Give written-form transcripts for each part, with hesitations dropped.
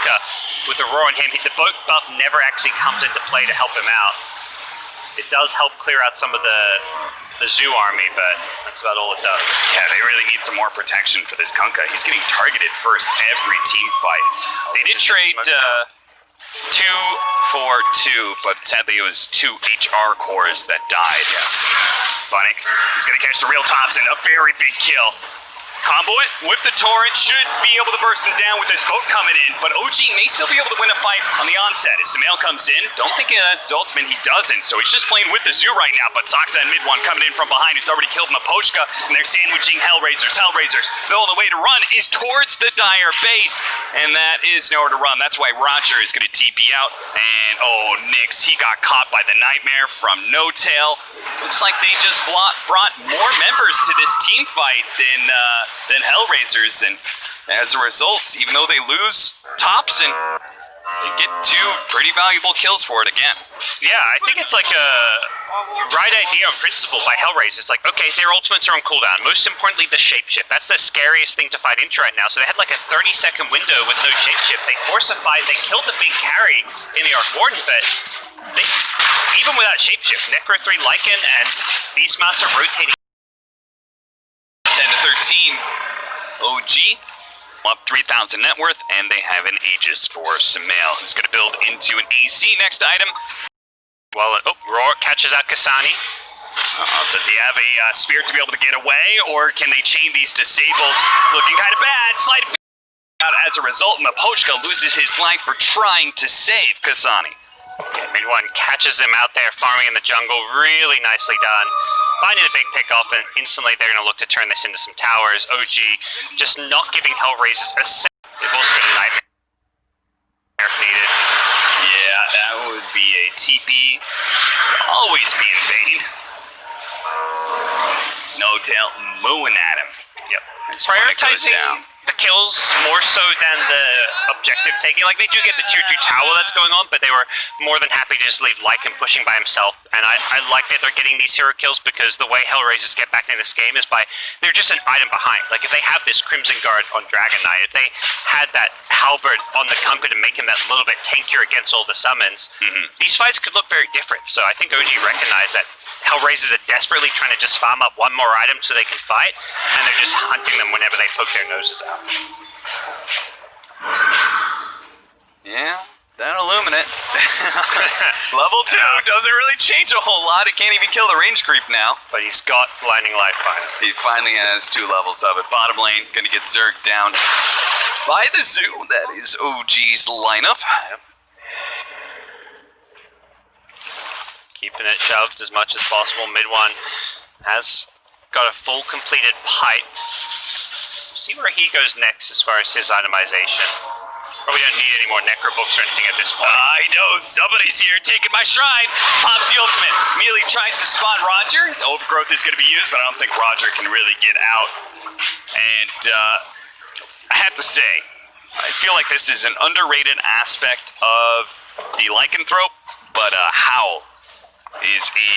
Kunkka with the roar on him. The boat buff never actually comes into play to help him out. It does help clear out some of the Zoo army, but that's about all it does. Yeah, they really need some more protection for this Kunkka. He's getting targeted first every team fight. They did trade 2 for 2, but sadly it was 2 HR cores that died. Banyak, he's gonna catch the real tops and a very big kill. Combo it with the torrent, should be able to burst him down with his boat coming in, but OG may still be able to win a fight on the onset. As Sumail comes in, don't think that's his ultimate, he doesn't, so he's just playing with the Zoo right now, but Saksa and Mid-1 coming in from behind, who's already killed Maposhka, and they're sandwiching HellRaisers. The only way to run is towards the Dire base, and that is nowhere to run. That's why Roger is going to TP out, and oh, Nyx, he got caught by the Nightmare from No Tail. Looks like they just brought more members to this team fight than HellRaisers, and as a result, even though they lose Thompson, they get 2 pretty valuable kills for it again. Yeah, I think it's like a right idea on principle by HellRaisers. It's like, okay, their ultimates are on cooldown. Most importantly, the shapeshift. That's the scariest thing to fight into right now. So they had like a 30-second window with no shapeshift. They forced a fight. They killed the big carry in the Arc Warden, but they, even without shapeshift, Necro 3 Lycan and Beastmaster rotating 10 to 13. OG up 3,000 net worth, and they have an Aegis for Sumail, who's going to build into an AC. Next item. Well, Roar catches out Kasani. Does he have a spear to be able to get away, or can they chain these disables? It's looking kind of bad. Slide out as a result, Maposhka loses his life for trying to save Kasani. Yeah, Mid-1 catches him out there farming in the jungle. Really nicely done. Finding a big pick-off, and instantly they're going to look to turn this into some towers. OG just not giving HellRaisers a second. They've also got a Nightmare if needed. Yeah, that would be a TP. Always be in vain. No Tail mooing at him. Yep. Prioritizing the kills more so than the objective taking. Like, they do get the tier 2 tower that's going on, but they were more than happy to just leave Lycan pushing by himself. And I like that they're getting these hero kills, because the way HellRaisers get back into this game is by, they're just an item behind. Like, if they have this Crimson Guard on Dragon Knight, if they had that Halberd on the Kunkka to make him that little bit tankier against all the summons, these fights could look very different. So I think OG recognized that HellRaisers are desperately trying to just farm up one more item so they can fight, and they're just hunting them whenever they poke their noses out. Yeah, that Illuminate. Level 2 doesn't really change a whole lot. It can't even kill the range creep now. But he's got Blinding Light finally. He finally has 2 levels of it. Bottom lane, gonna get zerged down by the Zoo. That is OG's lineup. Yep. Keeping it shoved as much as possible. Mid-1 has got a full completed pipe. See where he goes next as far as his itemization. Probably don't need any more Necro books or anything at this point. I know, somebody's here taking my shrine. Pops the ultimate. Immediately tries to spot Roger. The overgrowth is going to be used, but I don't think Roger can really get out. And I have to say, I feel like this is an underrated aspect of the Lycanthrope, but Howl is a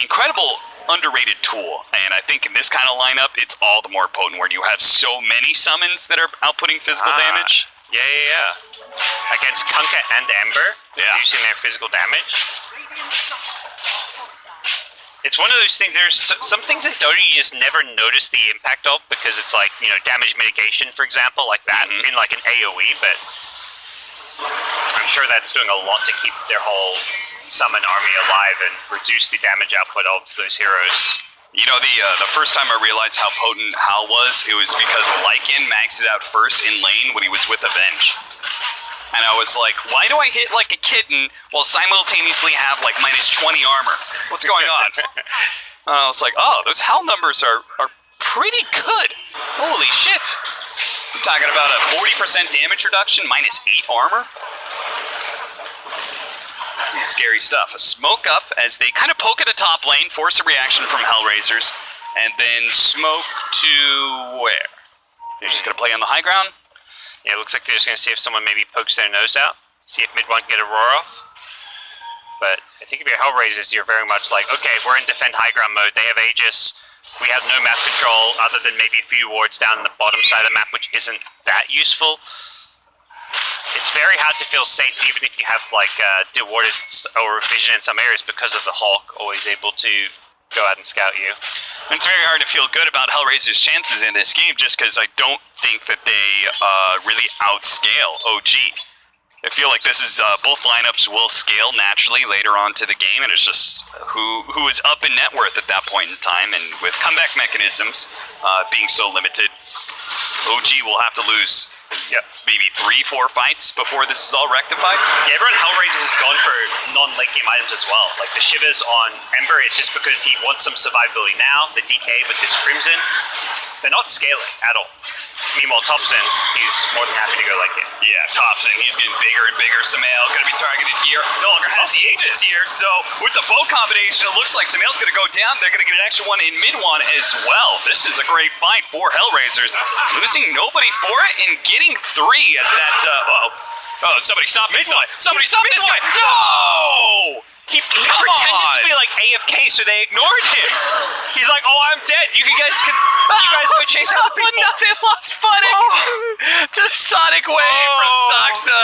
incredible underrated tool, and I think in this kind of lineup, it's all the more potent where you have so many summons that are outputting physical damage. Yeah. Against Kunkka and Ember, using their physical damage. It's one of those things, there's some things in Dota you just never notice the impact of, because it's like, you know, damage mitigation, for example, like that, in like an AoE, but I'm sure that's doing a lot to keep their whole summon army alive and reduce the damage output of those heroes. You know, the first time I realized how potent Howl was, it was because Lycan maxed it out first in lane when he was with Avenge. And I was like, why do I hit like a kitten while simultaneously have like -20 armor? What's going on? I was like, oh, those Howl numbers are pretty good. Holy shit. I'm talking about a 40% damage reduction, -8 armor. Some scary stuff. A smoke up as they kind of poke at the top lane, force a reaction from HellRaisers, and then smoke to where? They're just going to play on the high ground? Yeah, it looks like they're just going to see if someone maybe pokes their nose out, see if Mid-1 can get a roar off. But I think if you're HellRaisers, you're very much like, okay, we're in defend high ground mode. They have Aegis. We have no map control other than maybe a few wards down the bottom side of the map, which isn't that useful. it's very hard to feel safe even if you have like dewarded or vision in some areas because of the Hawk always able to go out and scout you. And it's very hard to feel good about HellRaisers' chances in this game just because I don't think that they really outscale OG. I feel like this is both lineups will scale naturally later on to the game, and it's just who is up in net worth at that point in time. And with comeback mechanisms being so limited, OG will have to lose maybe 3-4 fights before this is all rectified. Yeah, everyone HellRaisers has gone for non-late game items as well. Like the Shivers on Ember, it's just because he wants some survivability now. The DK with this Crimson, they're not scaling at all. Meanwhile, Thompson, he's more than happy to go like it. Yeah, Thompson, he's getting bigger and bigger. Samael gonna be targeted here. No longer has the Aegis here, so with the bow combination, it looks like Samael's gonna go down. They're gonna get an extra one in mid one as well. This is a great fight for HellRaisers. Losing nobody for it and getting 3 as that, oh, somebody stop this guy. Somebody stop this guy. No! He pretended to be like AFK, so they ignored him. He's like, "Oh, I'm dead. You guys go chase other people." Nothing lost footing to Sonic Wave from Saxa.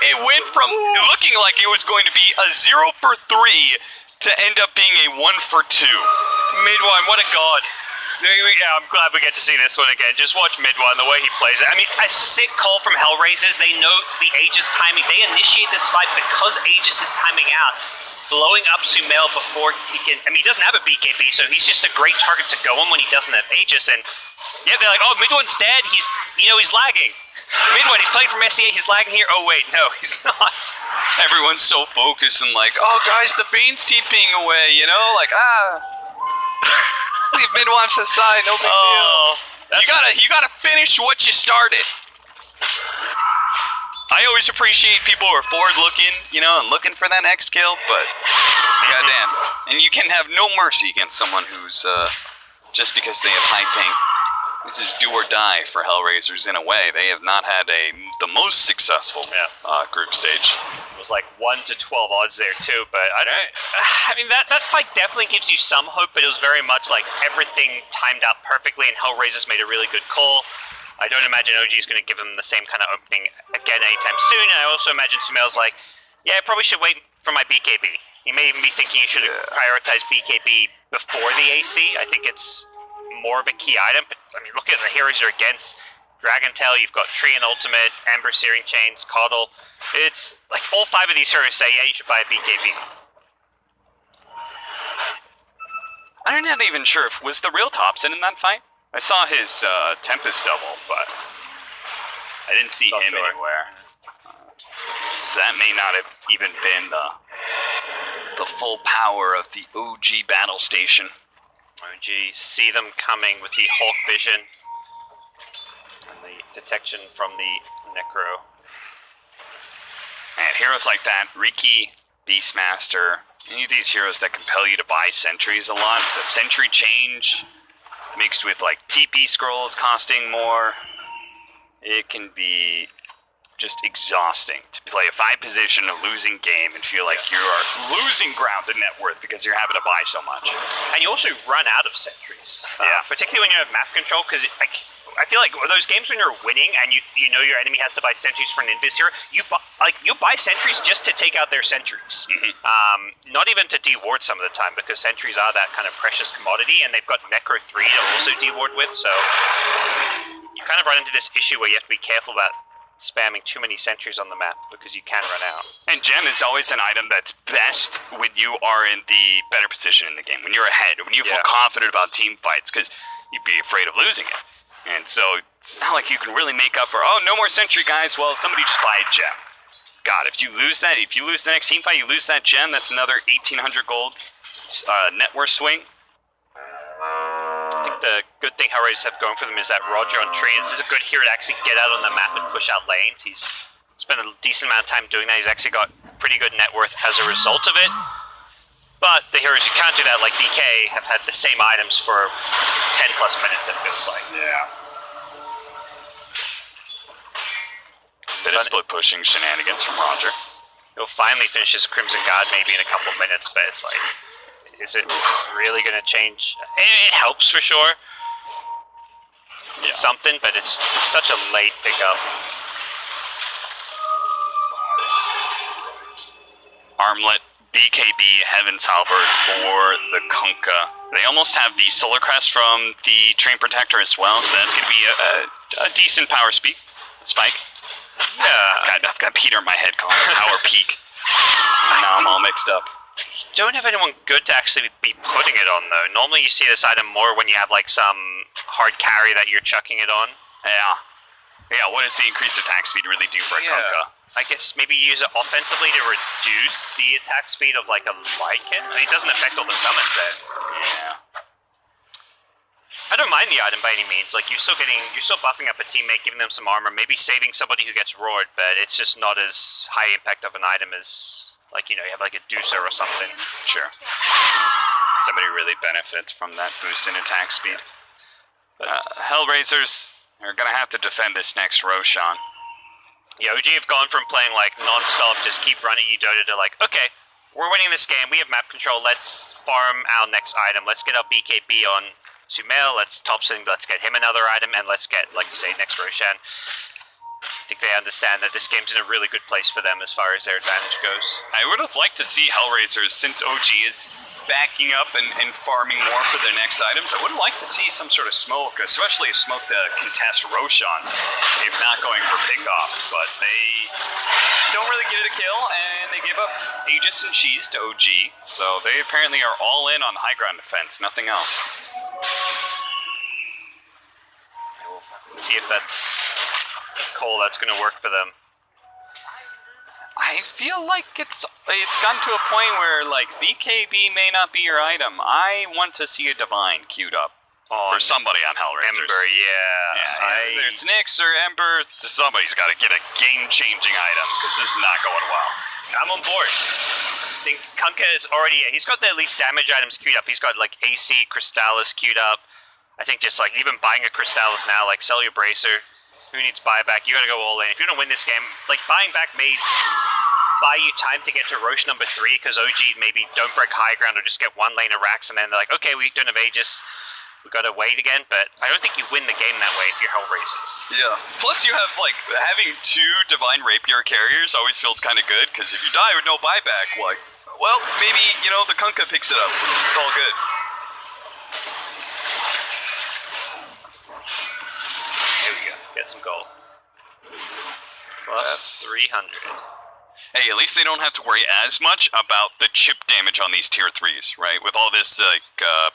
It went from looking like it was going to be a 0 for 3 to end up being a 1 for 2. Mid one, what a god. Yeah, I'm glad we get to see this one again. Just watch mid one, the way he plays it. I mean, a sick call from HellRaisers. They know the Aegis timing. They initiate this fight because Aegis is timing out. Blowing up Sumail before he can... I mean, he doesn't have a BKB, so he's just a great target to go on when he doesn't have Aegis. And yeah, they're like, oh, mid one's dead. He's lagging. Mid one, he's playing from SEA. He's lagging here. Oh, wait, no, he's not. Everyone's so focused and like, oh, guys, the Bane's teeth being away, you know? Like, leave mid one to the side, no big deal. You gotta finish what you started. I always appreciate people who are forward-looking, you know, and looking for that next kill, but goddamn. And you can have no mercy against someone who's, just because they have high ping. This is do or die for HellRaisers in a way. They have not had the most successful group stage. It was like 1 to 12 odds there too, but I mean, that fight definitely gives you some hope, but it was very much like everything timed out perfectly, and HellRaisers made a really good call. I don't imagine OG is going to give him the same kind of opening again anytime soon, and I also imagine Sumail's like, yeah, I probably should wait for my BKB. He may even be thinking he should prioritize BKB before the AC. I think it's more of a key item, but I mean, look at the heroes you're against. Dragon Tail, you've got Tree and Ultimate, Ember, Searing Chains, Coddle. It's like all 5 of these heroes say, yeah, you should buy a BKB. I'm not even sure if was the real Thompson in that fight. I saw his Tempest double, but I didn't see him anywhere. So that may not have even been the full power of the OG battle station. OG, see them coming with the Hawk vision and the detection from the Necro. Man, heroes like that, Riki, Beastmaster, any of these heroes that compel you to buy sentries a lot. The sentry change mixed with like TP scrolls costing more, it can be just exhausting to play a 5 position, a losing game, and feel like you are losing ground in net worth because you're having to buy so much. And you also run out of sentries. Particularly when you have map control, because I feel like those games when you're winning and you know your enemy has to buy sentries for an invis here, you buy sentries just to take out their sentries. Not even to deward some of the time, because sentries are that kind of precious commodity, and they've got Necro 3 to also deward with, so you kind of run into this issue where you have to be careful about spamming too many sentries on the map because you can run out. And Gem is always an item that's best when you are in the better position in the game, when you're ahead, when you feel confident about team fights, because you'd be afraid of losing it. And so it's not like you can really make up for, oh, no more sentry, guys. Well, somebody just buy a gem. God, if you lose that, if you lose the next team fight, you lose that gem, that's another 1,800 gold net worth swing. I think the good thing HellRaisers have going for them is that Roger on Tree. This is a good hero to actually get out on the map and push out lanes. He's spent a decent amount of time doing that. He's actually got pretty good net worth as a result of it. But the heroes who can't do that, like DK, have had the same items for 10 plus minutes, it feels like. Yeah. Bit of split pushing shenanigans from Roger. He'll finally finish his Crimson God maybe in a couple minutes, but it's like, is it really going to change? It helps for sure. It's something, but it's such a late pickup. Armlet, BKB, Heaven's Halberd for the Kunkka. They almost have the Solar Crest from the Train Protector as well, so that's going to be a decent power spike. Yeah. I've got Peter in my head calling it Power Peak. Now I'm all mixed up. Don't have anyone good to actually be putting it on, though. Normally you see this item more when you have, like, some hard carry that you're chucking it on. Yeah. Yeah, what does the increased attack speed really do for a Kunkka? I guess maybe use it offensively to reduce the attack speed of, like, a Lycan. I mean, it doesn't affect all the summons there. Yeah. I don't mind the item by any means. Like, you're still buffing up a teammate, giving them some armor, maybe saving somebody who gets roared, but it's just not as high impact of an item as, like, you know, you have like a Deucer or something. Sure. Somebody really benefits from that boost in attack speed. HellRaisers are gonna have to defend this next Roshan. Yeah, OG have gone from playing like non-stop, just keep running you Dota to like, okay, we're winning this game, we have map control, let's farm our next item, let's get our BKB on Sumail, let's Thompson, let's get him another item, and let's get, like you say, next Roshan. I think they understand that this game's in a really good place for them as far as their advantage goes. I would have liked to see HellRaisers, since OG is backing up and farming more for their next items, I would have liked to see some sort of smoke, especially a smoke to contest Roshan, if not going for pickoffs, but they don't really get it a kill, and they give up Aegis and Cheese to OG, so they apparently are all in on high ground defense, nothing else. We'll see if that's Cole, that's going to work for them. I feel like it's gotten to a point where, like, BKB may not be your item. I want to see a Divine queued up for somebody on HellRaisers. Ember, yeah. Either it's Nyx or Ember, somebody's got to get a game-changing item, because this is not going well. I'm on board. I think Kunkka is already, he's got the at least damage items queued up. He's got, like, AC, Crystallis queued up. I think just, like, even buying a Crystallis now, like, sell your Bracer. Who needs buyback? You gotta go all in. If you're gonna win this game, like, buying back may buy you time to get to Roche number 3, because OG maybe don't break high ground or just get one lane of racks, and then they're like, okay, we don't have Aegis, we gotta wait again, but I don't think you win the game that way if you're HellRaisers. Yeah. Plus you have, like, having 2 Divine Rapier carriers always feels kind of good, because if you die with no buyback, like, well, maybe, you know, the Kunkka picks it up. It's all good. There we go. Get some gold. Plus 300. Hey, at least they don't have to worry as much about the chip damage on these tier 3s, right? With all this, like,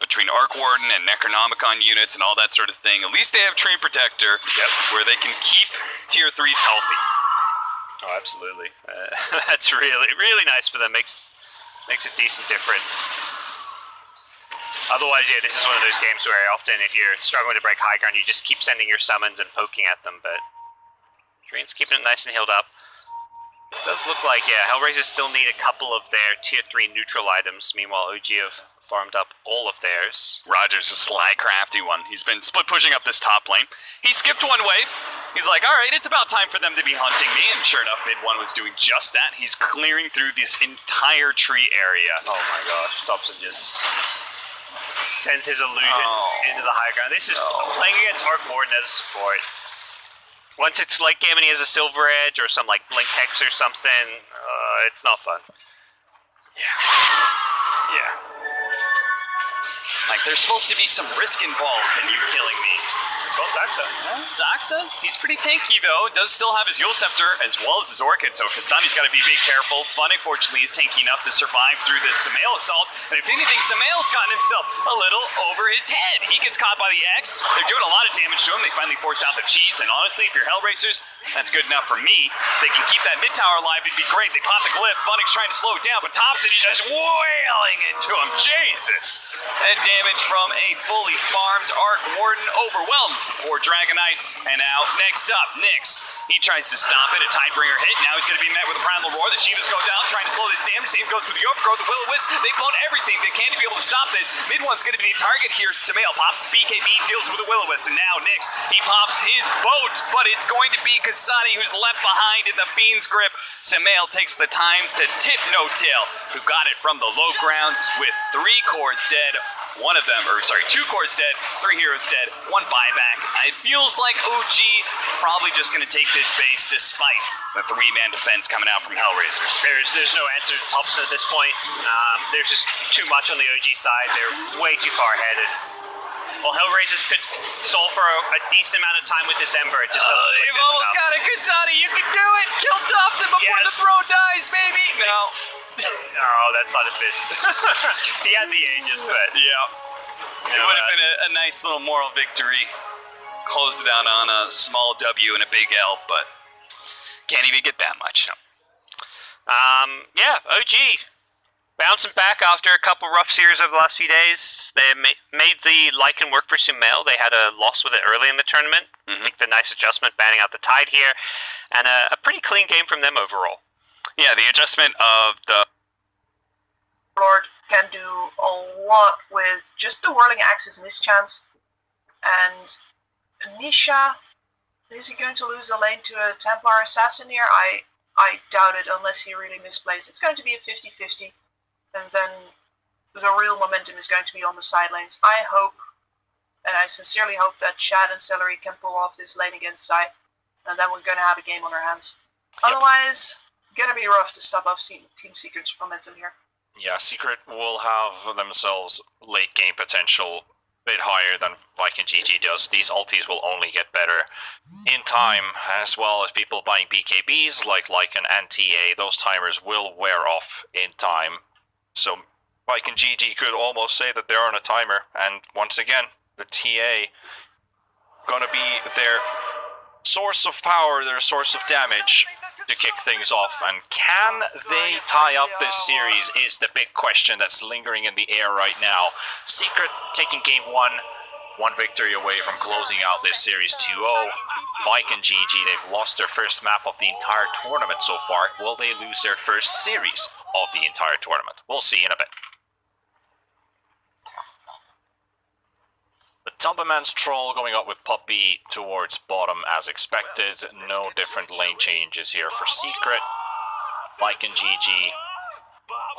between Arc Warden and Necronomicon units and all that sort of thing, at least they have Train Protector, where they can keep tier 3s healthy. Oh, absolutely. That's really, really nice for them. Makes a decent difference. Otherwise, yeah, this is one of those games where often if you're struggling to break high ground, you just keep sending your summons and poking at them, but Drain's keeping it nice and healed up. It does look like, yeah, HellRaisers still need a couple of their tier 3 neutral items. Meanwhile, OG have farmed up all of theirs. Roger's a sly, crafty one. He's been split pushing up this top lane. He skipped one wave. He's like, all right, it's about time for them to be hunting me. And sure enough, mid one was doing just that. He's clearing through this entire tree area. Oh my gosh, Thompson just sends his illusion into the high ground. This is playing against Arc Warden as a support. Once it's late game and he has a Silver Edge or some like Blink Hex or something, it's not fun. Yeah. Like, there's supposed to be some risk involved in you killing me. Well, Saxa. Saxa, he's pretty tanky though. Does still have his Yule Scepter as well as his Orchid, so Kasami's got to be big careful. Fun, unfortunately, is tanky enough to survive through this Sumail assault. And if anything, Sumail's gotten himself a little over his head. He gets caught by the X. They're doing a lot of damage to him. They finally force out the cheese. And honestly, if you're HellRaisers, that's good enough for me. They can keep that mid tower alive. It'd be great. They pop the glyph. Funix trying to slow it down, but Thompson is just wailing into him. Jesus. And damage from a fully farmed Arc Warden overwhelms the poor Dragonite. And now, next up, Nyx. He tries to stop it, a Tidebringer hit. Now he's going to be met with a Primal Roar. The Shivas go down, trying to slow this damage. Same goes with the Overgrowth, the Will-O-Wisp. They've blown everything they can to be able to stop this. Mid one's going to be the target here. Sumail pops BKB, deals with the Will-O-Wisp. And now Nyx, he pops his boat, but it's going to be Kasani who's left behind in the Fiend's grip. Sumail takes the time to tip No-Tail, who got it from the low ground with 3 cores dead. One of them, or sorry, 2 cores dead, 3 heroes dead, 1 buyback. It feels like OG probably just going to take this base despite the 3-man defense coming out from HellRaisers. There's no answer to Thompson at this point. There's just too much on the OG side. They're way too far ahead. And, well, HellRaisers could stall for a decent amount of time with this Ember. It just doesn't You've almost got it, Kasani. You can do it. Kill Thompson before the throw dies, maybe. No. Oh, that's not a bit. He had the ages, but yeah, it would have been a nice little moral victory. Closed it out on a small W and a big L, but can't even get that much. Yeah, OG bouncing back after a couple rough series over the last few days. They made the Lycan work for Sumail. They had a loss with it early in the tournament. I think the nice adjustment, banning out the Tide here, and a pretty clean game from them overall. Yeah, the adjustment of the Lord can do a lot with just the Whirling Axe's mischance. And Nisha, is he going to lose the lane to a Templar Assassin here? I doubt it unless he really misplays. It's going to be a 50-50. And then the real momentum is going to be on the side lanes. I hope, and I sincerely hope, that Shad and Celery can pull off this lane against Sai. And then we're going to have a game on our hands. Otherwise, gonna be rough to stop off Team Secret's momentum here. Yeah, Secret will have themselves late game potential a bit higher than Viking GG does. These ultis will only get better in time, as well as people buying BKBs like Lycan and TA. Those timers will wear off in time. So Viking GG could almost say that they're on a timer, and once again, the TA gonna be their source of power, their source of damage to kick things off. And can they tie up this series is the big question that's lingering in the air right now. Secret taking game 1 victory away from closing out this series 2-0. Mike and GG, they've lost their first map of the entire tournament so far. Will they lose their first series of the entire tournament? We'll see in a bit. The Tumberman's Troll going up with Puppy towards bottom as expected. No different lane changes here for Secret. Mike and GG,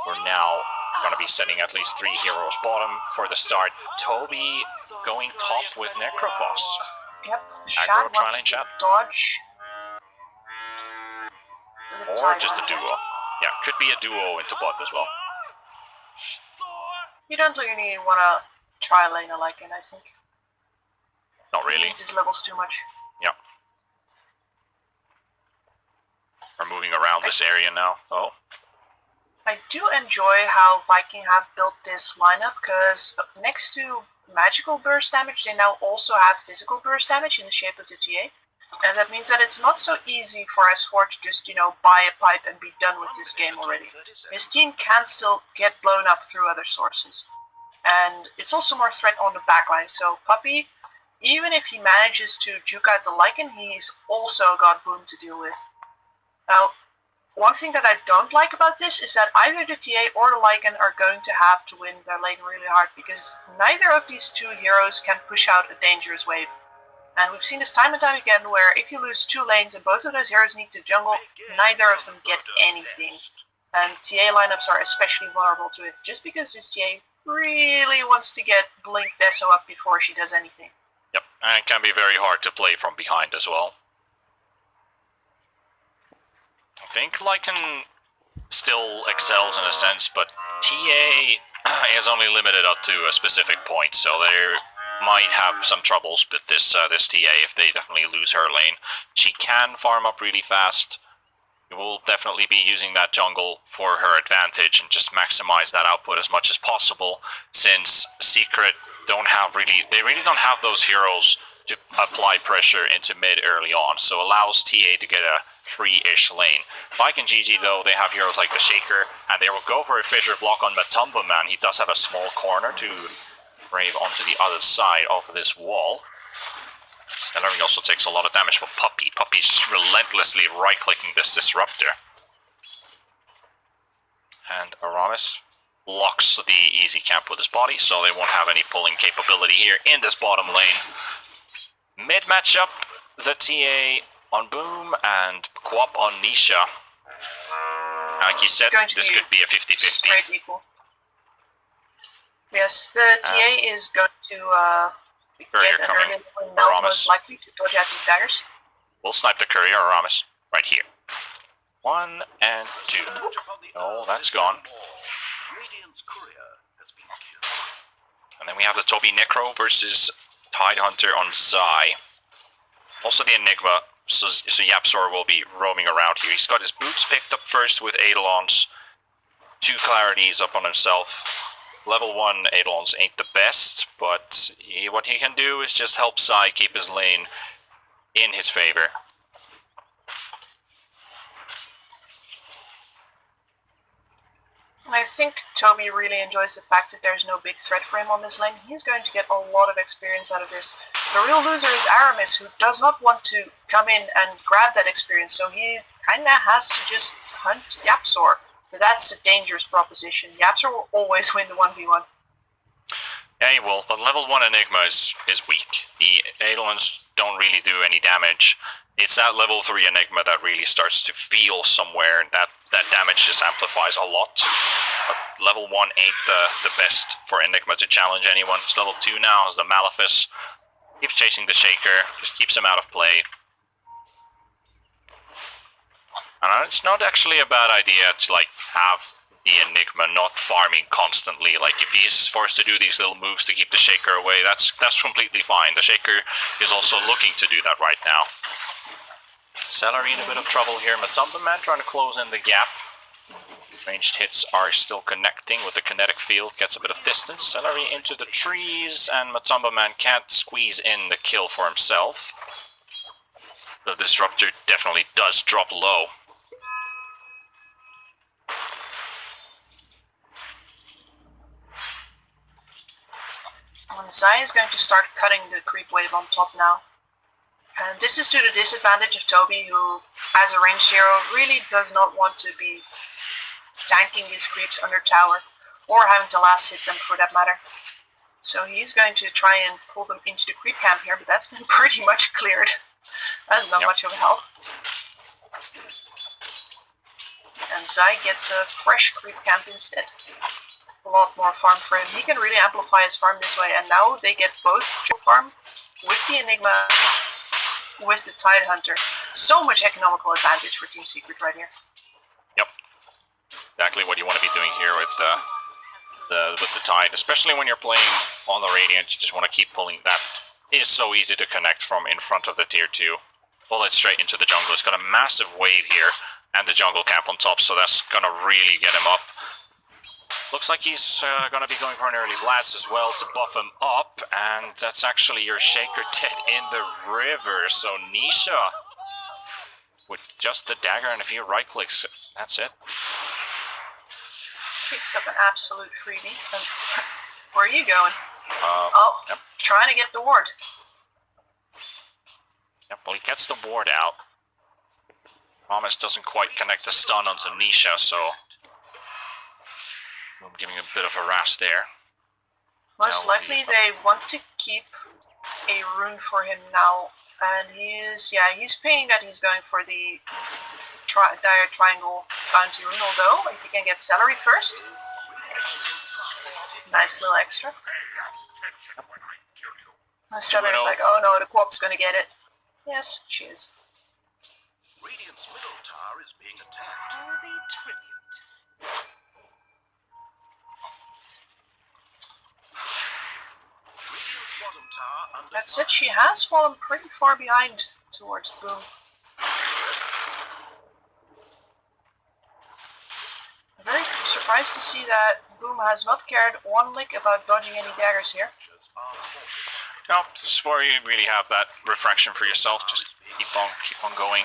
we're now going to be setting at least 3 heroes bottom for the start. Toby going top with Necrophos. Yep, Shad Aggro wants to chat. dodge. Or just a duo. Yeah, could be a duo into bot as well. You don't really want to try lane a Lycan, I think. Not He really. needs his levels too much. Yeah. We're moving around this area now. Oh. I do enjoy how Viking have built this lineup, because next to magical burst damage, they now also have physical burst damage in the shape of the TA. And that means that it's not so easy for S4 to just, buy a pipe and be done with this game already. His team can still get blown up through other sources. And it's also more threat on the backline, so Puppy, even if he manages to juke out the Lycan, he's also got Boom to deal with. Now, one thing that I don't like about this is that either the TA or the Lycan are going to have to win their lane really hard, because neither of these 2 heroes can push out a dangerous wave. And we've seen this time and time again, where if you lose 2 lanes and both of those heroes need to jungle, neither of them get anything. And TA lineups are especially vulnerable to it, just because this TA really wants to get Blink Deso up before she does anything. Yep, and it can be very hard to play from behind as well. I think Lycan still excels in a sense, but TA is only limited up to a specific point, so they might have some troubles with this TA if they definitely lose her lane. She can farm up really fast. We will definitely be using that jungle for her advantage and just maximize that output as much as possible, since Secret they really don't have those heroes to apply pressure into mid early on, so allows TA to get a free-ish lane. Mike and GG, though, they have heroes like the Shaker, and they will go for a fissure block on Matumba Man. He does have a small corner to brave onto the other side of this wall. Celery also takes a lot of damage for Puppy. Puppy's relentlessly right-clicking this Disruptor. And Aramis blocks the easy camp with his body, so they won't have any pulling capability here in this bottom lane. Mid matchup, the TA on Boom and Quap on Nisha. Like you said, this could be a 50-50. Straight equal. Yes, the TA is going to Courier get an coming. early melt, Aramis. most likely, to dodge out these daggers. We'll snipe the courier, Aramis. Right here. 1 and 2. Oh, that's gone. And then we have the Toby Necro versus Tidehunter on Zai. Also the Enigma, so Yapzor will be roaming around here. He's got his boots picked up first with Eidolons. 2 clarities up on himself. Level 1 Eidolons ain't the best, but what he can do is just help Zai keep his lane in his favor. I think Toby really enjoys the fact that there's no big threat for him on this lane. He's going to get a lot of experience out of this. The real loser is Aramis, who does not want to come in and grab that experience, so he kinda has to just hunt Yapzor. That's a dangerous proposition. Yapzor will always win the 1v1. Yeah, he will, but level 1 Enigma is weak. The Eidolons don't really do any damage. It's that level 3 Enigma that really starts to feel somewhere, and that damage just amplifies a lot. But level 1 ain't the best for Enigma to challenge anyone. It's level 2 now, is the Malefice. Keeps chasing the Shaker, just keeps him out of play. And it's not actually a bad idea to like have the Enigma not farming constantly. Like if he's forced to do these little moves to keep the Shaker away, that's completely fine. The Shaker is also looking to do that right now. Celery in a bit of trouble here. Matumba Man trying to close in the gap. Ranged hits are still connecting with the kinetic field. Gets a bit of distance. Celery into the trees, and Matumba Man can't squeeze in the kill for himself. The Disruptor definitely does drop low. And Zai is going to start cutting the creep wave on top now. And this is to the disadvantage of Toby, who, as a ranged hero, really does not want to be tanking these creeps under tower, or having to last hit them for that matter. So he's going to try and pull them into the creep camp here, but that's been pretty much cleared. That's not much of a help. And Zai gets a fresh creep camp instead. A lot more farm for him. He can really amplify his farm this way, and now they get both farm with the Enigma, with the Tidehunter. So much economical advantage for Team Secret right here. Yep. Exactly what you want to be doing here with the Tide, especially when you're playing on the Radiant. You just want to keep pulling. That is so easy to connect from in front of the tier 2. Pull it straight into the jungle. It's got a massive wave here, and the jungle camp on top, so that's gonna really get him up. Looks like he's gonna be going for an early Vlads as well to buff him up, and that's actually your Shaker dead in the river. So Nisha, with just the dagger and a few right clicks, that's it. Picks up an absolute freebie. Where are you going? Yep. Trying to get the ward. Yep, well, he gets the ward out. Promise doesn't quite connect the stun onto Nisha, so I'm giving a bit of a harass there. Most likely they want to keep a rune for him now, and he's paying that he's going for the dire triangle bounty rune, although if he can get Celery first, nice little extra. And Celery's like, oh no, the co-op's gonna get it. Yes, she is. Radiant's middle tower is being attacked. Worthy tribute. Radiant's bottom tower under That said, she has fallen pretty far behind towards Boom. I'm very surprised to see that Boom has not cared one lick about dodging any daggers here. No, this is where you really have that refraction for yourself. Just keep on going.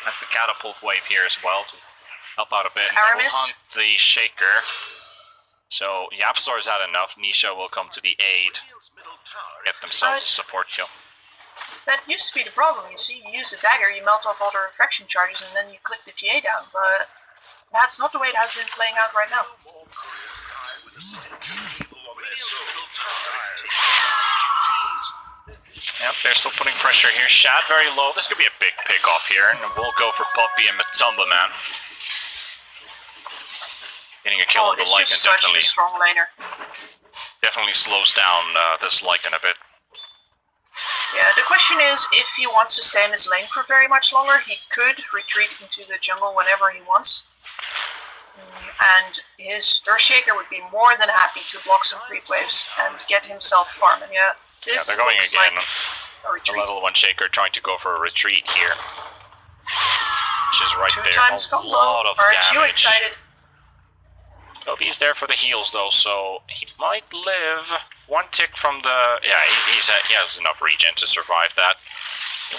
That's the catapult wave here as well to help out a bit. Aramis. We'll hunt the Shaker. So Yapzor's had enough. Nisha will come to the aid. Get themselves a support kill. That used to be the problem. You see, you use a dagger, you melt off all the refraction charges, and then you click the TA down. But that's not the way it has been playing out right now. Yep, they're still putting pressure here. Shad very low. This could be a big pick off here, and we'll go for Puppy and Matumba Man. Getting a kill on the it's Lycan just such definitely. a strong laner. definitely slows down this Lycan a bit. Yeah, the question is, if he wants to stay in his lane for very much longer, he could retreat into the jungle whenever he wants. And his Earthshaker would be more than happy to block some creep waves and get himself farm. And yeah, this they're going looks again. like a retreat. The level 1 Shaker trying to go for a retreat here. Which is right Two there. times A lot of Aren't damage. you excited? Toby's there for the heals though, so he might live. One tick from the... Yeah, he has enough regen to survive that.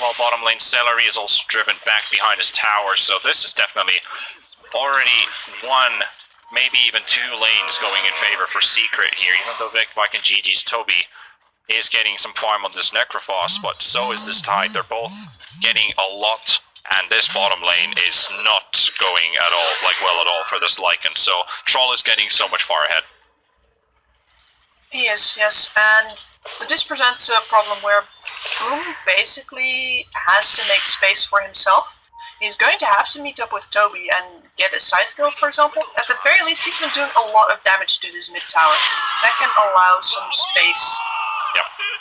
While bottom lane Celery is also driven back behind his tower, so this is definitely already one, maybe even two lanes going in favor for Secret here, even though Viking GG's Toby is getting some farm on this Necrophos, but so is this Tide. They're both getting a lot, and this bottom lane is not going at all, well at all for this Lycan, so Troll is getting so much far ahead. He is, yes, and this presents a problem where Boom basically has to make space for himself. He's going to have to meet up with Toby and get a scythe kill, for example. At the very least, he's been doing a lot of damage to this mid tower. That can allow some space,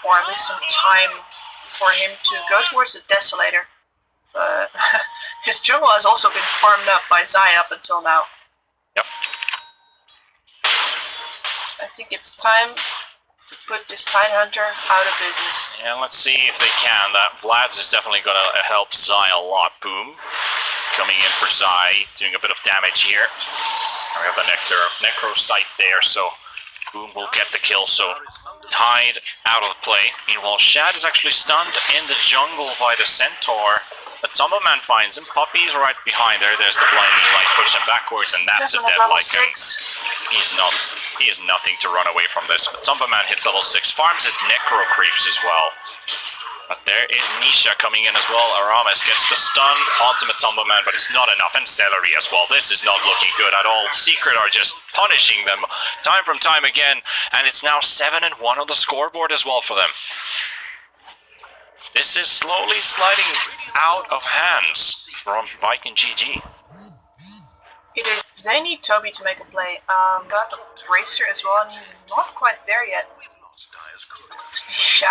or at least some time, for him to go towards the Desolator. But his jungle has also been farmed up by Zai up until now. Yep. I think it's time to put this Tide Hunter out of business. Yeah, let's see if they can. That Vlad's is definitely going to help Zai a lot. Boom. Coming in for Zai, doing a bit of damage here. We have the Necro Scythe there, so Boom will get the kill, so Tide out of play. Meanwhile, Shad is actually stunned in the jungle by the Centaur. But Tumberman finds him. Poppy's right behind there. There's the blinding light, push him backwards, and that's a dead Lycan. He is nothing to run away from this. But Tumberman hits level 6, farms his Necro creeps as well. But there is Nisha coming in as well. Aramis gets the stun onto Matumberman, but it's not enough. And Celery as well. This is not looking good at all. Secret are just punishing them time from time again. And it's now 7-1 on the scoreboard as well for them. This is slowly sliding out of hands from Viking GG. It is. They need Toby to make a play. Got a Bracer as well, and he's not quite there yet. Nisha.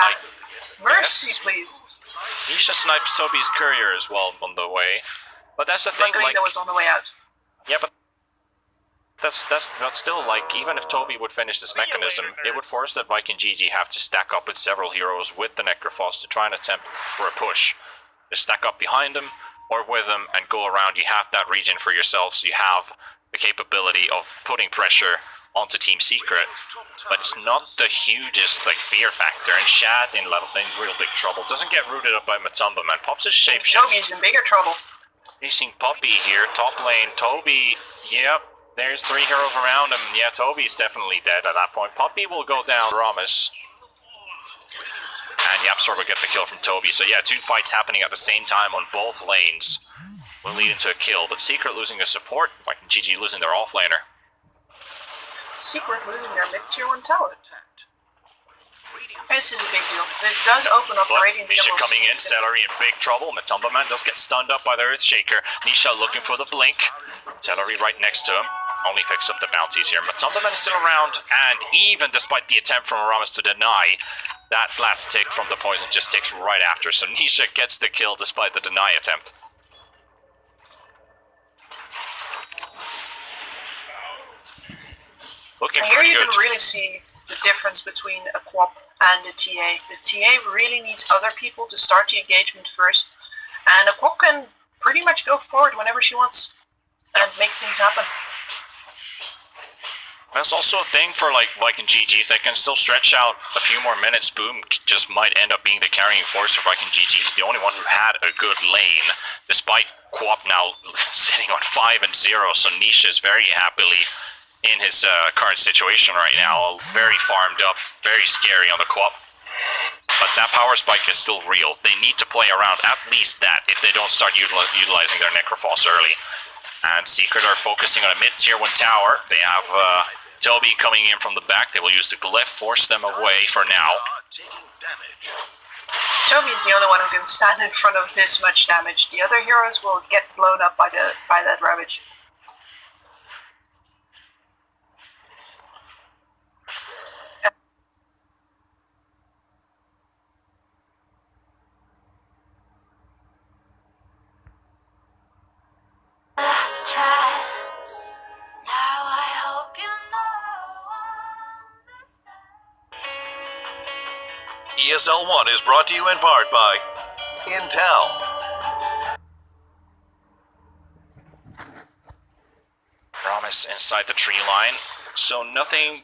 Mercy, please. Nisha snipes Toby's courier as well on the way. But that's the thing, Luckily, that was on the way out. Yeah, but that's still, like, even if Toby would finish this mechanism, it would force that Viking GG have to stack up with several heroes with the Necrophos to try and attempt for a push. Just stack up behind them or with them and go around. You have that region for yourself, so you have the capability of putting pressure onto Team Secret, but it's not the hugest, like, fear factor. And Shad in real big trouble. Doesn't get rooted up by Matumba, man. Pops his shapeshift. Toby's in bigger trouble. Facing Poppy here, top lane. Toby, yep. There's 3 heroes around him. Yeah, Toby's definitely dead at that point. Poppy will go down Ramus. And Yapsor will get the kill from Toby. So yeah, 2 fights happening at the same time on both lanes will lead into a kill. But Secret losing a support, like GG losing their offlaner. Secret losing their mid-tier 1 tower. This is a big deal. This does open up the Radiant Nisha jungle. coming in, Celery in big trouble. Matumberman does get stunned up by the Earthshaker. Nisha looking for the blink. Celery right next to him. Only picks up the bounties here. Matumberman is still around, and even despite the attempt from Aramis to deny, that last tick from the poison just ticks right after. So Nisha gets the kill despite the deny attempt. Looking Here pretty you good. can really see the difference between a QoP and a TA. The TA really needs other people to start the engagement first, and a QoP can pretty much go forward whenever she wants and make things happen. That's also a thing for, like, Viking GG. If they can still stretch out a few more minutes, Boom just might end up being the carrying force for Viking GG. He's the only one who had a good lane, despite QoP now sitting on 5-0, so Nisha is very happily in his current situation right now. Very farmed up, very scary on the QoP. But that power spike is still real. They need to play around at least that if they don't start utilizing their Necrophos early. And Secret are focusing on a mid-tier 1 tower. They have Toby coming in from the back. They will use the glyph, force them away for now. Toby's the only one who can stand in front of this much damage. The other heroes will get blown up by that ravage. ESL 1 is brought to you in part by Intel. Promise inside the tree line. So nothing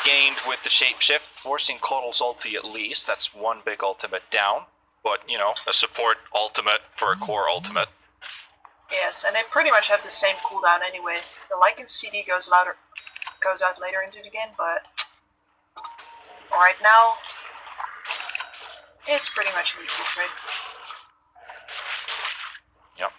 gained with the shapeshift, forcing Coddle's ulti at least. That's one big ultimate down. But, you know, a support ultimate for a core ultimate. Yes, and they pretty much have the same cooldown anyway. The Lycan CD goes out later into the game, but right now it's pretty much an equal trade. Yep.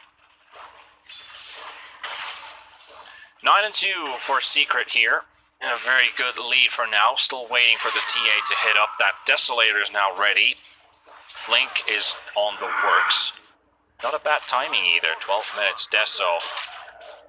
9-2 for Secret here. And a very good lead for now. Still waiting for the TA to hit up. That Desolator is now ready. Blink is on the works. Not a bad timing either. 12 minutes. Deso.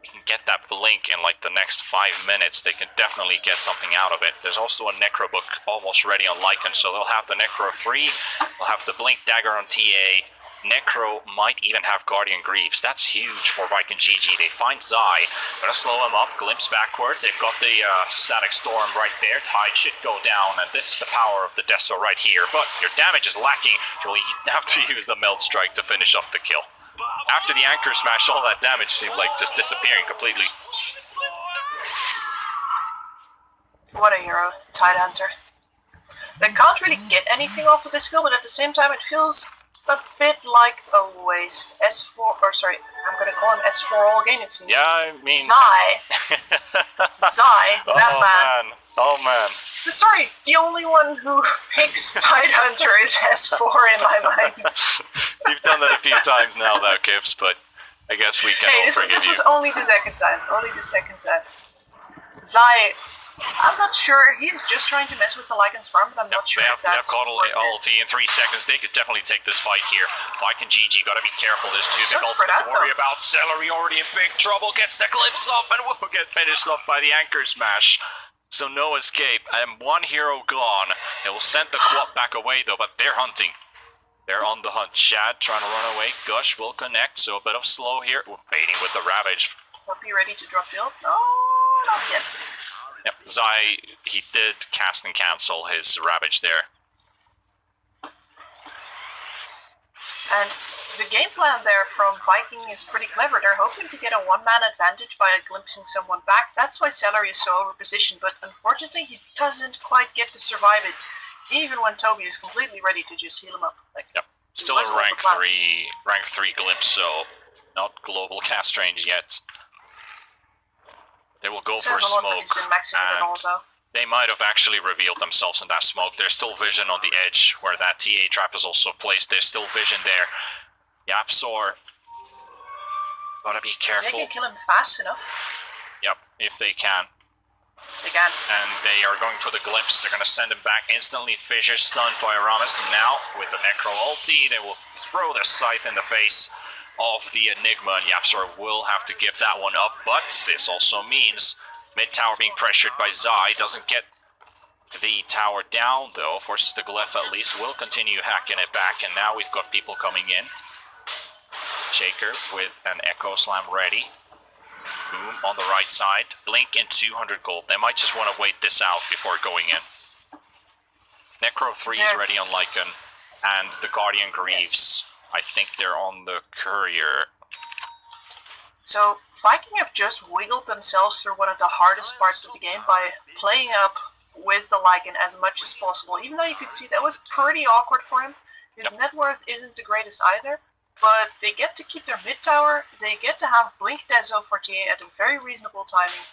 You can get that Blink in like the next 5 minutes. They can definitely get something out of it. There's also a Necro book almost ready on Lycan. So they'll have the Necro 3. They'll have the Blink Dagger on TA. Necro might even have Guardian Greaves. That's huge for Viking GG. They find Zai. Gonna slow him up. Glimpse backwards. They've got the Static Storm right there. Tide should go down. And this is the power of the Deso right here. But your damage is lacking. You'll have to use the Melt Strike to finish off the kill. After the Anchor Smash, all that damage seemed like just disappearing completely. What a hero, Tide Hunter. They can't really get anything off of this skill, but at the same time it feels a bit like a waste. S4, or sorry, I'm gonna call him S4 all game, it seems. Yeah, I mean... Zai. Zai, that man. Oh man. Sorry, the only one who picks Tide Hunter is S4 in my mind. You've done that a few times now, though, Kips, but I guess we can all forgive this you. was only the second time. Only the second time. Zai, I'm not sure. He's just trying to mess with the Lycan's farm, but I'm not sure They if have that's Coddle worth it. ulti in 3 seconds. They could definitely take this fight here. Viking GG, gotta be careful. There's two So big spread ultimates to out, worry about. Celery already in big trouble. Gets the glimpse off and will get finished off by the Anchor Smash. So no escape. And one hero gone. It will send the Quap back away, though, but they're hunting. They're on the hunt. Shad trying to run away. Gush will connect, so a bit of slow here. We're baiting with the Ravage. Hope you ready to drop the ult? No, not yet. Yep, Zai, he did cast and cancel his Ravage there. And the game plan there from Viking is pretty clever. They're hoping to get a one-man advantage by glimpsing someone back. That's why Celery is so overpositioned, but unfortunately he doesn't quite get to survive it, even when Toby is completely ready to just heal him up. Like, Yep, still a rank 3 glimpse, so not global cast range yet. They will go for a smoke, he's been maxing it and all, though. they might have actually revealed themselves in that smoke. There's still vision on the edge where that TA trap is also placed. There's still vision there. Yapsor, gotta be careful. They can kill him fast enough. Yep, if they can. They can. And they are going for the glimpse. They're going to send him back instantly. Fissure stunned by Aramis. And now, with the Necro ulti, they will throw the scythe in the face of the Enigma. And Yapsor will have to give that one up. But this also means mid-tower being pressured by Zai. Doesn't get the tower down, though. Forces the Glyph at least. Will continue hacking it back. And now we've got people coming in. Shaker with an Echo Slam ready. Boom on the right side. Blink in 200 gold. They might just want to wait this out before going in. Necro 3 is ready on Lycan. And the Guardian Greaves. I think they're on the Courier. So, Viking have just wiggled themselves through one of the hardest parts of the game by playing up with the Lycan as much as possible. Even though you could see that was pretty awkward for him. His net worth isn't the greatest either. But they get to keep their mid-tower, they get to have Blink Deso for TA at a very reasonable timing,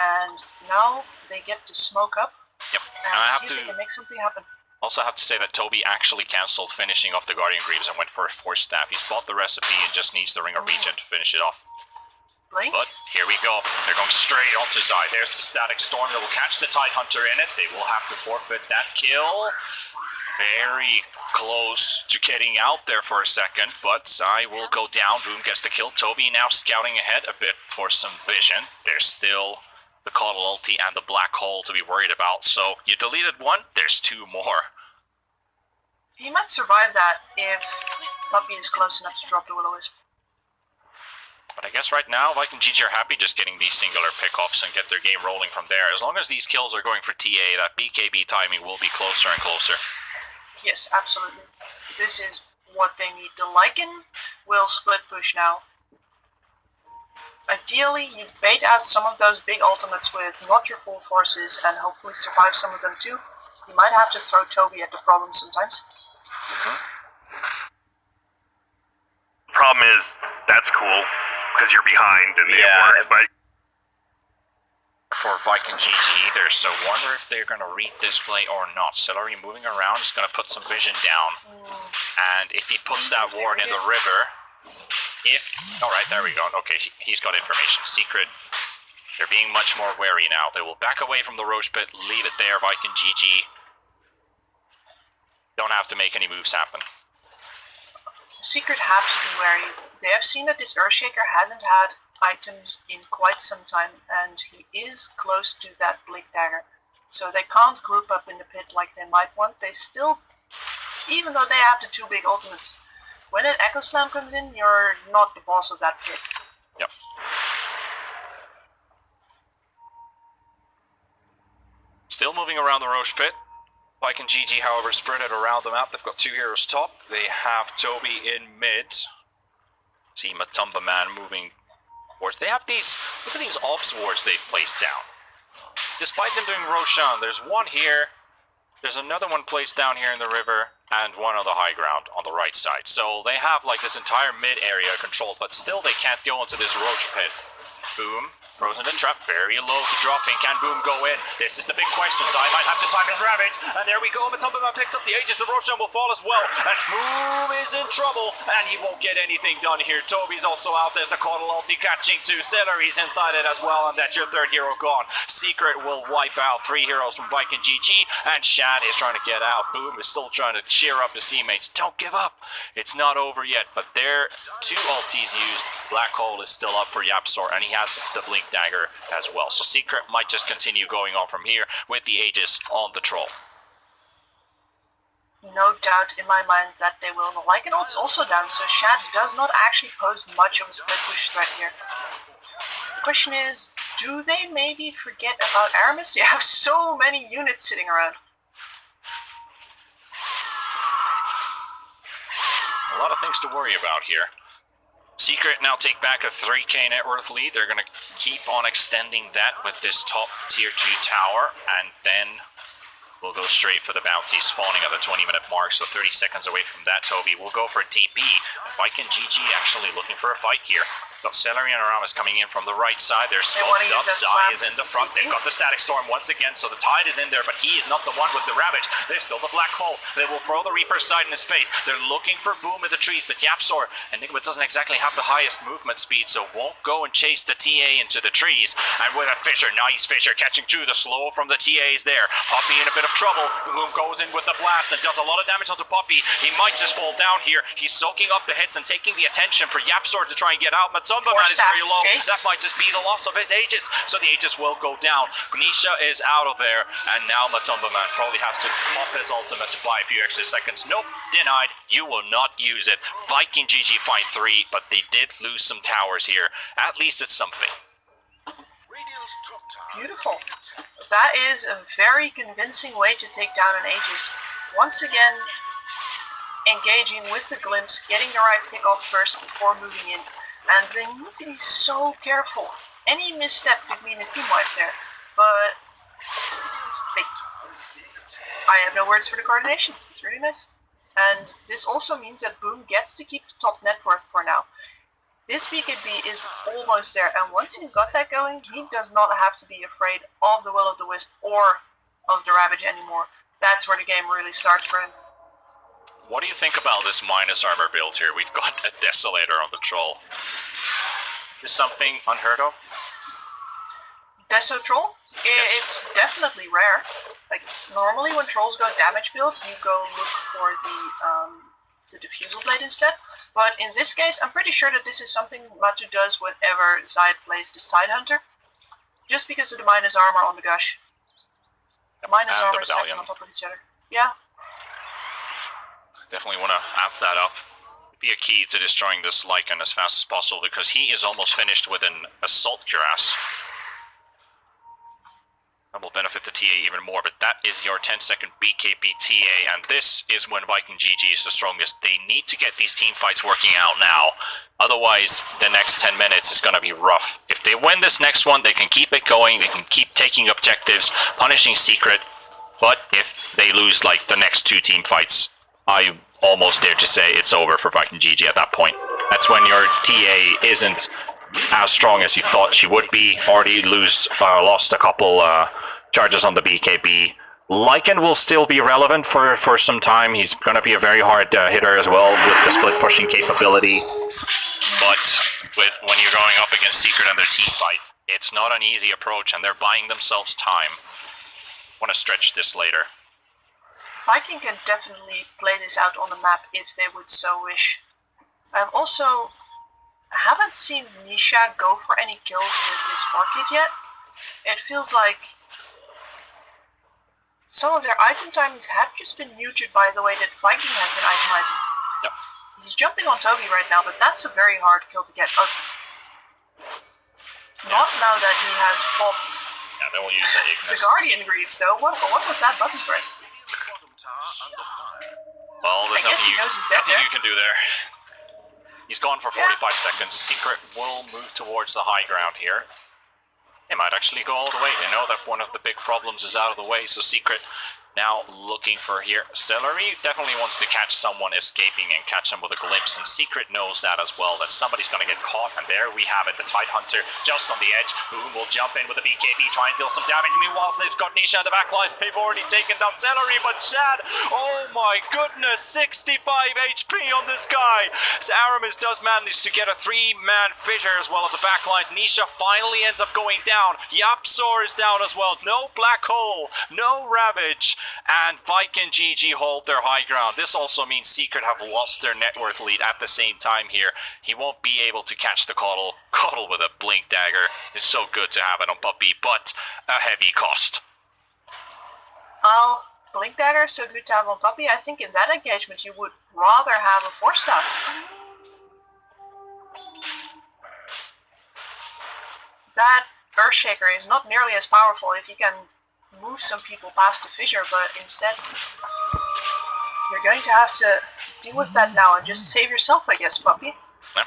and now they get to smoke up and see if they can make something happen. Also have to say that Toby actually cancelled finishing off the Guardian Greaves and went for a Force Staff. He's bought the recipe and just needs the Ring of Regen to finish it off. Blink? But here we go. They're going straight onto Zai. There's the Static Storm that will catch the Tide Hunter in it. They will have to forfeit that kill. Very close to getting out there for a second, but Zai will go down. Boom gets the kill. Toby now scouting ahead a bit for some vision. There's still the Coddle ulti and the Black Hole to be worried about. So you deleted one, there's two more. He might survive that if Puppy is close enough to drop the Will-O-Wisp. But I guess right now, Viking GG are happy just getting these singular pickoffs and get their game rolling from there. As long as these kills are going for TA, that BKB timing will be closer and closer. Yes, absolutely. This is what they need. The Lycan will split push now. Ideally, you bait out some of those big ultimates with not your full forces and hopefully survive some of them too. You might have to throw Toby at the problem sometimes. Problem is, that's cool, because you're behind and it works, but for Viking GG either, so wonder if they're going to read this play or not. Celery moving around is going to put some vision down, and if he puts that ward in the river, alright, there we go, okay, he's got information. Secret, they're being much more wary now. They will back away from the Roche Pit, leave it there, Viking GG. Don't have to make any moves happen. Secret have to be wary. They have seen that this Earthshaker hasn't had items in quite some time, and he is close to that Blink Dagger. So they can't group up in the pit like they might want. They still, even though they have the two big ultimates, when an Echo Slam comes in, you're not the boss of that pit. Yep. Still moving around the Roche Pit. Viking GG, however, spread it around the map. They've got two heroes top. They have Toby in mid. See Matumba Man moving towards. They have these, look at these ops wards they've placed down. Despite them doing Roshan, there's one here, there's another one placed down here in the river, and one on the high ground on the right side. So they have like this entire mid area controlled, but still they can't go into this Roche Pit. Boom. Throws in the trap, very low to dropping. Can Boom go in? This is the big question. So I might have to time his Ravage. And there we go. Matumba Man picks up the Aegis. The Roshan will fall as well. And Boom is in trouble. And he won't get anything done here. Toby's also out. There's the Caudal ulti catching two. Celery's inside it as well. And that's your third hero gone. Secret will wipe out three heroes from Viking GG. And Shad is trying to get out. Boom is still trying to cheer up his teammates. Don't give up. It's not over yet. But there, two ultis used. Black Hole is still up for Yapsor. And he has the Blink Dagger as well. So Secret might just continue going on from here with the Aegis on the troll. No doubt in my mind that they will. Lycan ult's also down, so Shad does not actually pose much of a split push threat here. The question is, do they maybe forget about Aramis? They have so many units sitting around. A lot of things to worry about here. Secret now take back a 3k net worth lead. They're going to keep on extending that with this top tier 2 tower, and then we'll go straight for the bounty spawning at the 20-minute mark, so 30 seconds away from that. Toby will go for a TP. Viking GG actually looking for a fight here. Got Celery and Aramis coming in from the right side. They're smoked up. Zai is in the front. They've got the Static Storm once again, so the Tide is in there, but he is not the one with the Ravage. There's still the Black Hole. They will throw the Reaper Sight in his face. They're looking for Boom in the trees, but Yapsor, Enigma doesn't exactly have the highest movement speed, so won't go and chase the TA into the trees. And with a Fissure, nice Fissure, catching two. The slow from the TAs there. Poppy in a bit of trouble. Boom goes in with the blast and does a lot of damage onto Poppy. He might just fall down here. He's soaking up the hits and taking the attention for Yapsor to try and get out. Matumba Man is very low. That might just be the loss of his Aegis. So the Aegis will go down. Gnisha is out of there. And now Matumba Man probably has to pop his ultimate to buy a few extra seconds. Nope, denied. You will not use it. Viking GG find 3, but they did lose some towers here. At least it's something. Beautiful. That is a very convincing way to take down an Aegis. Once again, engaging with the glimpse, getting the right pick off first before moving in. And they need to be so careful. Any misstep could mean a team wipe there. But I have no words for the coordination. It's really nice. And this also means that Boom gets to keep the top net worth for now. This BKB is almost there, and once he's got that going, he does not have to be afraid of the Will-o'-the-Wisp or of the Ravage anymore. That's where the game really starts for him. What do you think about this minus armor build here? We've got a Desolator on the troll. Is something unheard of? Deso Troll? Yes. It's definitely rare. Like, normally when trolls go damage build, you go look for the Diffusal Blade instead. But in this case, I'm pretty sure that this is something Matu does whenever Zayed plays this Tidehunter. Just because of the minus armor on the Gush. Minus armor stacking on top of each other. Yeah. Definitely want to amp that up. Be a key to destroying this Lycan as fast as possible, because he is almost finished with an Assault Cuirass. That will benefit the TA even more, but that is your 10-second BKB TA, and this is when Viking GG is the strongest. They need to get these team fights working out now. Otherwise, the next 10 minutes is going to be rough. If they win this next one, they can keep it going, they can keep taking objectives, punishing Secret, but if they lose, like, the next 2 team fights, I almost dare to say it's over for Viking GG at that point. That's when your TA isn't as strong as you thought she would be. Already lost a couple charges on the BKB. Lycan will still be relevant for some time. He's going to be a very hard hitter as well with the split pushing capability. But when you're going up against Secret and their team fight, it's not an easy approach, and they're buying themselves time. Want to stretch this later. Viking can definitely play this out on the map if they would so wish. I've also haven't seen Nisha go for any kills with this Orchid yet. It feels like some of their item timings have just been muted by the way that Viking has been itemizing. Yep. He's jumping on Toby right now, but that's a very hard kill to get. Not now that he has popped Yeah, they will use the Ignis. the Guardian Greaves though. What was that button press? Well, there's I guess nothing, he knows he's dead nothing there. you can do there. He's gone for 45 seconds. Secret will move towards the high ground here. They might actually go all the way. They know that one of the big problems is out of the way, so Secret now looking for here. Celery definitely wants to catch someone escaping and catch him with a glimpse, and Secret knows that as well, that somebody's going to get caught, and there we have it, the Tidehunter just on the edge. Boom will jump in with a BKB, try and deal some damage. Meanwhile, they've got Nisha in the backline. They've already taken down Celery, but Chad, oh my goodness, 65 HP on this guy. Aramis does manage to get a 3-man fissure as well at the backlines. Nisha finally ends up going down. Yapsor is down as well. No Black Hole, no Ravage. And Viking GG hold their high ground. This also means Secret have lost their net worth lead at the same time here. He won't be able to catch the Coddle. Coddle with a Blink Dagger is so good to have it on Puppy, but a heavy cost. Well, Blink Dagger is so good to have on Puppy. I think in that engagement you would rather have a 4-staff. That Earthshaker is not nearly as powerful if you can move some people past the fissure, but instead you're going to have to deal with that now and just save yourself, I guess, Puppy. Yeah.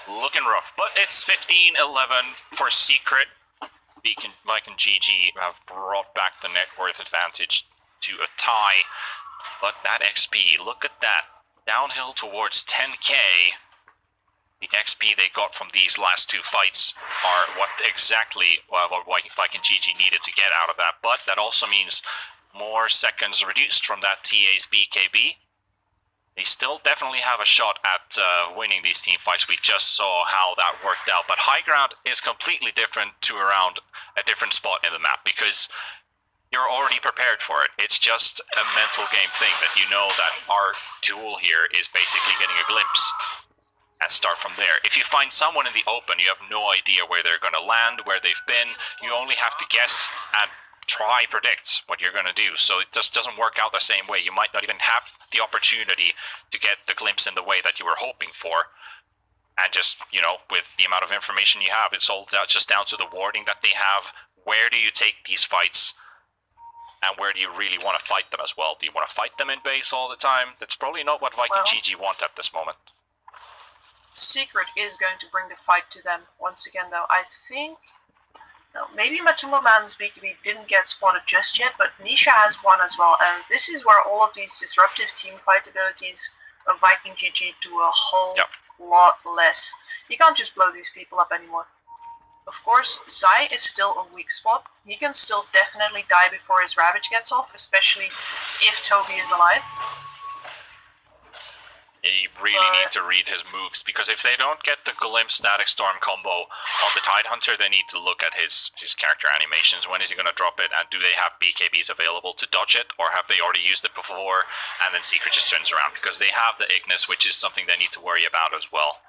Looking rough, but it's 15-11 for Secret. Viking GG have brought back the net worth advantage to a tie, but that XP, look at that, downhill towards 10k. The XP they got from these last 2 fights are what exactly what Viking GG needed to get out of that, but that also means more seconds reduced from that TA's BKB. They still definitely have a shot at winning these team fights. We just saw how that worked out, but high ground is completely different to around a different spot in the map because you're already prepared for it. It's just a mental game thing that you know that our tool here is basically getting a glimpse. And start from there. If you find someone in the open, you have no idea where they're going to land, where they've been. You only have to guess and try predict what you're going to do. So it just doesn't work out the same way. You might not even have the opportunity to get the glimpse in the way that you were hoping for. And just, you know, with the amount of information you have, it's all just down to the warding that they have. Where do you take these fights? And where do you really want to fight them as well? Do you want to fight them in base all the time? That's probably not what Viking GG want at this moment. Secret is going to bring the fight to them once again, though. I think... No, maybe Matumbo Man's BKB didn't get spotted just yet, but Nisha has one as well, and this is where all of these disruptive team fight abilities of Viking GG do a whole lot less. You can't just blow these people up anymore. Of course, Zai is still a weak spot. He can still definitely die before his Ravage gets off, especially if Toby is alive. You really need to read his moves, because if they don't get the Glimpse Static Storm combo on the Tidehunter, they need to look at his character animations. When is he going to drop it, and do they have BKBs available to dodge it, or have they already used it before, and then Secret just turns around? Because they have the Ignis, which is something they need to worry about as well.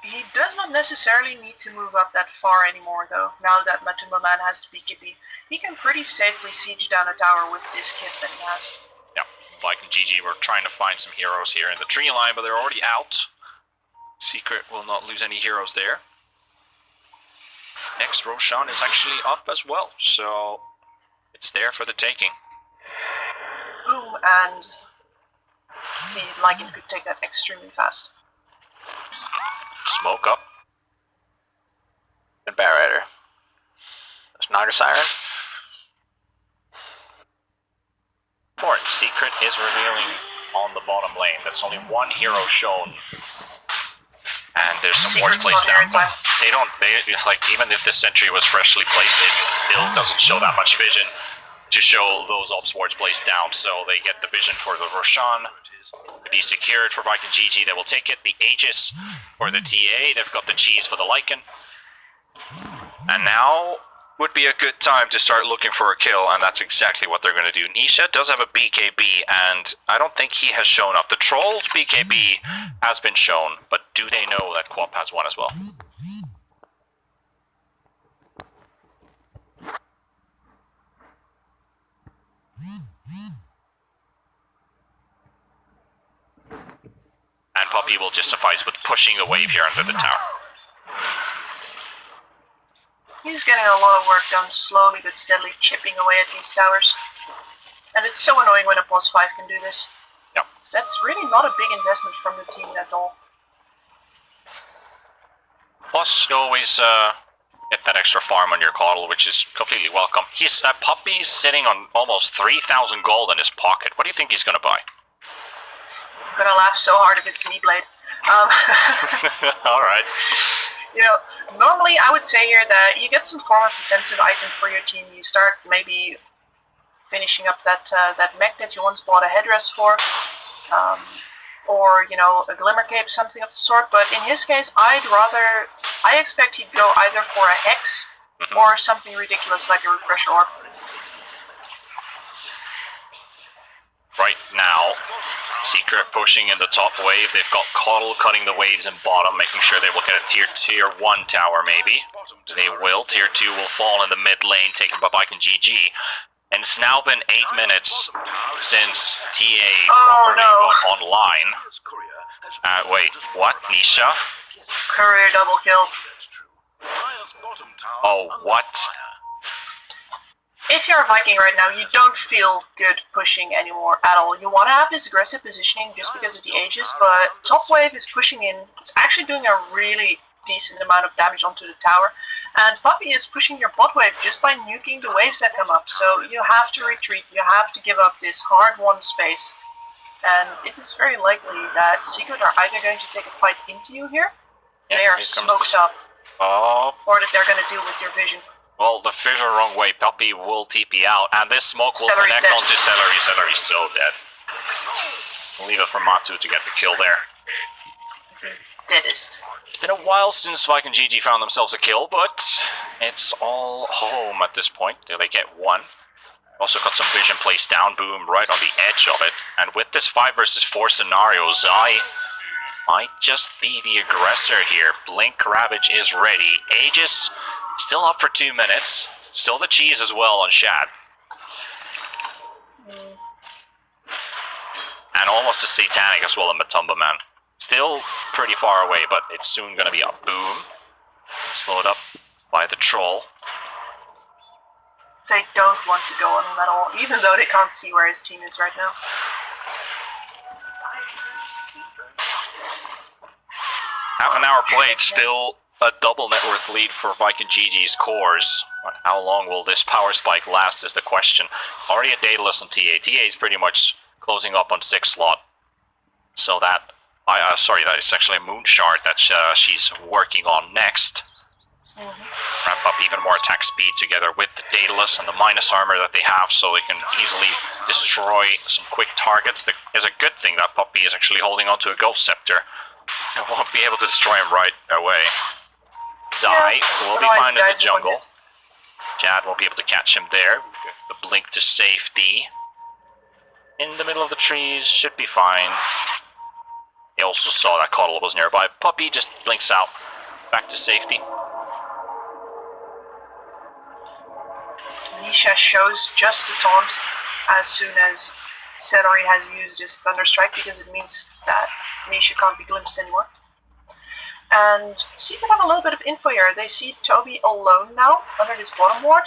He does not necessarily need to move up that far anymore, though, now that Matumba Man has the BKB. He can pretty safely siege down a tower with this kit that he has. Viking GG were trying to find some heroes here in the tree line, but they're already out. Secret will not lose any heroes there. next Roshan is actually up as well, so it's there for the taking. Boom, and the Lycan could take that extremely fast. Smoke up. And Barrier. There's Naga Siren. Secret is revealing on the bottom lane. That's only one hero shown. And there's some wards placed down. They like, even if the sentry was freshly placed, it still doesn't show that much vision to show those ops wards placed down. So they get the vision for the Roshan to be secured for Viking GG. They will take it. The Aegis for the TA. They've got the cheese for the Lycan. And now would be a good time to start looking for a kill, and that's exactly what they're going to do. Nisha does have a BKB, and I don't think he has shown up. The Troll's BKB has been shown, but do they know that Quap has one as well? And Puppy will just suffice with pushing the wave here under the tower. He's getting a lot of work done, slowly but steadily chipping away at these towers. And it's so annoying when a boss 5 can do this. Yep. So that's really not a big investment from the team at all. Plus, you always get that extra farm on your coddle, which is completely welcome. He's Puppy's sitting on almost 3,000 gold in his pocket. What do you think he's gonna buy? I'm gonna laugh so hard if it's Kneeblade. Alright. You know, normally I would say here that you get some form of defensive item for your team. You start maybe finishing up that mech that you once bought a headdress for, or, you know, a glimmer cape, something of the sort. But in his case, I expect he'd go either for a hex or something ridiculous like a refresh orb. Right now, Secret pushing in the top wave. They've got Coddle cutting the waves in bottom, making sure they will get a tier 1 tower maybe. They will. Tier 2 will fall in the mid lane, taken by Bagikan GG. And it's now been 8 minutes since TA properly got online. Wait, what? Nisha? Career double kill. Oh, what? If you're a Viking right now, you don't feel good pushing anymore at all. You want to have this aggressive positioning just because of the Aegis, but top wave is pushing in. It's actually doing a really decent amount of damage onto the tower, and Puppy is pushing your bot wave just by nuking the waves that come up. So you have to retreat, you have to give up this hard-won space, and it is very likely that Secret are either going to take a fight into you here, they are smoked up, or that they're going to deal with your vision. Well, the fish are wrong way. Puppy will TP out, and this smoke will connect onto Celery. Celery's so dead. We'll leave it for Matu to get the kill there. The deadest. It's been a while since Viking GG found themselves a kill, but it's all home at this point. They get one. Also got some vision placed down, boom, right on the edge of it. And with this 5 versus 4 scenario, Zai might just be the aggressor here. Blink Ravage is ready. Aegis still up for 2 minutes. Still the cheese as well on Shad. And almost a Satanic as well in Matumba Man. Still pretty far away, but it's soon gonna be up. Boom. Slowed up by the troll. They don't want to go on him at all, even though they can't see where his team is right now. Half an hour played, still a double net worth lead for Viking GG's cores. But how long will this power spike last is the question. Already a Daedalus on TA. TA is pretty much closing up on 6 slot. So that, that is actually a Moon Shard that she's working on next. Ramp up even more attack speed together with the Daedalus and the minus armor that they have, so they can easily destroy some quick targets. It's a good thing that Puppy is actually holding onto a Ghost Scepter. It won't be able to destroy him right away. Zai will be fine in the jungle. Jad won't be able to catch him there. The blink to safety. In the middle of the trees, should be fine. They also saw that Coddle was nearby. Puppy just blinks out. Back to safety. Nisha shows just a taunt as soon as Celery has used his Thunderstrike, because it means that Nisha can't be glimpsed anymore. And Secret have a little bit of info here. They see Toby alone now under this bottom ward.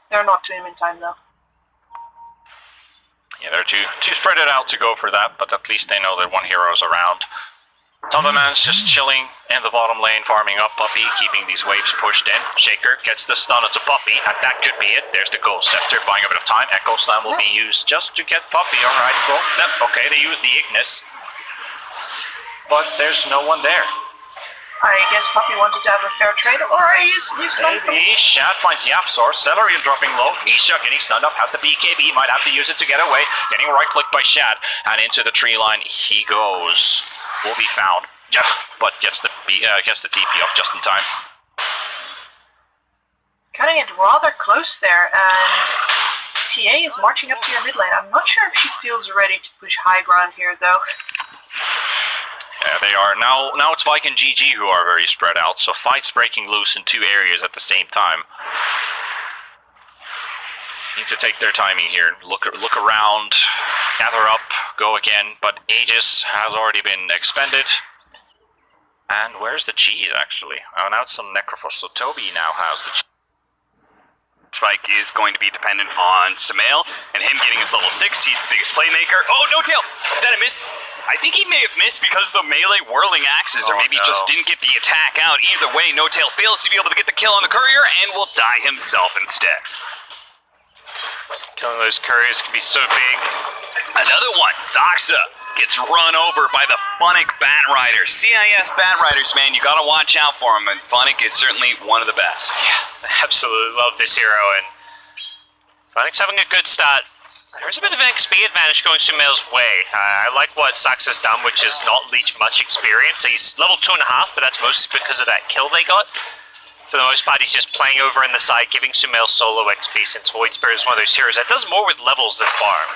They're not to him in time though. Yeah, they're too spread it out to go for that, but at least they know that one hero is around. Tomberman's just chilling in the bottom lane, farming up Puppy, keeping these waves pushed in. Shaker gets the stun onto Puppy, and that could be it. There's the Ghost Scepter, buying a bit of time. Echo Slam will be used just to get Puppy. Alright, well, okay, they use the Ignis. But there's no one there. I guess Puppy wanted to have a fair trade, or he's stunned from... Maybe. Shad finds the App Source. Celery dropping low. Isha getting stunned up. Has the BKB. Might have to use it to get away. Getting right-clicked by Shad. And into the tree line he goes. Will be found. But gets the TP off just in time. Cutting it rather close there, and TA is marching up to your mid lane. I'm not sure if she feels ready to push high ground here, though. Yeah, they are. Now it's Vike and GG who are very spread out, so fights breaking loose in two areas at the same time. Need to take their timing here. Look around, gather up, go again, but Aegis has already been expended. And where's the cheese, actually? Oh, now it's some Necrophos, so Toby now has the cheese. Spike is going to be dependent on Sumail, and him getting his level 6, he's the biggest playmaker. Oh, no tail! Is that a miss? I think he may have missed because of the melee whirling axes, or maybe just didn't get the attack out. Either way, No Tail fails to be able to get the kill on the courier, and will die himself instead. Killing those couriers can be so big. Another one, Zaxa, gets run over by the Funnick Bat Riders. CIS Bat Riders, man, you gotta watch out for them, and Funnick is certainly one of the best. Yeah, I absolutely love this hero, and Funnick's having a good start. There's a bit of an XP advantage going Sumail's way. I like what Sax has done, which is not leech much experience. He's level 2.5, but that's mostly because of that kill they got. For the most part, he's just playing over in the side, giving Sumail solo XP, since Void Spirit is one of those heroes that does more with levels than farm.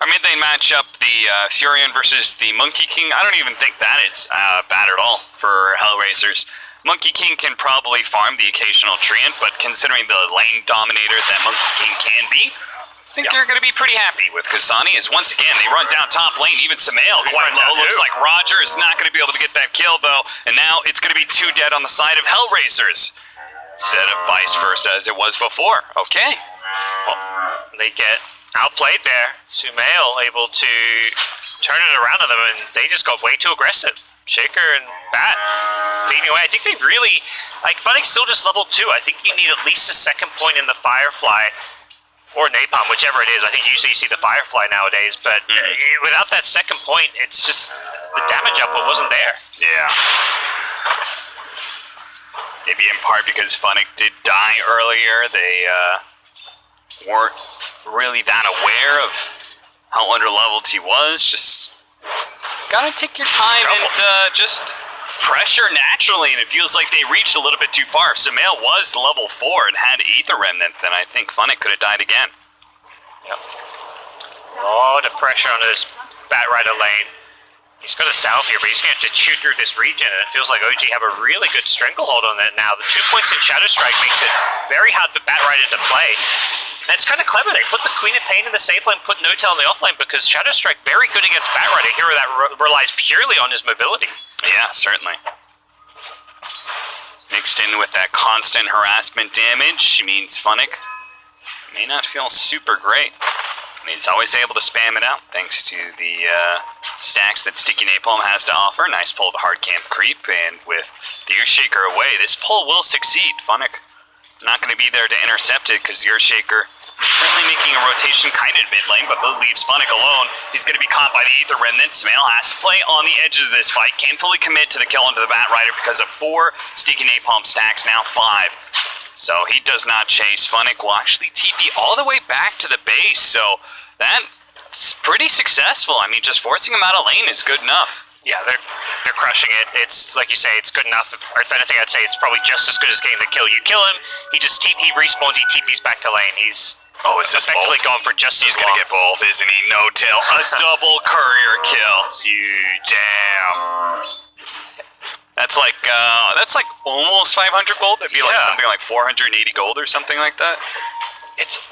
Our mid lane matchup, the Furion versus the Monkey King, I don't even think that is bad at all for HellRaisers. Monkey King can probably farm the occasional treant, but considering the lane dominator that Monkey King can be, I think you're going to be pretty happy with Kasani, as once again, they run down top lane, even Sumail quite low. Looks like Roger is not going to be able to get that kill, though, and now it's going to be 2 dead on the side of HellRaisers, instead of vice versa as it was before. Okay. Well, they get outplayed there. Sumail able to turn it around on them, and they just got way too aggressive. Shaker and Bat leading away. I think they really, like, Funnick's still just level 2. I think you need at least a second point in the Firefly, or Napalm, whichever it is. I think usually you see the Firefly nowadays, but without that second point, it's just, the damage output wasn't there. Yeah. Maybe in part because Funnick did die earlier, they weren't really that aware of how underleveled he was. Just gotta take your time and just pressure naturally, and it feels like they reached a little bit too far. If Sumail was level 4 and had Aether Remnant, then I think Funnick could have died again. Yep. A lot of pressure on this Bat Rider lane. He's got a salve here, but he's going to have to chew through this region, and it feels like OG have a really good stranglehold on it now. The 2 points in Shadow Strike makes it very hard for Bat Rider to play. And it's kind of clever. They put the Queen of Pain in the safe lane, put No Tail in the off lane, because Shadow Strike very good against Bat Rider, a hero that relies purely on his mobility. Yeah, certainly. Mixed in with that constant harassment damage, means Funnick may not feel super great. And he's always able to spam it out, thanks to the stacks that Sticky Napalm has to offer. Nice pull of the hard camp creep, and with the Earthshaker away, this pull will succeed. Funnick not going to be there to intercept it, because the Earthshaker currently making a rotation kind of mid lane, but that leaves Funnick alone. He's going to be caught by the Aether Remnant. Sumail has to play on the edges of this fight. Can't fully commit to the kill onto the Bat Rider because of 4 Sticky Napalm stacks, now 5. So he does not chase. Funnick will actually TP all the way back to the base, so that's pretty successful. I mean, just forcing him out of lane is good enough. Yeah, they're crushing it. It's, like you say, it's good enough. If anything, I'd say it's probably just as good as getting the kill. You kill him, he respawns, he TPs back to lane. He's effectively going for just as long. He's gonna get both, isn't he? No Tail, a double courier kill. You damn. That's like almost 500 gold. That'd be like something like 480 gold or something like that. It's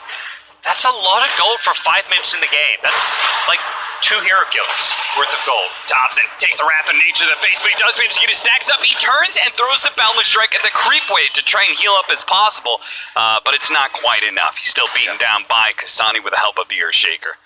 That's a lot of gold for 5 minutes in the game. That's like 2 hero kills worth of gold. Thompson takes a Wrath of Nature to the face, but he does manage to get his stacks up. He turns and throws the Boundless Strike at the creep wave to try and heal up as possible, but it's not quite enough. He's still beaten down by Kasani with the help of the Earthshaker.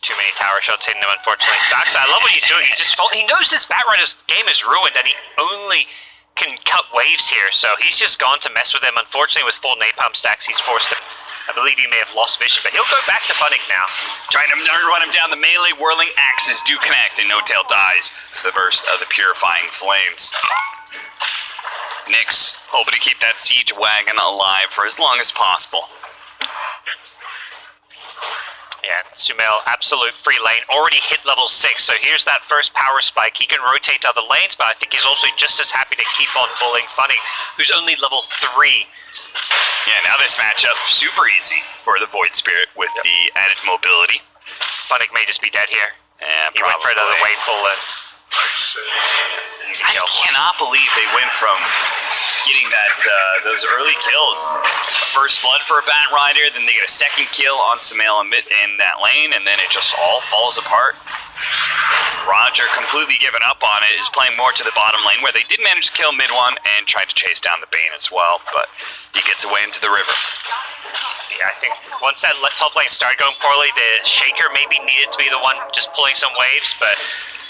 Too many tower shots hitting him, unfortunately. Saxa, I love what he's doing. He's just he knows this Bat Rider's game is ruined, and he only can cut waves here, so he's just gone to mess with him. Unfortunately, with full napalm stacks, he's forced to... I believe he may have lost vision, but he'll go back to Funnick now. Trying to run him down. The melee whirling axes do connect, and No Tail dies to the burst of the Purifying Flames. Nyx hoping to keep that siege wagon alive for as long as possible. Yeah, Sumail, absolute free lane, already hit level 6, so here's that first power spike. He can rotate to other lanes, but I think he's also just as happy to keep on bullying Funnick, who's only level 3. Yeah, now this matchup, super easy for the Void Spirit with the added mobility. Funnick may just be dead here. Yeah, he went for another wave pull and easy I kill. cannot believe they went from getting that those early kills. First blood for a Bat Rider, then they get a second kill on Sumail in that lane, and then it just all falls apart. Roger, completely given up on it, is playing more to the bottom lane, where they did manage to kill mid one and tried to chase down the Bane as well, but he gets away into the river. Yeah, I think once that top lane started going poorly, the Shaker maybe needed to be the one just pulling some waves, but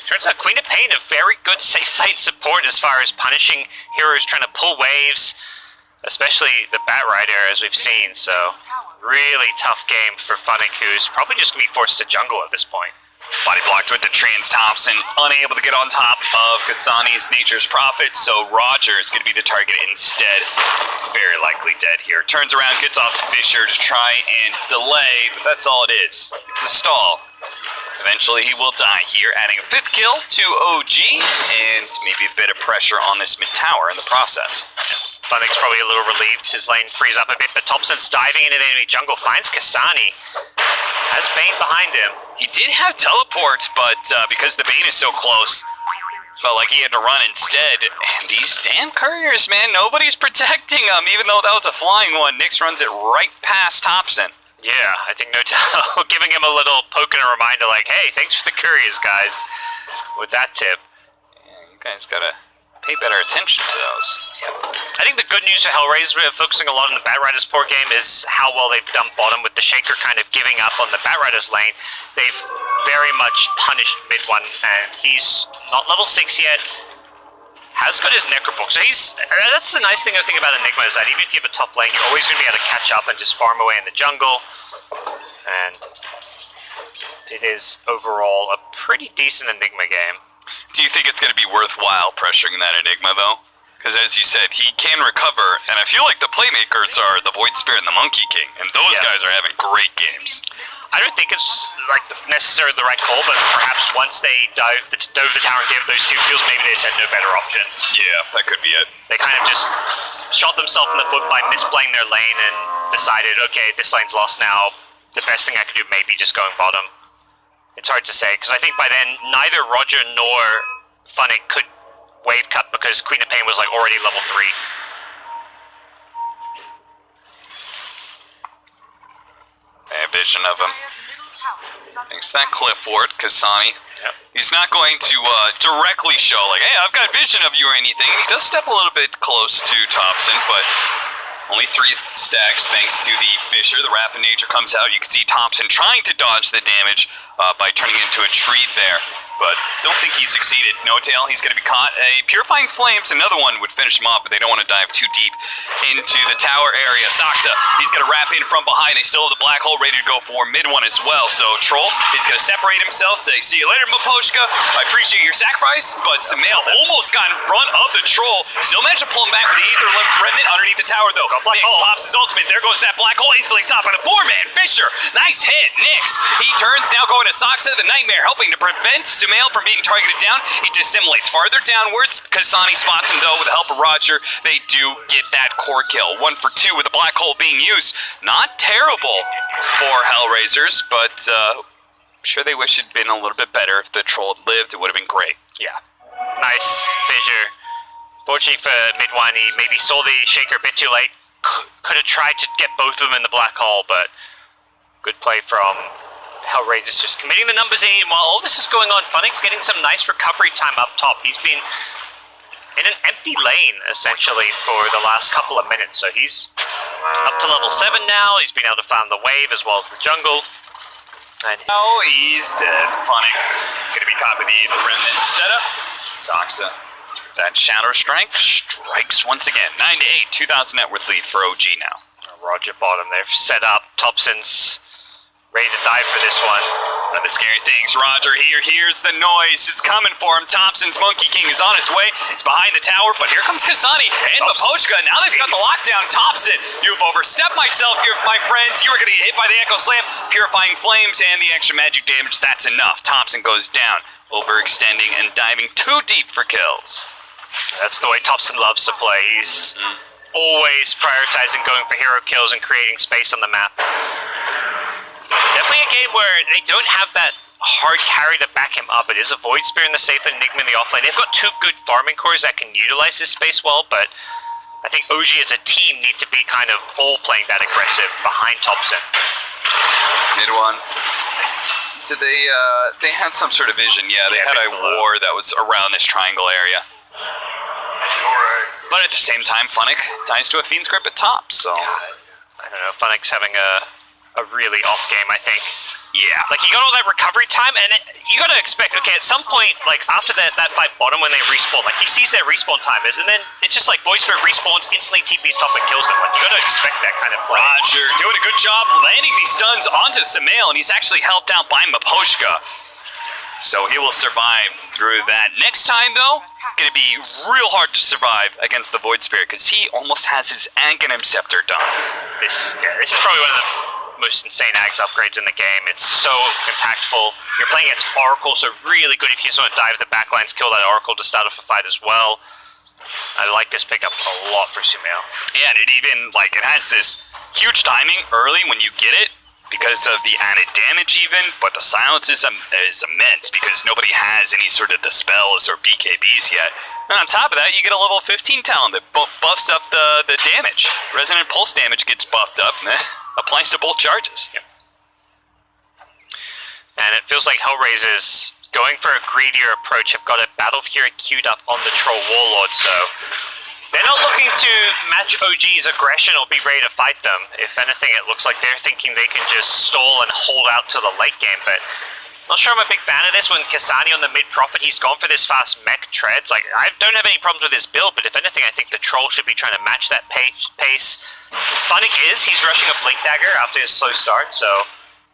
turns out Queen of Pain, a very good safe lane support as far as punishing heroes trying to pull waves, especially the Bat Rider, as we've seen, so really tough game for Funnick, who's probably just going to be forced to jungle at this point. Body blocked with the Trans Thompson, unable to get on top of Kasani's Nature's Prophet, so Roger is going to be the target instead. Very likely dead here. Turns around, gets off the Fissure to try and delay, but that's all it is. It's a stall. Eventually he will die here, adding a 5th kill to OG, and maybe a bit of pressure on this mid tower in the process. Funnick's probably a little relieved. His lane frees up a bit, but Thompson's diving into the enemy jungle, finds Kasani. Has Bane behind him. He did have teleport, but because the Bane is so close, felt like he had to run instead. And these damn couriers, man, nobody's protecting them, even though that was a flying one. Nyx runs it right past Thompson. Yeah, I think No Tail giving him a little poke and a reminder like, hey, thanks for the couriers, guys, with that tip. Yeah, you guys gotta pay better attention to those. I think the good news for HellRaisers, focusing a lot on the Bat Rider's poor game, is how well they've done bottom with the Shaker kind of giving up on the Bat Rider's lane. They've very much punished mid one, and he's not level 6 yet. Has got his Necrobook, so that's the nice thing I think about Enigma, is that even if you have a tough lane, you're always going to be able to catch up and just farm away in the jungle. And it is overall a pretty decent Enigma game. Do you think it's going to be worthwhile pressuring that Enigma, though? Because as you said, he can recover, and I feel like the playmakers are the Void Spirit and the Monkey King, and those guys are having great games. I don't think it's like necessarily the right call, but perhaps once they dove the tower and gave those 2 kills, maybe they just had no better option. Yeah, that could be it. They kind of just shot themselves in the foot by misplaying their lane and decided, okay, this lane's lost now. The best thing I could do may be just going bottom. It's hard to say, because I think by then, neither Roger nor Funnick could wave cut because Queen of Pain was like already level 3. I have vision of him. Thanks to that Cliff Ward, Kasani. Yep. He's not going to directly show like, hey, I've got vision of you or anything. He does step a little bit close to Thompson, but only 3 stacks thanks to the Fissure. The Wrath of Nature comes out. You can see Thompson trying to dodge the damage by turning into a tree there. But don't think he succeeded. No Tail, he's going to be caught. A Purifying Flames, another one would finish him off, but they don't want to dive too deep into the tower area. Saxa, he's going to wrap in from behind. They still have the black hole ready to go for mid one as well. So Troll, he's going to separate himself, say, see you later, Maposhka. I appreciate your sacrifice, but Sumail almost got in front of the Troll. Still managed to pull him back with the Aether Remnant underneath the tower, though. Nyx pops his ultimate. There goes that black hole. Instantly stopped by the 4-man. Fissure, nice hit. Nyx, he turns now going to Saxa, the Nightmare, helping to prevent Sumail from being targeted down. He dissimulates farther downwards. Kasani spots him, though, with the help of Roger. They do get that core kill. 1 for 2 with the black hole being used. Not terrible for HellRaisers, but I'm sure they wish it'd been a little bit better. If the Troll had lived, it would have been great. Yeah. Nice Fissure. Fortunately for mid one, he maybe saw the Shaker a bit too late. Could have tried to get both of them in the black hole, but Good play from HellRaisers, just committing the numbers in. While all this is going on, Funnick's getting some nice recovery time up top. He's been in an empty lane, essentially, for the last couple of minutes. So he's up to level 7 now. He's been able to farm the wave as well as the jungle. And Oh, he's dead. Funnick gonna be top of the remnant setup. Soxa. That Shadow Strike strikes once again. 9-8, 2,000 net worth lead for OG now. Roger bottom, they've set up. Thompson's ready to dive for this one. One of the scary things, Roger here hears the noise. It's coming for him. Thompson's Monkey King is on his way. It's behind the tower, but here comes Kasani and Maposhka. Now they've got the lockdown. Thompson, you've overstepped myself here, my friends. You are going to get hit by the Echo Slam, Purifying Flames, and the extra magic damage. That's enough. Thompson goes down, overextending and diving too deep for kills. That's the way Thompson loves to play. He's always prioritizing going for hero kills and creating space on the map. Definitely a game where they don't have that hard carry to back him up. It is a Void Spear in the safe and Enigma in the offlane. They've got 2 good farming cores that can utilize this space well, but I think OG as a team need to be kind of all playing that aggressive behind Thompson. Mid one. Did they had some sort of vision, yeah. They had a war that was around this triangle area. But at the same time, Funnick ties to a Fiend's Grip at top, so... I don't know, Funnick's having a really off game, I think. Yeah. Like, he got all that recovery time, and you gotta expect, okay, at some point, like, after that fight bottom when they respawn, like, he sees their respawn time is, and then it's just like Void Spirit respawns, instantly TP's top and kills him. Like, you gotta expect that kind of play. Roger doing a good job landing these stuns onto Samael, and he's actually helped out by Maposhka. So he will survive through that. Next time, though, it's going to be real hard to survive against the Void Spirit because he almost has his Aghanim Scepter done. This is probably one of the most insane Ags upgrades in the game. It's so impactful. You're playing against Oracle, so really good if you just want to dive the backlines, kill that Oracle to start off a fight as well. I like this pickup a lot for Sumail. Yeah, and it even, like, it has this huge timing early when you get it, because of the added damage even, but the silence is immense because nobody has any sort of dispels or BKBs yet. And on top of that, you get a level 15 talent that buffs up the damage. Resonant Pulse damage gets buffed up and that applies to both charges. Yep. And it feels like HellRaisers, going for a greedier approach, have got a Battle Fury queued up on the Troll Warlord, so... they're not looking to match OG's aggression or be ready to fight them. If anything, it looks like they're thinking they can just stall and hold out to the late game, but not sure I'm a big fan of this. When Kasani on the mid-profit, he's gone for this fast mech treads. Like, I don't have any problems with his build, but if anything, I think the Troll should be trying to match that pace. Funnick he's rushing a Blink Dagger after his slow start, so...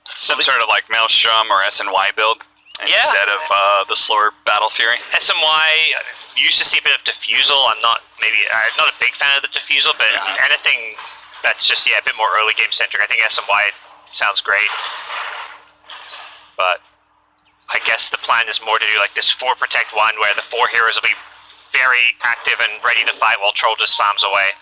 some sort of like Maelstrom or SNY build instead of the slower Battle Fury. SNY... used to see a bit of Diffusal. I'm not a big fan of the Diffusal, but anything that's just a bit more early game centric. I think SMY sounds great, but I guess the plan is more to do like this 4 protect 1, where the 4 heroes will be very active and ready to fight while Troll just farms away.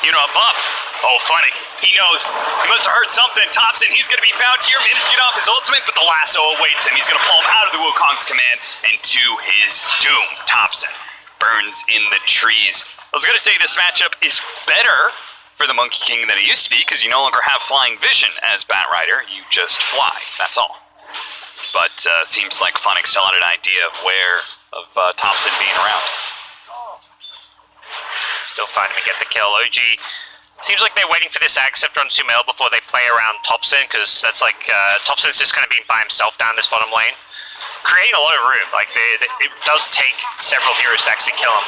You know, a buff. Oh, Funnick. He knows. He must have heard something. Thompson, he's going to be found here. Managed to get off his ultimate, but the lasso awaits him. He's going to pull him out of the Wukong's command and to his doom. Thompson burns in the trees. I was going to say this matchup is better for the Monkey King than it used to be because you no longer have flying vision as Bat Rider. You just fly. That's all. But seems like Funnick still had an idea of Thompson being around. Still finding him to get the kill. OG seems like they're waiting for this Ag Scepter on Sumail before they play around Thompson, because that's like Thompson's just kind of being by himself down this bottom lane, creating a lot of room. Like it does take several heroes to actually kill him.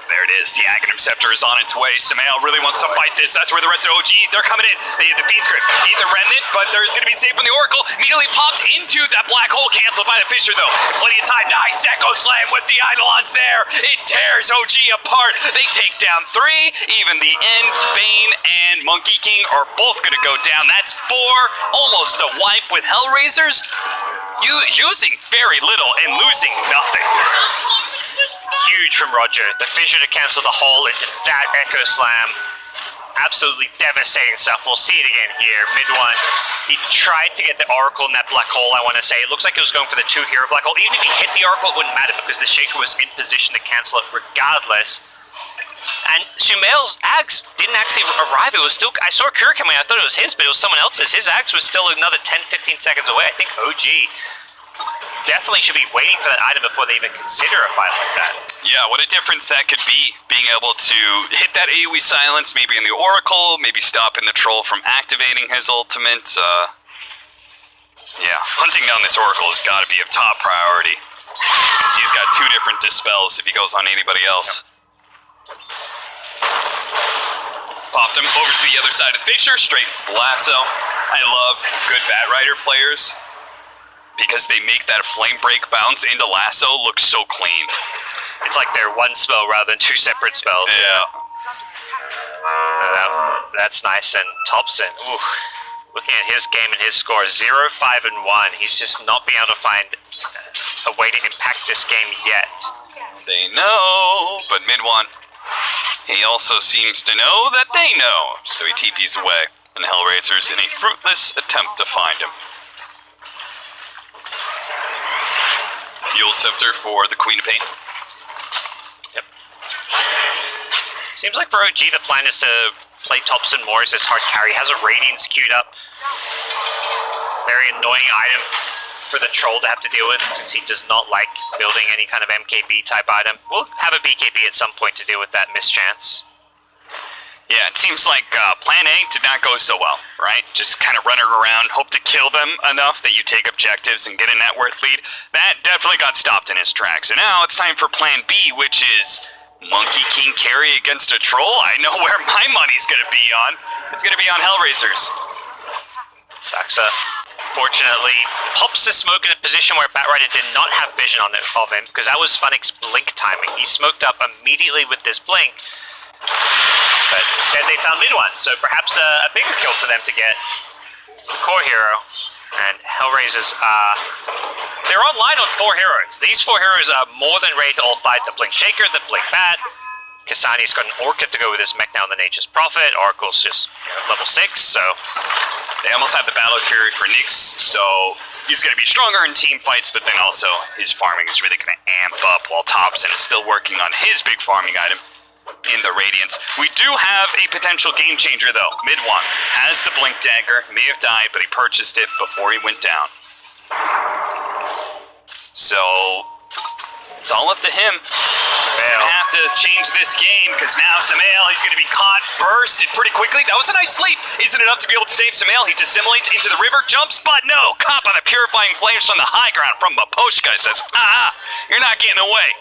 There it is. The Aghanim Scepter is on its way. Samael really wants to fight this. That's where the rest of OG, they're coming in. They hit the Fiend's Grip. Need the Remnant, but there's going to be safe from the Oracle. Immediately popped into that black hole. Canceled by the Fisher, though. Plenty of time. Nice Echo Slam with the Eidolons there. It tears OG apart. They take down 3. Even the End, Bane, and Monkey King are both going to go down. That's 4. Almost a wipe with HellRaisers. Using very little and losing nothing. Huge from Roger. The Fissure to cancel the hole into that Echo Slam. Absolutely devastating stuff. We'll see it again here. Mid 1. He tried to get the Oracle in that black hole, I want to say. It looks like he was going for the 2 hero black hole. Even if he hit the Oracle, it wouldn't matter because the Shaker was in position to cancel it regardless. And Sumail's Ags didn't actually arrive. It was still, I saw Kura coming, I thought it was his, but it was someone else's. His Ags was still another 10-15 seconds away. I think OG definitely should be waiting for that item before they even consider a fight like that. Yeah, what a difference that could be. Being able to hit that AoE silence, maybe in the Oracle, maybe stopping the troll from activating his ultimate. Yeah, hunting down this Oracle has got to be of top priority. Because he's got 2 different dispels if he goes on anybody else. Popped him over to the other side of Fisher, straight into the lasso. I love good Batrider players because they make that flame break bounce into lasso look so clean. It's like they're one spell rather than 2 separate spells. Yeah. That's nice. And Thompson, ooh, looking at his game and his score, 0, 5, and 1. He's just not being able to find a way to impact this game yet. They know, but mid-1, he also seems to know that they know, so he TPs away, and HellRaisers in a fruitless attempt to find him. Fuel Scepter for the Queen of Pain. Yep. Seems like for OG the plan is to play Thompson more as his hard carry. Has a Radiance queued up. Very annoying item for the troll to have to deal with, since he does not like building any kind of MKB type item. We'll have a BKB at some point to deal with that mischance. Yeah, it seems like Plan A did not go so well, right? Just kind of running around, hope to kill them enough that you take objectives and get a net worth lead. That definitely got stopped in his tracks. And now it's time for Plan B, which is Monkey King carry against a troll. I know where my money's going to be on. It's going to be on HellRaisers. Saxa, fortunately, pops the smoke in a position where Batrider did not have vision on it, of him, because that was Funnick's blink timing. He smoked up immediately with this blink, but instead they found mid-1, so perhaps a bigger kill for them to get. It's the core hero, and HellRaisers, they're online on 4 heroes. These 4 heroes are more than ready to all fight the Blink Shaker, the Blink Bat. Kasani's got an Orchid to go with his mech now in the Nature's Prophet. Oracle's just level 6, so they almost have the Battle Fury for Nyx, so he's going to be stronger in team fights, but then also his farming is really going to amp up while Thompson is still working on his big farming item in the Radiance. We do have a potential game changer though. Mid-1 has the Blink Dagger, may have died, but he purchased it before he went down. So it's all up to him. He's gonna have to change this game, because now Sumail, he's gonna be caught, bursted pretty quickly. That was a nice sleep. Isn't enough to be able to save Sumail. He dissimulates into the river, jumps, but no, caught by the purifying flames from the high ground from Maposhka. Says, you're not getting away.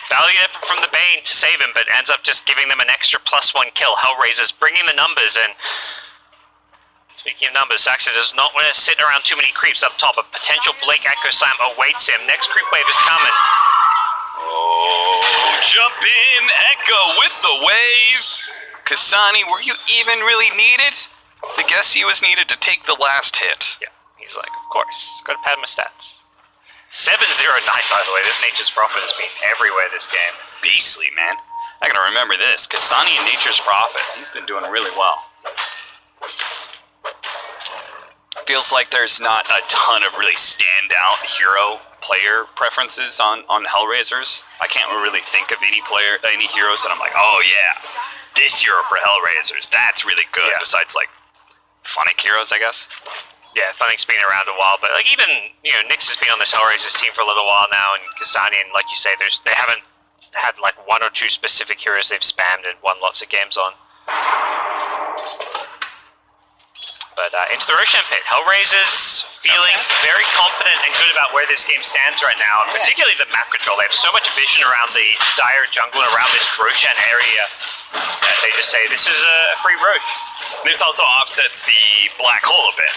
valiant effort from the Bane to save him, but ends up just giving them an extra +1 kill. HellRaisers bringing the numbers, and speaking of numbers, Saxa does not want to sit around too many creeps up top. A potential Blink Echo Slam awaits him. Next creep wave is coming. Oh, jump in, Echo with the wave. Kasani, were you even really needed? I guess he was needed to take the last hit. Yeah, he's like, of course. Gotta pad my stats. 709, by the way. This Nature's Prophet has been everywhere this game. Beastly, man. I gotta remember this. Kasani and Nature's Prophet, he's been doing really well. Feels like there's not a ton of really standout hero player preferences on HellRaisers. I can't really think of any heroes that I'm like, oh yeah, this hero for HellRaisers, that's really good. Yeah. Besides like Funnick heroes, I guess. Yeah, Funnick's been around a while, but like even Nyx has been on this HellRaisers team for a little while now, and Kasani, and like you say, they haven't had like 1 or 2 specific heroes they've spammed and won lots of games on. But into the Roshan pit, HellRaisers feeling very confident and good about where this game stands right now, particularly the map control. They have so much vision around the dire jungle and around this Roshan area that they just say, this is a free Rosh. This also offsets the black hole a bit,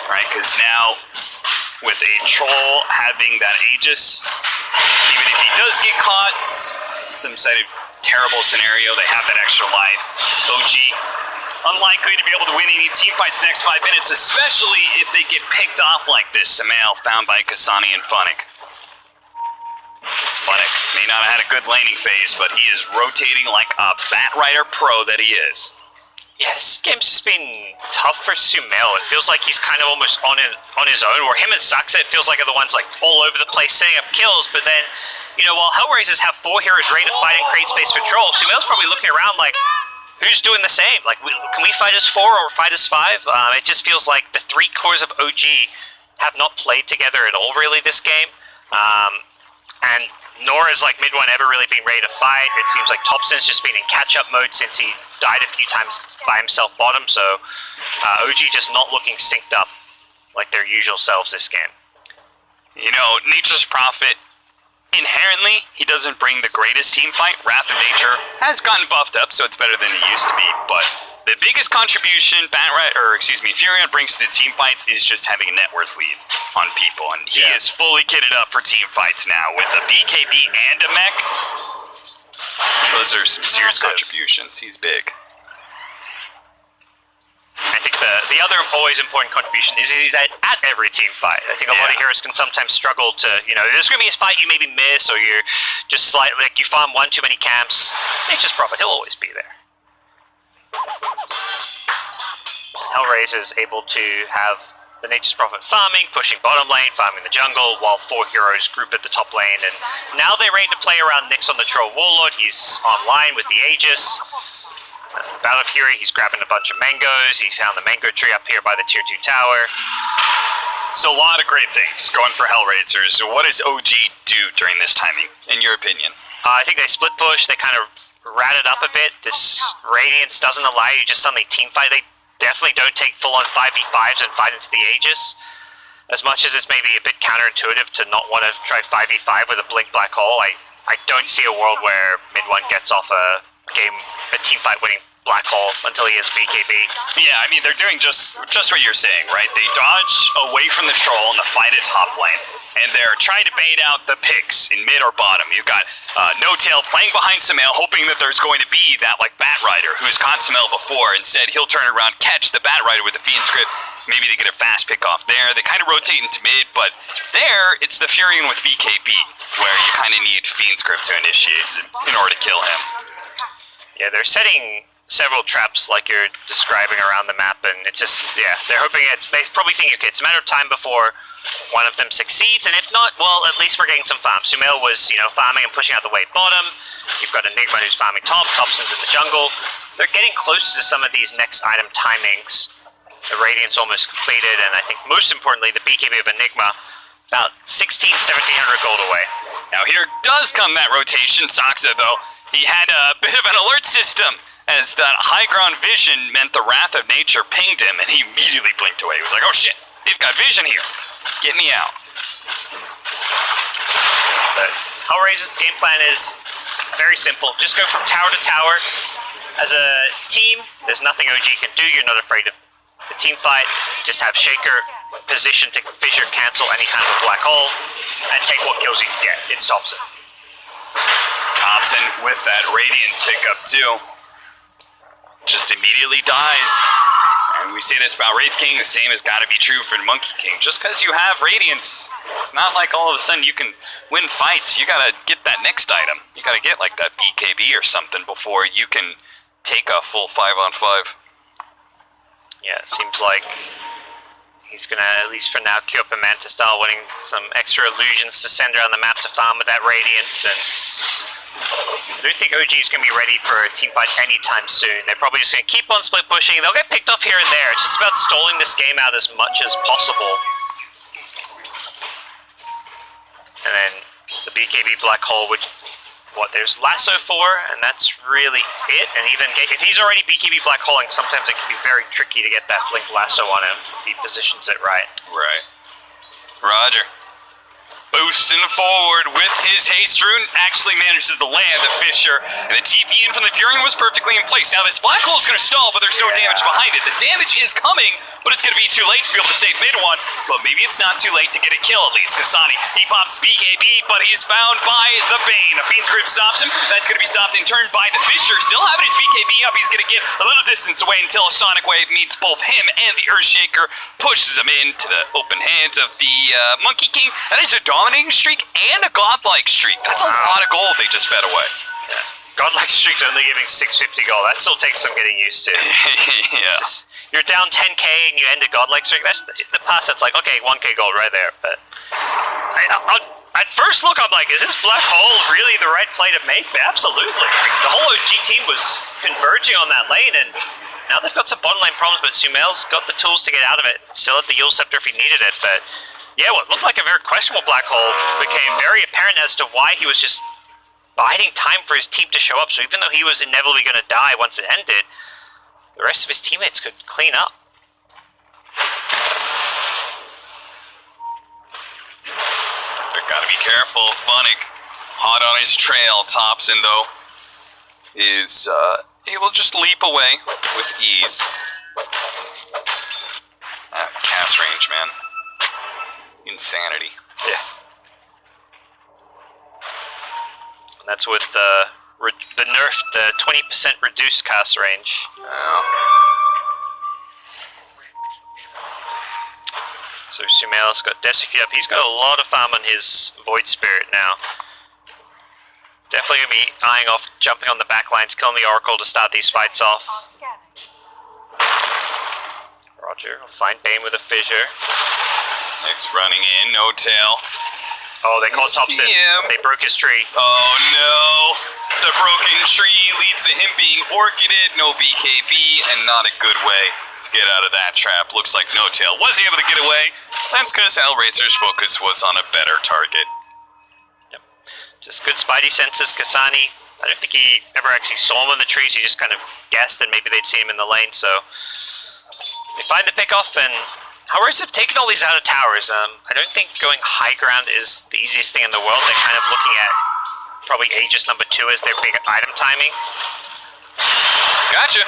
right? Because now, with a troll having that Aegis, even if he does get caught, some sort of terrible scenario, they have that extra life. OG, unlikely to be able to win any team fights the next 5 minutes, especially if they get picked off like this. Sumail found by Kasani and Funnick. Funnick may not have had a good laning phase, but he is rotating like a Batrider pro that he is. Yeah, this game's just been tough for Sumail. It feels like he's kind of almost on his own, where him and Saxa, it feels like, are the ones like all over the place setting up kills, but then you know, while HellRaisers have 4 heroes ready to fight and create space control, Sumail's probably looking around like, who's doing the same? Like, can we fight as 4 or fight as 5? It just feels like the 3 cores of OG have not played together at all, really, this game. And nor has, like, Mid-1 ever really been ready to fight. It seems like Thompson's just been in catch-up mode since he died a few times by himself bottom, so OG just not looking synced up like their usual selves this game. You know, Nature's Prophet, inherently, he doesn't bring the greatest team fight. Wrath of Nature has gotten buffed up, so it's better than it used to be, but the biggest contribution Furion brings to the team fights is just having a net worth lead on people, and he is fully kitted up for team fights now with a BKB and a mech. Those are some serious contributions. He's big. I think the other always important contribution is he's at every team fight. I think a lot of heroes can sometimes struggle to, you know, there's going to be a fight you maybe miss, or you're just slightly, like, you farm one too many camps. Nature's Prophet, he'll always be there. HellRaisers is able to have the Nature's Prophet farming, pushing bottom lane, farming the jungle, while 4 heroes group at the top lane. And now they're ready to play around Nyx on the Troll Warlord. He's online with the Aegis. That's the Battle Fury. He's grabbing a bunch of mangoes. He found the mango tree up here by the tier 2 tower. So a lot of great things going for HellRaisers. What does OG do during this timing, in your opinion? I think they split push. They kind of ratted up a bit. This Radiance doesn't allow you to just suddenly team fight. They definitely don't take full-on 5v5s and fight into the Aegis. As much as it's maybe a bit counterintuitive to not want to try 5v5 with a Blink Black Hole, I don't see a world where Mid-1 gets off a team fight winning Black Hole until he has BKB. Yeah, I mean, they're doing just what you're saying, right? They dodge away from the troll in the fight at top lane, and they're trying to bait out the picks in mid or bottom. You've got No-Tail playing behind Sumail, hoping that there's going to be that, like, Bat Rider, who's caught Sumail before. Instead, he'll turn around, catch the Bat Rider with the Fiend Script. Maybe they get a fast pick off there. They kind of rotate into mid, but there, it's the Furion with BKB, where you kind of need Fiend Script to initiate in order to kill him. Yeah, they're setting several traps like you're describing around the map, and it's just, yeah, they're hoping they probably think, okay, it's a matter of time before one of them succeeds, and if not, well, at least we're getting some farm. Sumail was, you know, farming and pushing out the way bottom. You've got Enigma who's farming top, Thompson's in the jungle. They're getting close to some of these next item timings. The Radiant's almost completed, and I think most importantly, the BKB of Enigma, about 1700 gold away. Now here does come that rotation. Saksa, though, he had a bit of an alert system, as that high ground vision meant the Wrath of Nature pinged him, and he immediately blinked away. He was like, oh shit, they've got vision here. Get me out. But HellRaisers' game plan is very simple. Just go from tower to tower. As a team, there's nothing OG can do. You're not afraid of the team fight. Just have Shaker positioned to fissure cancel any kind of a black hole, and take what kills you can get. It's Thompson. Thompson with that Radiance pickup too. Just immediately dies. And we say this about Wraith King, the same has got to be true for Monkey King. Just because you have Radiance, it's not like all of a sudden you can win fights. You gotta get that next item. You gotta get like that BKB or something before you can take a full 5-on-5. Yeah, it seems like he's gonna, at least for now, queue up a Manta style, winning some extra illusions to send around the map to farm with that Radiance, and I don't think OG is going to be ready for a team fight anytime soon. They're probably just going to keep on split pushing. They'll get picked off here and there. It's just about stalling this game out as much as possible. And then the BKB Black Hole, which, there's Lasso for, and that's really it. And even if he's already BKB Black Holing, sometimes it can be very tricky to get that Blink Lasso on him if he positions it right. Right. Roger. Boosting forward with his haste rune, actually manages to land the Fissure, and the TP in from the Furion was perfectly in place. Now this Black Hole is going to stall, but there's no damage behind it. The damage is coming, but it's going to be too late to be able to save Mid-1, but maybe it's not too late to get a kill at least. Kasani, he pops BKB, but he's found by the Bane. A Fiend Script stops him. That's going to be stopped in turn by the Fissure. Still having his BKB up, he's going to get a little distance away until a Sonic Wave meets both him and the Earthshaker, pushes him into the open hands of the Monkey King. That is a dominating streak and a godlike streak. That's a lot of gold they just fed away. Yeah. Godlike streak's only giving 650 gold. That still takes some getting used to. Yeah. You're down 10k and you end a godlike streak. That's the pass. That's like, okay, 1k gold right there. But At first look, I'm like, is this black hole really the right play to make? But absolutely. The whole OG team was converging on that lane, and now they've got some bottom lane problems, but Sumail's got the tools to get out of it. Still had the Yule Scepter if he needed it, but yeah, what looked like a very questionable black hole became very apparent as to why he was just biding time for his team to show up. So even though he was inevitably going to die once it ended, the rest of his teammates could clean up. They've got to be careful. Funnick, hot on his trail. Thompson, though, is able to just leap away with ease. Cast range, man. Insanity. Yeah. And that's with the nerf, the 20% reduced cast range. Oh. So Sumail's got Desicu up. He's got a lot of farm on his Void Spirit now. Definitely going to be eyeing off jumping on the back lines, killing the Oracle to start these fights off. Roger will find Bane with a fissure. Next running in, no tail. Oh, they called Thompson. They broke his tree. Oh no! The broken tree leads to him being orchided, no BKB, and not a good way to get out of that trap. Looks like No Tail was able to get away. That's because HellRaisers' focus was on a better target. Yep. Just good spidey senses, Kasani. I don't think he ever actually saw him in the trees, he just kind of guessed and maybe they'd see him in the lane, so they find the pickoff, and HellRaisers have taken all these out of towers. I don't think going high ground is the easiest thing in the world. They're kind of looking at probably Aegis #2 as their big item timing. Gotcha.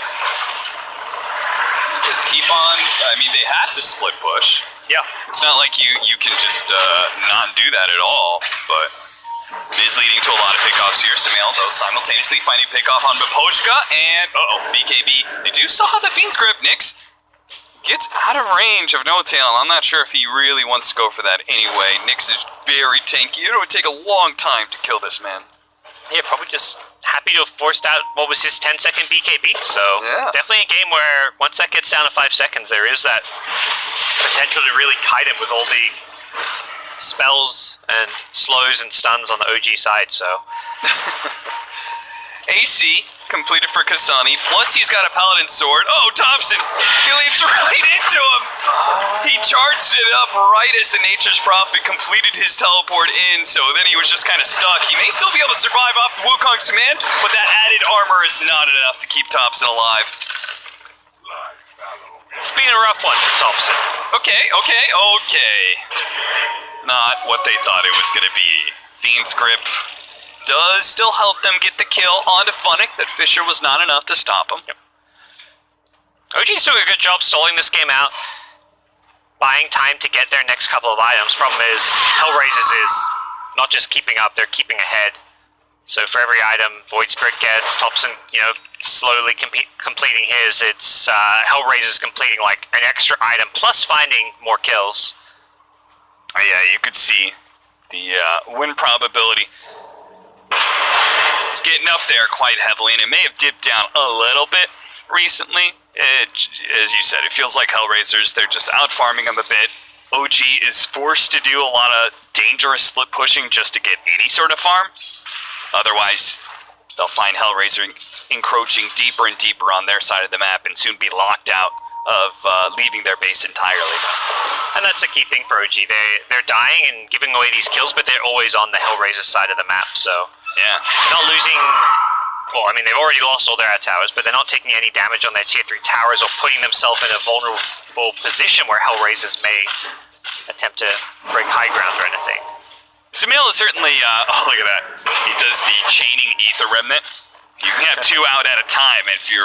Just keep on. I mean, they had to split push. Yeah. It's not like you can just not do that at all, but it is leading to a lot of pickoffs here. Sumail, though, simultaneously finding pickoff on Baposhka, and BKB. They do still have the Fiend's Grip. Nyx gets out of range of No Tail, and I'm not sure if he really wants to go for that anyway. Nyx is very tanky. It would take a long time to kill this man. Yeah, probably just happy to have forced out what was his 10-second BKB, so yeah. Definitely a game where once that gets down to 5 seconds, there is that potential to really kite him with all the spells and slows and stuns on the OG side, so. AC completed for Kasani, plus he's got a Paladin Sword. Oh, Thompson, he leaps right into him. He charged it up right as the Nature's Prophet completed his teleport in, so then he was just kind of stuck. He may still be able to survive off Wukong's command, but that added armor is not enough to keep Thompson alive. It's been a rough one for Thompson. Okay. Not what they thought it was going to be. Fiend's Grip does still help them get the kill onto Funnick, but Fisher was not enough to stop him. Yep. OG's doing a good job stalling this game out, buying time to get their next couple of items. Problem is, HellRaisers is not just keeping up, they're keeping ahead. So for every item Void Spirit gets, Thompson, slowly completing his, it's HellRaisers completing like an extra item, plus finding more kills. Yeah, you could see the win probability. It's getting up there quite heavily, and it may have dipped down a little bit recently. As you said, it feels like HellRaisers, they're just out-farming them a bit. OG is forced to do a lot of dangerous split pushing just to get any sort of farm. Otherwise, they'll find HellRaiser encroaching deeper and deeper on their side of the map and soon be locked out of leaving their base entirely. And that's a key thing for OG. They're dying and giving away these kills, but they're always on the HellRaiser side of the map, so yeah, not losing. Well, I mean, they've already lost all their towers, but they're not taking any damage on their tier 3 towers or putting themselves in a vulnerable position where HellRaisers may attempt to break high ground or anything. Sumail is certainly, oh, look at that. He does the chaining Ether Remnant. You can have 2 out at a time, and if you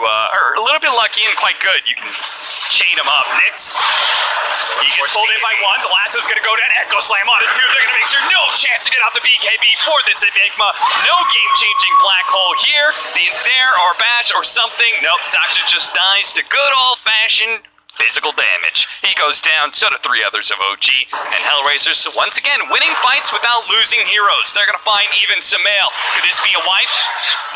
are a little bit lucky and quite good, you can chain them up. Nyx, he gets pulled in by 1. The last one's going to go down. Echo Slam on it, 2. They're going to make sure no chance to get out the BKB for this Enigma. No game-changing black hole here. The Ensnare or Bash or something. Nope, Saksha just dies to good old-fashioned physical damage. He goes down, so do 3 others of OG, and HellRaisers once again winning fights without losing heroes. They're gonna find even Sumail. Could this be a wipe?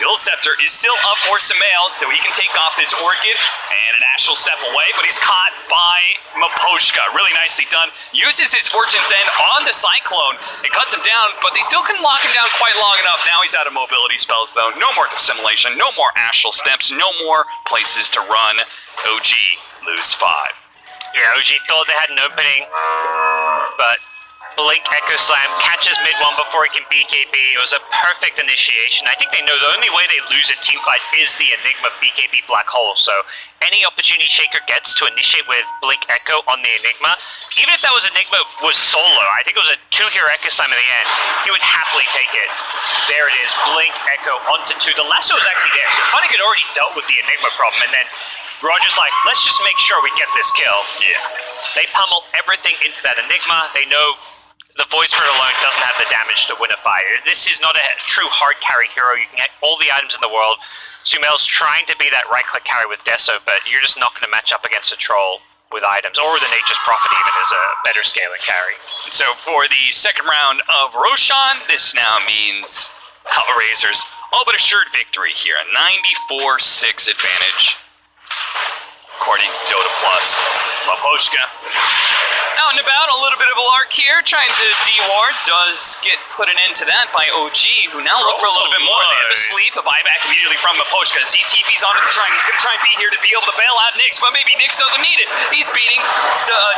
Yule Scepter is still up for Sumail, so he can take off his Orchid and an Astral Step away, but he's caught by Miposhka. Really nicely done. Uses his Fortune's End on the Cyclone. It cuts him down, but they still can lock him down quite long enough. Now he's out of mobility spells, though. No more Dissimulation, no more Astral Steps, no more places to run. OG lose 5. Yeah, OG thought they had an opening, but Blink Echo Slam catches mid one before he can BKB. It was a perfect initiation. I think they know the only way they lose a team fight is the Enigma BKB Black Hole, so any opportunity Shaker gets to initiate with Blink Echo on the Enigma, even if that was Enigma was solo, I think it was a 2-hero Echo Slam in the end, he would happily take it. There it is, Blink Echo onto 2. The lasso was actually there, so Funny had already dealt with the Enigma problem, and then Roger's like, let's just make sure we get this kill. Yeah. They pummel everything into that Enigma. They know the Void Spirit alone doesn't have the damage to win a fight. This is not a true hard carry hero. You can get all the items in the world. Sumail's trying to be that right-click carry with Deso, but you're just not going to match up against a troll with items, or the Nature's Prophet even is a better scaling carry. So for the second round of Roshan, this now means HellRaisers all but assured victory here. A 94-6 advantage, according to DOTA Plus. Miposhka out and about, a little bit of a lark here, trying to D-ward, does get put an end to that by OG, who now look for a little bit more. They have to sleep, a buyback immediately from Miposhka. ZTP's onto the shrine, he's going to try and be here to be able to bail out Nyx, but maybe Nyx doesn't need it. He's beating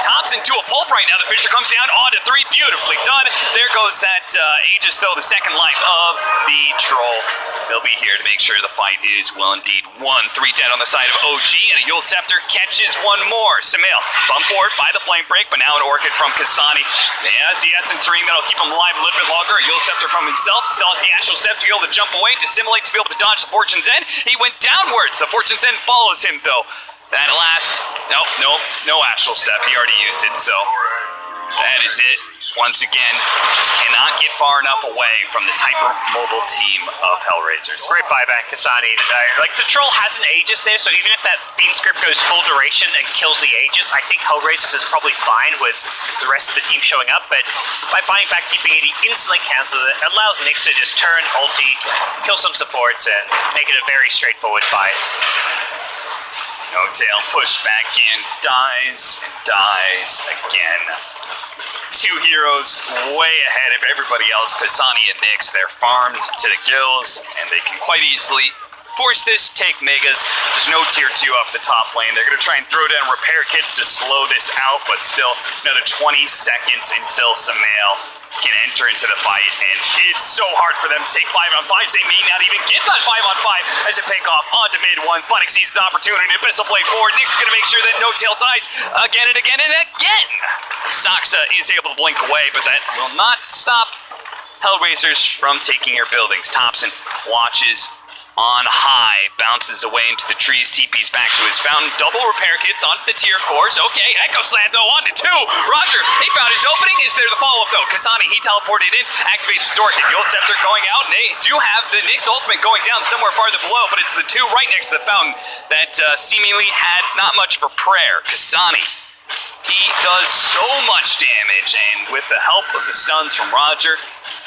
Tops into a pulp right now. The Fisher comes down onto 3, beautifully done. There goes that Aegis, though, the second life of the troll. They'll be here to make sure the fight is well indeed won. 3 dead on the side of OG, and a Yule Scepter catches one more. Sumail, bump forward by the Flame Break, but now an Orchid from Kasani. He has the Essence Ring that'll keep him alive a little bit longer. A Yule Scepter from himself, still has the Astral Step to be able to jump away, dissimulate to be able to dodge the Fortune's End. He went downwards. The Fortune's End follows him, though. That last, no Astral Step. He already used it, so that is it. Once again, just cannot get far enough away from this hyper-mobile team of HellRaisers. Great buyback, Kasani. Like, the troll has an Aegis there, so even if that Fiend Script goes full duration and kills the Aegis, I think HellRaisers is probably fine with the rest of the team showing up, but by buying back TP80, instantly cancels it, allows Nyx to just turn, ulti, kill some supports, and make it a very straightforward fight. No tail, push back in, dies, and dies again. 2 heroes way ahead of everybody else. Kasani and Nyx, they're farmed to the gills, and they can quite easily force this, take Megas. There's no tier 2 off the top lane. They're going to try and throw down repair kits to slow this out, but still another 20 seconds until Sumail can enter into the fight, and it's so hard for them to take 5-on-5s. They may not even get that 5-on-5 as it pick off onto mid 1. Funny sees his opportunity to pistol play forward. Nyx is going to make sure that No Tail dies again and again and again. Saksa is able to blink away, but that will not stop HellRaisers from taking your buildings. Thompson watches on high, bounces away into the trees, TP's back to his fountain, double repair kits onto the tier 4s. Okay, Echo Slam though onto 2. Roger, he found his opening. Is there the follow-up though? Kasani, he teleported in, activates his Orchid. Yule Scepter going out, and they do have the Nyx ultimate going down somewhere farther below, but it's the 2 right next to the fountain that seemingly had not much for prayer. Kasani, he does so much damage, and with the help of the stuns from Roger,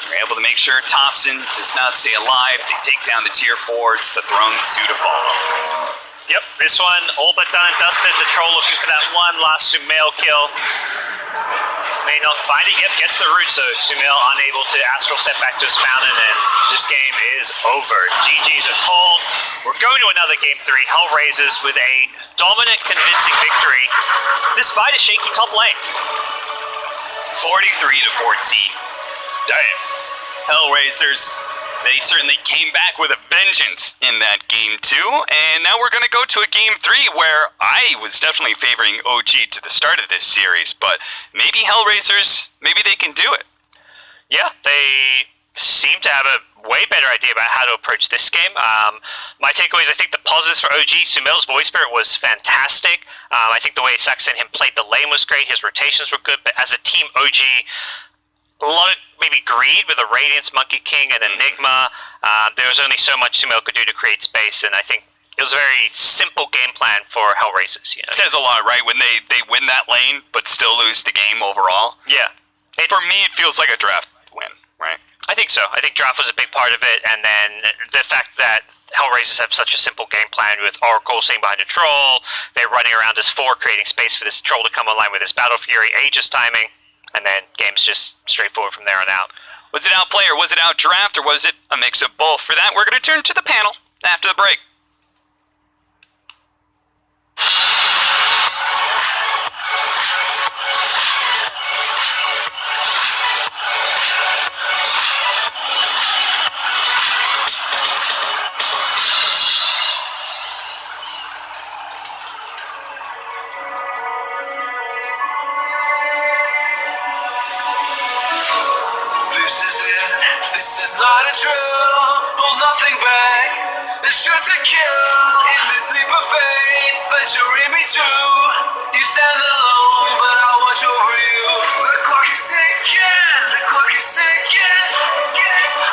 they're able to make sure Thompson does not stay alive. They take down the tier 4s, the thrones soon to follow. Yep, this one all but done and dusted. The troll looking for that one last Sumail kill. May not find it. Yep, gets the root, so Sumail unable to astral step back to his fountain, and this game is over. GG's a call. We're going to another game 3. HellRaisers with a dominant, convincing victory, despite a shaky top lane. 43-14. Damn. HellRaisers, they certainly came back with a vengeance in that game 2, and now we're going to go to a game 3 where I was definitely favoring OG to the start of this series, but maybe HellRaisers, maybe they can do it. Yeah, they seem to have a way better idea about how to approach this game. My takeaway is I think the positives for OG, Sumail's Voice Spirit was fantastic. I think the way Saxon him played the lane was great, his rotations were good, but as a team, OG, a lot of maybe greed with a Radiance, Monkey King, and Enigma. There was only so much Sumail could do to create space, and I think it was a very simple game plan for HellRaisers. You know? It says a lot, right? When they win that lane, but still lose the game overall. Yeah. For me, it feels like a draft win, right? I think so. I think draft was a big part of it, and then the fact that HellRaisers have such a simple game plan with Oracle staying behind a troll, they're running around as 4, creating space for this troll to come online with his Battle Fury, Aegis timing, and then game's just straightforward from there on out. Was it outplay or was it outdraft or was it a mix of both? For that, we're going to turn to the panel after the break. This is not a drill, pull nothing back. The shoot to kill in this leap of faith that you're in me too. You stand alone, but I'll watch over you. The clock is ticking, the clock is ticking.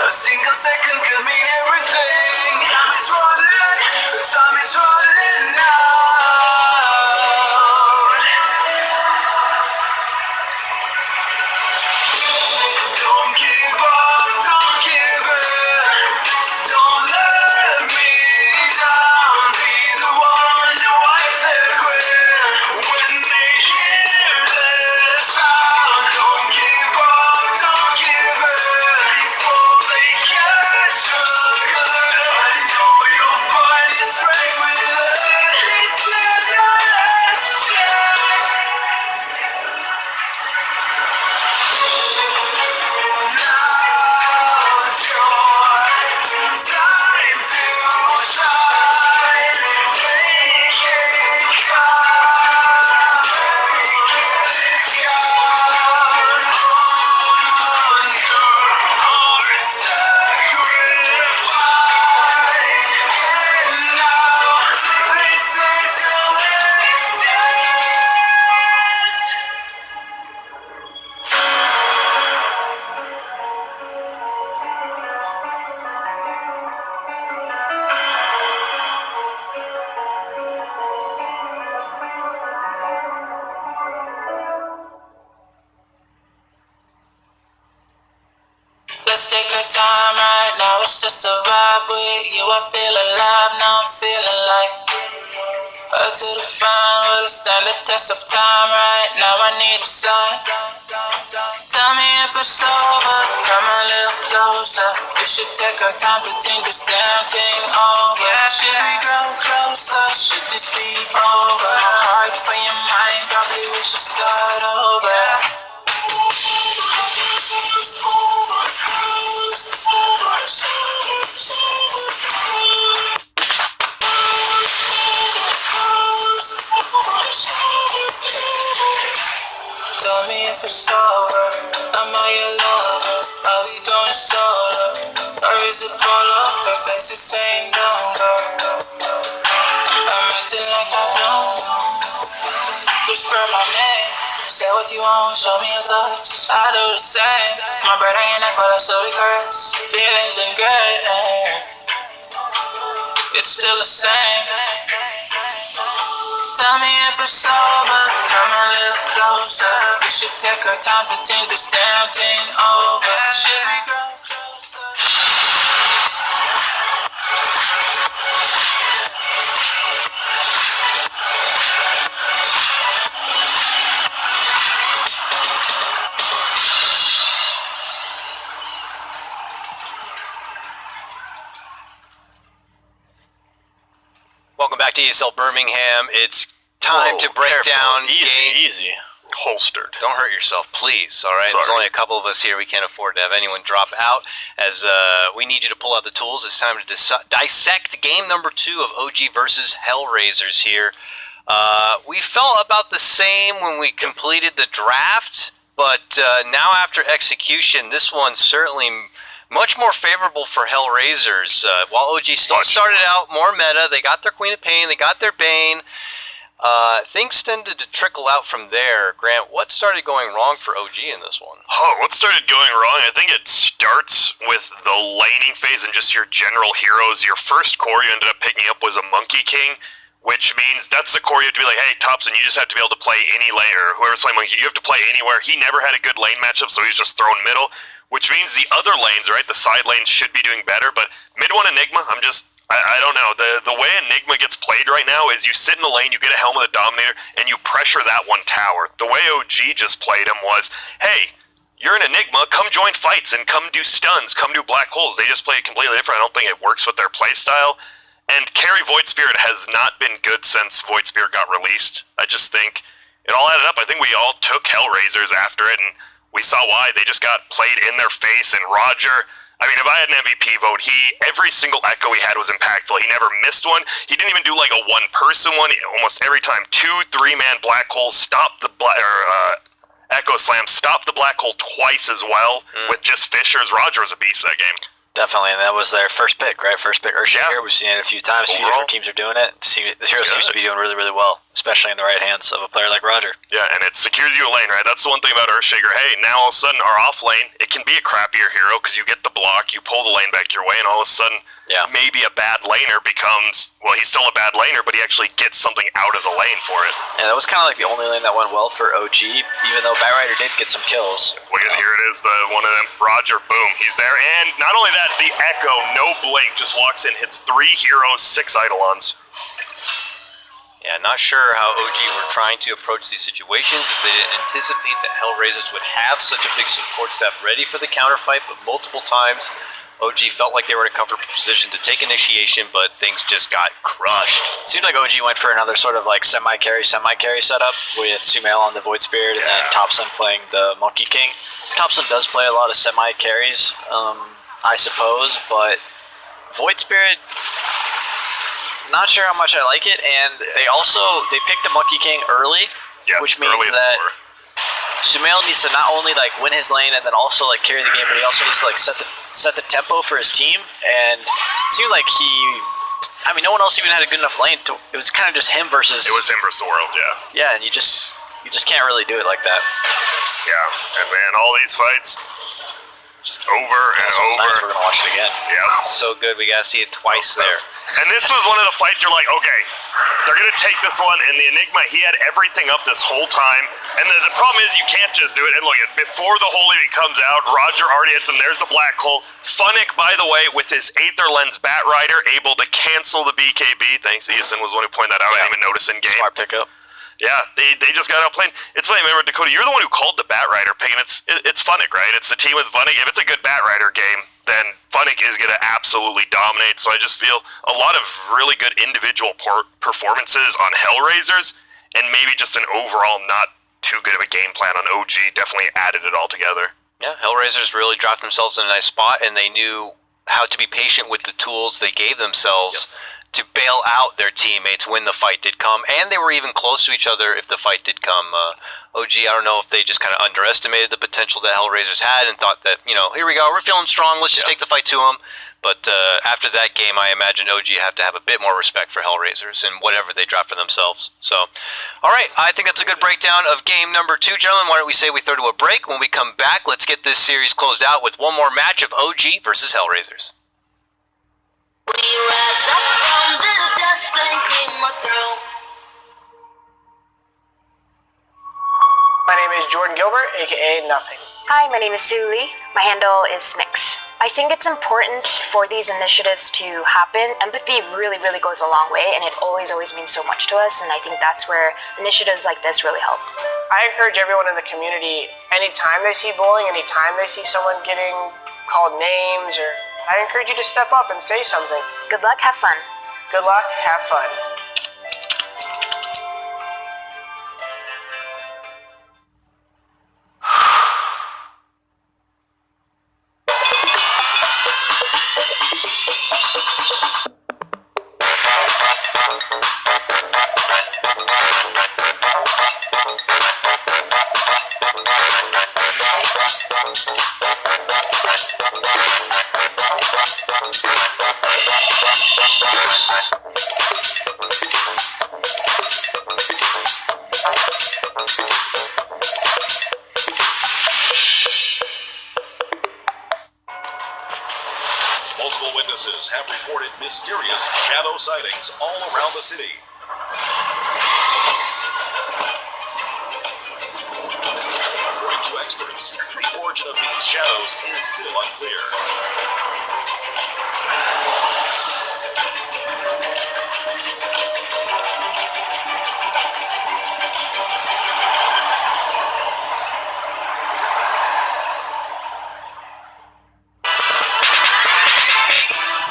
A single second could mean everything. Time is running out. Don't give up, don't give in. Don't let me down. Be the one to wipe their grin when they hear the sound. Don't give up, don't give in before they catch a glimpse. I know you'll find the strength within. This is your last chance. Now's your time to shine. Make it count. On your sacrifice. And now this is your last chance. Let's take our time right now, it's just a vibe with you. I feel alive, now I'm feeling like up to the front, will it stand the test of time right now? I need a sign. Tell me if it's over, come a little closer. We should take our time to think this damn thing over. Should we grow closer? Should this be over? Hard for your mind, probably we should start over. Tell me if it's over, am I your lover? Are we going solo? Or is it polo? Her face is saying don't go. I'm acting like I don't know. Whisper my name, say what you want, show me your thoughts. I do the same. My breath ain't neck, but I slowly curse. Feelings in gray. It's still the same. Tell me if it's over, come a little closer. We should take our time to think this damn thing over. Should we grow closer? Welcome back to ESL Birmingham. It's time to break down game. Easy. Holstered. Don't hurt yourself, please. All right. There's Sorry. only a couple of us here. We can't afford to have anyone drop out. As we need you to pull out the tools. It's time to dissect game number 2 of OG versus HellRaisers here. We felt about the same when we completed the draft, but now after execution, this one's certainly much more favorable for HellRaisers. While OG still started out more meta, they got their Queen of Pain, they got their Bane. Things tended to trickle out from there. Grant, what started going wrong for OG in this one? Oh, what started going wrong? I think it starts with the laning phase and just your general heroes. Your first core you ended up picking up was a Monkey King, which means that's the core you have to be like, hey, Thompson, you just have to be able to play any lane, or whoever's playing Monkey, you have to play anywhere. He never had a good lane matchup, so he's just thrown middle, which means the other lanes, right, the side lanes should be doing better, but mid one Enigma, I don't know. The way Enigma gets played right now is you sit in the lane, you get a helm of the Dominator, and you pressure that one tower. The way OG just played him was, hey, you're an Enigma, come join fights and come do stuns, come do black holes. They just play it completely different. I don't think it works with their playstyle. And carry Void Spirit has not been good since Void Spirit got released. I just think it all added up. I think we all took HellRaisers after it, and we saw why. They just got played in their face, and Roger, I mean, if I had an MVP vote, every single echo he had was impactful. He never missed one. He didn't even do like a one-person one. Almost every time, 2-3-man black holes stopped the echo slam, stopped the black hole twice as well with just Fishers. Roger was a beast that game. Definitely, and that was their first pick, right? First pick Earthshaker. Yeah. We've seen it a few times. A few different teams are doing it. This hero seems to be doing really, really well, especially in the right hands of a player like Roger. Yeah, and it secures you a lane, right? That's the one thing about Earthshaker. Hey, now all of a sudden our off lane, it can be a crappier hero because you get the block, you pull the lane back your way, and all of a sudden maybe a bad laner becomes, well, he's still a bad laner, but he actually gets something out of the lane for it. And that was kind of like the only lane that went well for OG, even though Batrider did get some kills. Well, here it is, one of them. Roger, boom, he's there. And not only that, the Echo, no blink, just walks in, hits 3 heroes, 6 Eidolons. Yeah, not sure how OG were trying to approach these situations, if they didn't anticipate that HellRaisers would have such a big support staff ready for the counterfight, but multiple times OG felt like they were in a comfortable position to take initiation, but things just got crushed. Seemed like OG went for another sort of like semi-carry setup with Sumail on the Void Spirit and then Thompson playing the Monkey King. Thompson does play a lot of semi-carries, I suppose, but Void Spirit, not sure how much I like it, and they picked the Monkey King early, which means that Sumail needs to not only like win his lane and then also like carry the game, but he also needs to like set the tempo for his team. And it seemed like no one else even had a good enough lane. It was kind of just him versus. It was him versus the world, yeah. Yeah, and you just can't really do it like that. Yeah, and man, all these fights, just over and over. Nice. We're gonna watch it again. Yeah, so good. We gotta see it twice there. And this was one of the fights you're like, okay, they're going to take this one, and the Enigma, he had everything up this whole time. And the problem is you can't just do it. And look, before the whole even comes out, Roger already hits him. There's the black hole. Funnick, by the way, with his Aether Lens Batrider, able to cancel the BKB. Thanks, Eason was the one who pointed that out. I didn't even notice in game. Smart pickup. Yeah, they just got outplayed. It's funny, remember, Dakota, you're the one who called the Batrider pick, and it's Funnick, right? It's the team with Funnick. If it's a good Batrider game, then Funnick is going to absolutely dominate. So I just feel a lot of really good individual performances on HellRaisers, and maybe just an overall not too good of a game plan on OG definitely added it all together. Yeah, HellRaisers really dropped themselves in a nice spot, and they knew how to be patient with the tools they gave themselves to bail out their teammates when the fight did come, and they were even close to each other if the fight did come. OG, I don't know if they just kind of underestimated the potential that HellRaisers had and thought that, here we go, we're feeling strong, let's just take the fight to them. But after that game, I imagine OG have to have a bit more respect for HellRaisers and whatever they drop for themselves. So, all right, I think that's a good breakdown of game number 2. Gentlemen, why don't we say we throw to a break? When we come back, let's get this series closed out with one more match of OG versus HellRaisers. We rise up from the dust and clean my throat. My name is Jordan Gilbert, aka Nothing. Hi, my name is Sue Lee. My handle is Smix. I think it's important for these initiatives to happen. Empathy really, really goes a long way, and it always means so much to us, and I think that's where initiatives like this really help. I encourage everyone in the community, anytime they see bullying, anytime they see someone getting called names, I encourage you to step up and say something. Good luck, have fun. Good luck, have fun. have reported mysterious shadow sightings all around the city. According to experts, the origin of these shadows is still unclear.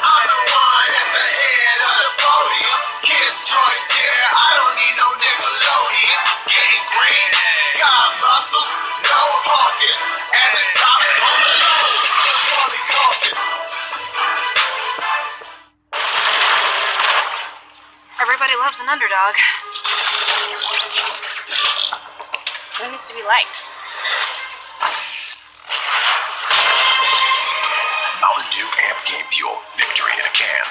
I'm the one at the head of the podium. Kids' choice here, I don't need no Nickelodeon. Getting green, got muscles, no hulking. At the top, on the low, Tony Culkin. Everybody loves an underdog. Who needs to be liked? Mountain Dew Amp Game Fuel. Victory in a can.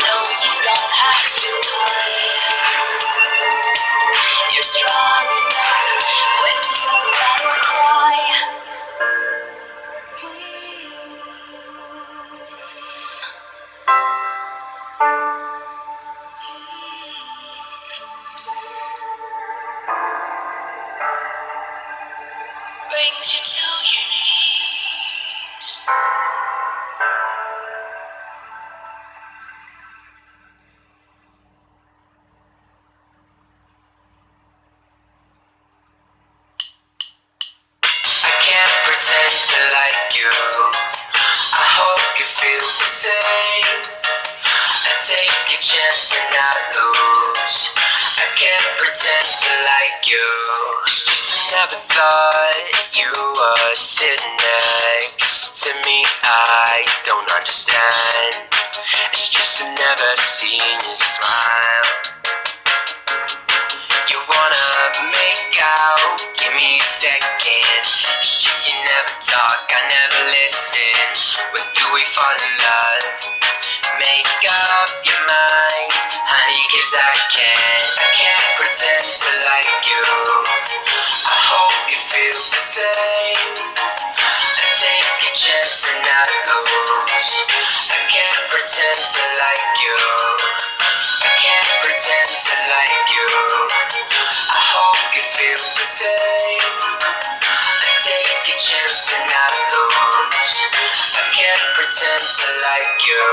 No, you don't have to play. You're strong enough with your battle cry. Brings you to your knees. I can't pretend to like you. I hope you feel the same. I take a chance and not lose. I can't pretend to like you. It's just I never thought you were sitting next to me. I don't understand. It's just I never seen you smile. You wanna make out, give me a second. It's just you never talk, I never listen. When do we fall in love? Make up your mind, honey, 'cause I can't pretend to like you. I hope you feel the same. I take a chance and not lose. I can't pretend to like you. I can't pretend to like you. I hope you feel the same. I take a chance and not lose. I can't pretend to like you.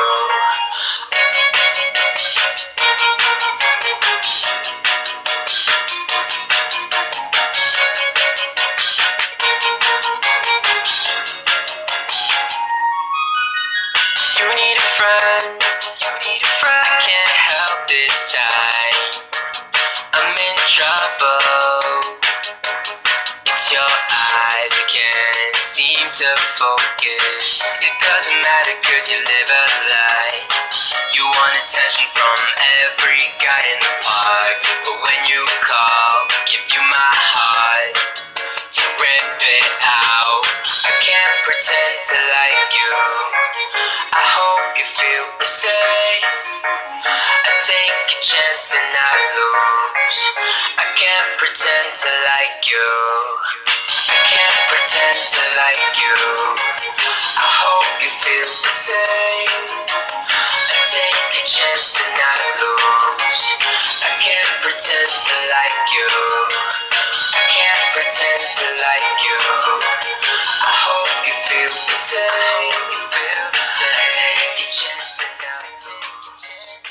You need a friend. You need a friend. I can't help this time. I'm in trouble. It's your eyes, I can't seem to focus. It doesn't matter 'cause you live a lie. You want attention from every guy in the park, but when you call, give you my heart, you rip it out. I can't pretend to like you. I hope you feel the same. I take a chance and not lose. I can't pretend to like you. I can't pretend to like you. I hope you feel the same. I take a chance and not lose. I can't pretend to like you. I can't pretend to like you. I hope you feel the same. I take a chance and not take a chance.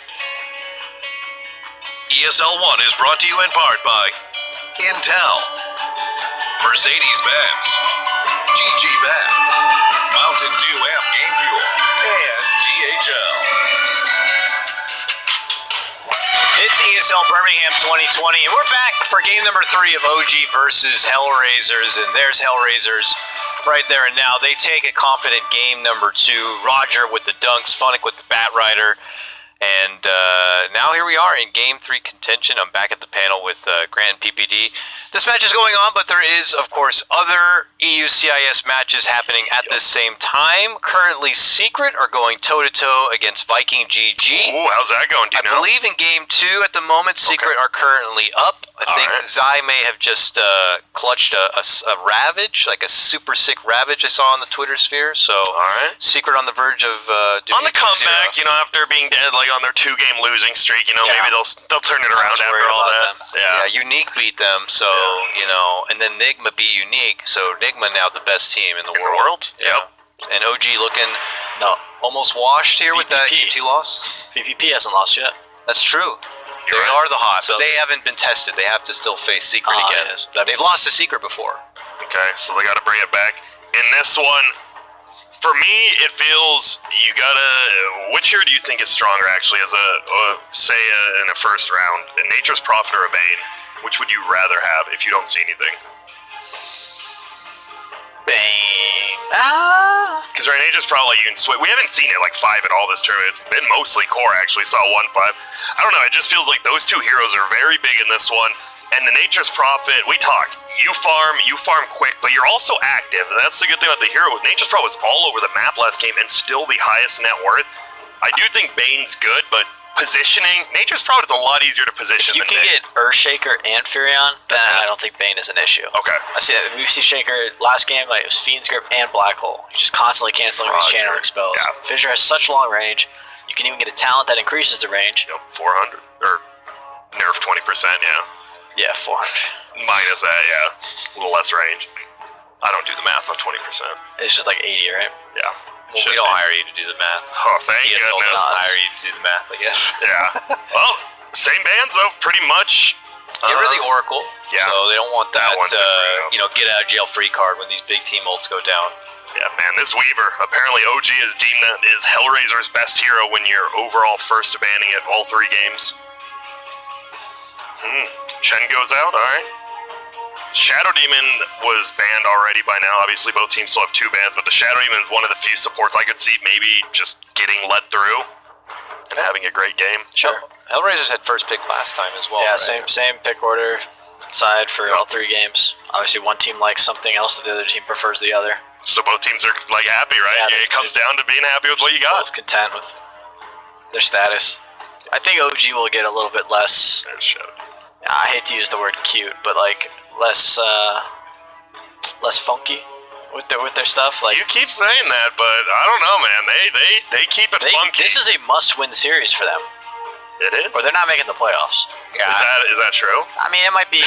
ESL 1 is brought to you in part by Intel, Mercedes-Benz, GG Bet, Mountain Dew Amp Game Fuel, and DHL. It's ESL Birmingham 2020, and we're back for game number 3 of OG versus HellRaisers, and there's HellRaisers right there and now. They take a confident game number 2. Roger with the dunks, Funnick with the bat rider, and now here we are in game 3 contention. I'm back at the panel with Grant and PPD. This match is going on, but there is, of course, other EU CIS matches happening at the same time. Currently, Secret are going toe-to-toe against Viking GG. Ooh, how's that going? Do you know? I believe in game 2 at the moment, Secret are currently up. I think Zai may have just clutched a Ravage, like a super sick Ravage I saw on the Twitter sphere. So, Secret on the verge of doing on the comeback, you know, after being dead, like on their 2-game losing streak, you know, maybe they'll turn it around after all that. Yeah, Unique beat them, so, you know, and then Nigma beat Unique, so Nigma now the best team in the world. Yep. And OG looking almost washed here with that game 2 loss. VPP hasn't lost yet. That's true. They are the hot, so they haven't been tested. They have to still face Secret again. Yes. They've lost to Secret before. Okay, so they got to bring it back. In this one, for me, it feels you gotta. Which hero do you think is stronger, actually, as in a first round? A Nature's Prophet or a Bane? Which would you rather have if you don't see anything? Bane. Because right, Nature's Prophet, you can switch. We haven't seen it like 5 at all this tournament. It's been mostly core, actually. Saw 1-5. I don't know. It just feels like those 2 heroes are very big in this one. And the Nature's Prophet, we talk. You farm quick, but you're also active. And that's the good thing about the hero. Nature's Prophet was all over the map last game and still the highest net worth. I do think Bane's good, but positioning, Nature's Prophet is a lot easier to position. If you can get Earthshaker and Furion, then I don't think Bane is an issue. Okay. I see that. We see Shaker last game, like, it was Fiend's Grip and Black Hole. He's just constantly canceling these channeling spells. Yeah. Fissure has such long range. You can even get a talent that increases the range. Yep, 400. Or nerf 20%, yeah. Yeah, 400. Minus that, yeah. A little less range. I don't do the math on 20%. It's just like 80, right? Yeah. Well, we don't hire you to do the math. Oh, thank ESL goodness. doesn't hire you to do the math, I guess. Yeah. Well, same bands though, pretty much. Get rid of the Oracle. Yeah. So they don't want that, one's different, you know, get out of jail free card when these big team ults go down. Yeah, man, this Weaver, apparently OG is deemed that is HellRaisers' best hero when you're overall first to banning it all 3 games. Chen goes out, alright. Shadow Demon was banned already by now. Obviously, both teams still have 2 bans, but the Shadow Demon is one of the few supports I could see maybe just getting let through and having a great game. Sure. HellRaisers had first pick last time as well. Yeah, right? same pick order side for all 3 games. Obviously, one team likes something else that the other team prefers the other. So both teams are like happy, right? Yeah, it comes down to being happy with what you got. Both content with their status. I think OG will get a little bit less. There's Shadow Demon. I hate to use the word cute, but like less funky with their stuff. Like, you keep saying that, but I don't know, man. They keep it funky. This is a must-win series for them. It is. Or they're not making the playoffs. Yeah. Is that true? I mean, it might be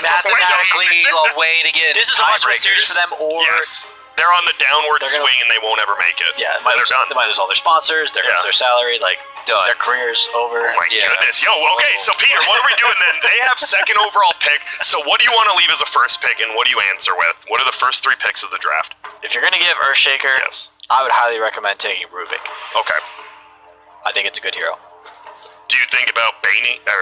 mathematically a way to get. This is a must-win series for them, or yes. They're on the downward swing and they won't ever make it. Yeah, they're done. They might lose all their sponsors. They're lose their salary. Like, done. Their career's over. Oh my goodness. Yo, okay, so Peter, what are we doing then? They have 2nd overall pick, so what do you want to leave as a first pick, and what do you answer with? What are the first 3 picks of the draft? If you're going to give Earthshaker, I would highly recommend taking Rubik. Okay. I think it's a good hero. Do you think about banning the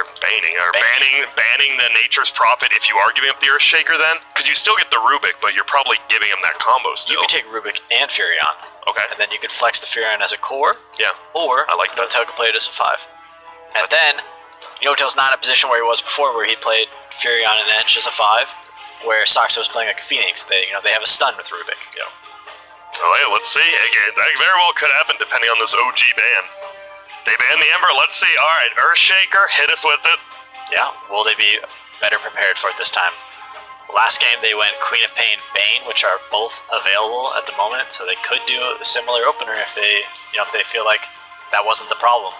Nature's Prophet if you are giving up the Earthshaker then? Because you still get the Rubik, but you're probably giving him that combo still. You can take Rubik and Furion. Okay. And then you can flex the Furion as a core. Yeah. Or I like that. Notel can play it as a 5. And then Notel's not in a position where he was before, where he played Furion and Ench as a 5, where Saxo was playing like a Phoenix. They have a stun with Rubik. Yeah. All right, let's see. Again, that very well could happen depending on this OG ban. They ban the Ember. Let's see. All right, Earthshaker, hit us with it. Yeah. Will they be better prepared for it this time? Last game they went Queen of Pain, Bane, which are both available at the moment, so they could do a similar opener if they feel like that wasn't the problem.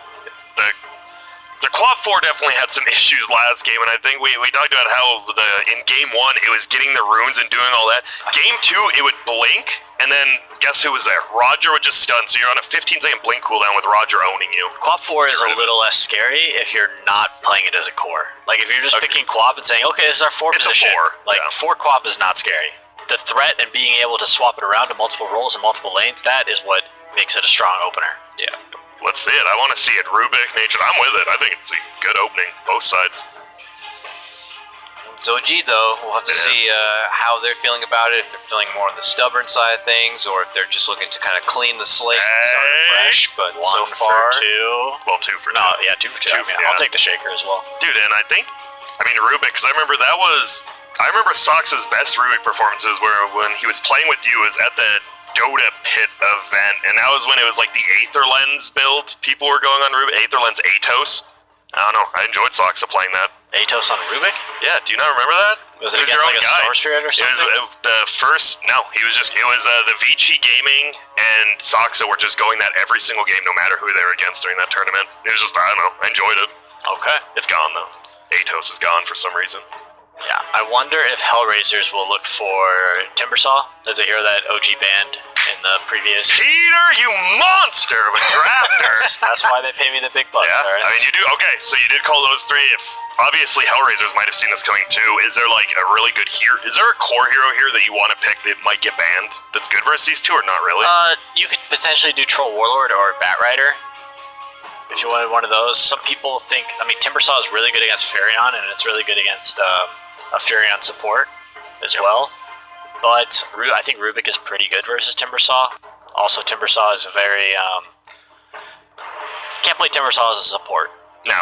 The Quad 4 definitely had some issues last game, and I think we talked about how in Game 1 it was getting the runes and doing all that. Game 2 it would blink, and then guess who was there? Roger would just stun, so you're on a 15-second blink cooldown with Roger owning you. Quad 4 is a little less scary if you're not playing it as a core. Like if you're just picking Quap and saying, okay, this is our 4 position. A 4. Like 4 Quap is not scary. The threat and being able to swap it around to multiple roles and multiple lanes, that is what makes it a strong opener. Yeah. Let's see it. I want to see it. Rubik, Nature. I'm with it. I think it's a good opening, both sides. It's OG though. We'll have to see how they're feeling about it. If they're feeling more on the stubborn side of things, or if they're just looking to kind of clean the slate and start fresh. But so far, 2. Well, 2 for 2. No, yeah, 2 for 2. I'll take the Shaker as well. Dude, and I think, Rubik, because I remember that was I remember Sox's best Rubik performances were when he was playing with you was at the DOTA pit event, and that was when it was like the Aether Lens build. People were going on Rubik. Aether Lens Atos. I don't know. I enjoyed Soxa playing that. Atos on Rubik? Yeah, do you not remember that? Was it against like a Star Spirit or something? It was the first, no, it was the Vici Gaming and Soxa were just going that every single game, no matter who they were against during that tournament. It was just, I don't know, I enjoyed it. Okay. It's gone though. Atos is gone for some reason. Yeah, I wonder if HellRaisers will look for Timbersaw as a hero that OG banned in the previous. Peter, you monster with Raptor! That's why they pay me the big bucks, Yeah, alright? I mean, you do, okay, so you did call those three. If obviously HellRaisers might have seen this coming too. Is there like a really good hero? Is there a core hero here that you want to pick that might get banned that's good versus these two, or not really? You could potentially do Troll Warlord or Bat Rider. If you wanted one of those. Some people think, I mean, Timbersaw is really good against Furion, and it's really good against a Furion support as well. But I think Rubik is pretty good versus Timbersaw. Also, Timbersaw is a very, can't play Timbersaw as a support. No,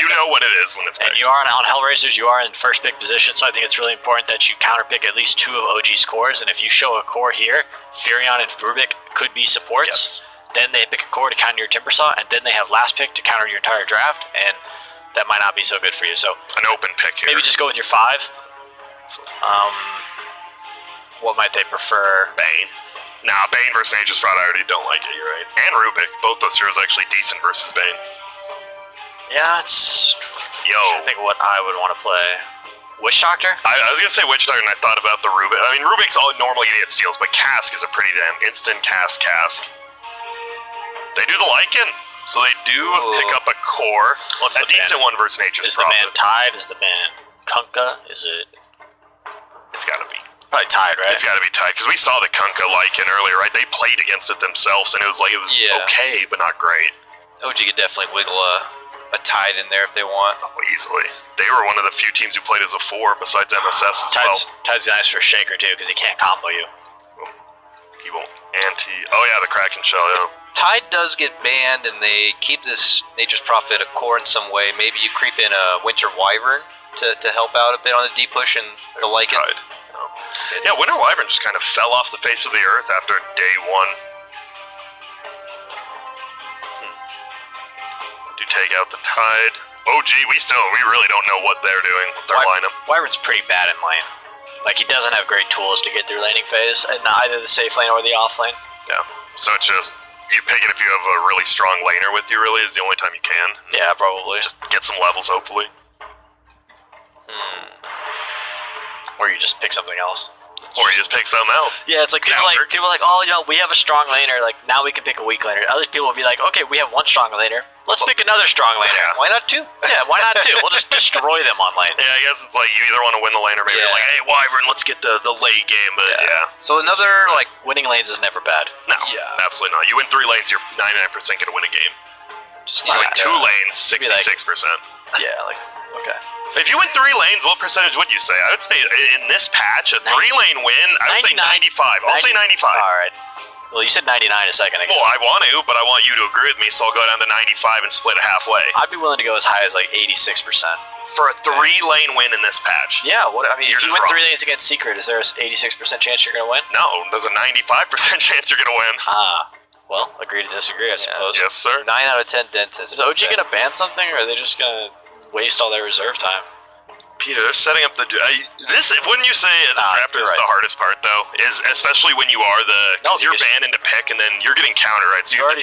you know what it is when it's picked. And you are on HellRaisers, you are in first pick position, so I think it's really important that you counterpick at least 2 of OG's cores, and if you show a core here, Furion and Rubik could be supports. Yes. Then they pick a core to counter your Timbersaw, and then they have last pick to counter your entire draft, and that might not be so good for you. So an open pick here. Maybe just go with your 5. What might they prefer? Bane. Nah, Bane versus Nature's Fraud, I already don't like it, you're right. And Rubik, both those heroes actually decent versus Bane. Yeah, it's... I think what I would want to play. Witch Doctor? I was gonna say Witch Doctor, and I thought about the Rubik. I mean, Rubik's all normally gonna get steals, but Cask is a pretty damn instant Cask. They do the Lycan, so they do pick up a core. What's a decent one versus Nature's Prophet. Is the man Tide? Is the man Kunkka? Is it... It's gotta be. Probably Tide, right? It's gotta be Tide, because we saw the Kunkka Lycan earlier, right? They played against it themselves, and it was okay, but not great. OG could definitely wiggle a Tide in there if they want. Oh, easily. They were one of the few teams who played as a 4 besides MSS as well. Tide's nice for Shaker too, because he can't combo you. He won't oh yeah, the Kraken Shell, yeah. Tide does get banned and they keep this Nature's Prophet a core in some way. Maybe you creep in a Winter Wyvern to help out a bit on the D push and the Lycan. Yeah, Winter Wyvern just kind of fell off the face of the earth after day 1. Do take out the Tide. OG, we really don't know what they're doing with their lineup. Wyvern's pretty bad in lane. Like, he doesn't have great tools to get through laning phase, in either the safe lane or the off lane. Yeah, so it's just, you pick it if you have a really strong laner with you, really, is the only time you can. Yeah, probably. Just get some levels, hopefully. Or you just pick something else. Or you just pick something else. Yeah, it's like people are like, oh, we have a strong laner. Like, now we can pick a weak laner. Other people will be like, okay, we have one strong laner. Let's pick another strong laner. Yeah. Why not 2? Yeah, why not 2? We'll just destroy them on lane. Yeah, I guess it's like you either want to win the lane or maybe you're like, hey, Wyvern, let's get the late game. But yeah. So another, like, winning lanes is never bad. No, absolutely not. You win 3 lanes, you're 99% going to win a game. Just you win 2 lanes, 66%. Yeah, like, okay. If you win 3 lanes, what percentage would you say? I would say in this patch, a 3-lane win, I would say 95. I'll say 95. Alright. Well, you said 99 a second ago. Well, I want to, but I want you to agree with me, so I'll go down to 95 and split it halfway. I'd be willing to go as high as like 86%. For a 3-lane win in this patch. Yeah, I mean, if you win wrong. 3 lanes against Secret, is there an 86% chance you're going to win? No, there's a 95% chance you're going to win. Well, agree to disagree, I suppose. Yes, sir. 9 out of 10 dentists. Is OG going to ban something, or are they just going to waste all their reserve time? Peter, they're setting up the... this, wouldn't you say, as a drafter, is the hardest part, though? Is especially when you are because you're banned into pick, and then you're getting counter, right? So you already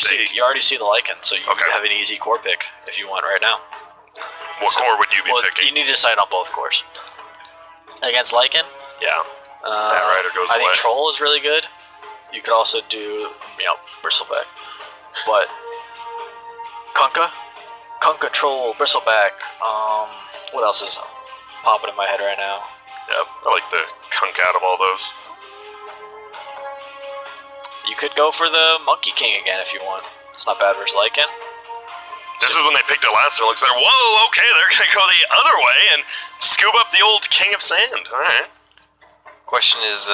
see the Lycan, so you have an easy core pick if you want right now. What core would you be picking? You need to decide on both cores. Against Lycan? Yeah. That Rider goes away. I think Troll is really good. You could also do, Bristleback. But Kunkka, Troll, Bristleback. What else is popping in my head right now? Yep, I like the Kunk out of all those. You could go for the Monkey King again if you want. It's not bad versus Lycan. This is when they picked it last time. It looks better. Whoa, okay, they're going to go the other way and scoop up the old King of Sand. All right. Question is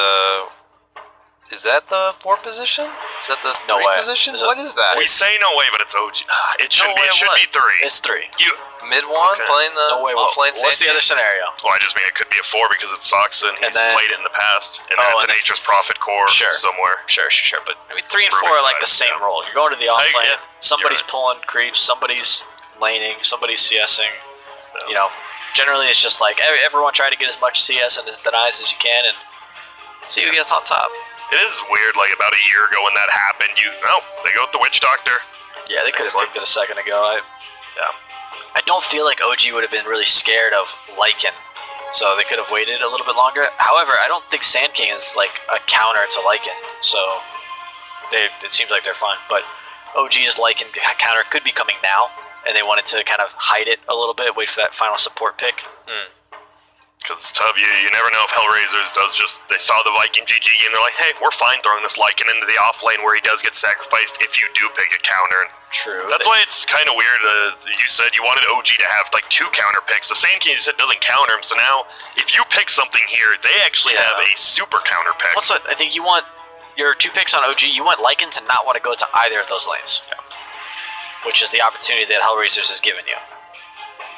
Is that the 4 position? Is that the No 3 way. position? Is it- What is that? We say no way, but it's OG. It should No be. way It should what? be 3. It's 3. You. Mid one Okay. playing the No way. offlane What's the Sand other King? scenario? Well, I just mean it could be a 4 because it sucks and he's then- played it in the past. And then it's and an then- Atrus Prophet core somewhere. Sure. But I mean, 3 and Rubik 4 are like the vibes, same yeah. role. You're going to the off lane. yeah, Somebody's you're right. pulling creeps. Somebody's laning. Somebody's CSing. You know, generally it's just like everyone try to get as much CS and as denies as you can, and see who gets on top. It is weird, like about a year ago when that happened, they go with the Witch Doctor. Yeah, they could have Excellent. picked it a second ago. I don't feel like OG would have been really scared of Lycan, so they could have waited a little bit longer. However, I don't think Sand King is like a counter to Lycan, so it seems like they're fine. But OG's Lycan counter could be coming now, and they wanted to kind of hide it a little bit, wait for that final support pick. Because it's tough. You never know if HellRaisers they saw the Viking GG game, they're like, hey, we're fine throwing this Lycan into the off lane where he does get sacrificed if you do pick a counter. True. That's why it's kind of weird. You said you wanted OG to have like 2 counter picks. The Sand King, you said, doesn't counter him, so now if you pick something here, they actually have a super counter pick. Also, I think you want your 2 picks on OG, you want Lycan to not want to go to either of those lanes. Yeah. Which is the opportunity that HellRaisers has given you.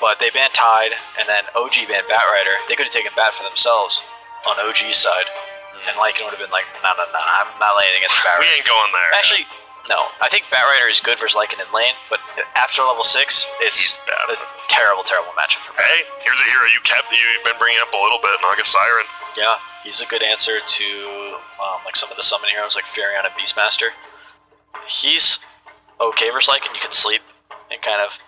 But they banned Tide, and then OG banned Batrider. They could have taken Bat for themselves on OG's side. And Lycan would have been like, no, I'm not laying against Batrider. We ain't going there. Actually, no. I think Batrider is good versus Lycan in lane, but after level 6, it's a terrible matchup for Bat. Hey, here's a hero you've been bringing up a little bit, Naga Siren. Yeah, he's a good answer to like some of the summon heroes like Furion and Beastmaster. He's okay versus Lycan. You can sleep and kind of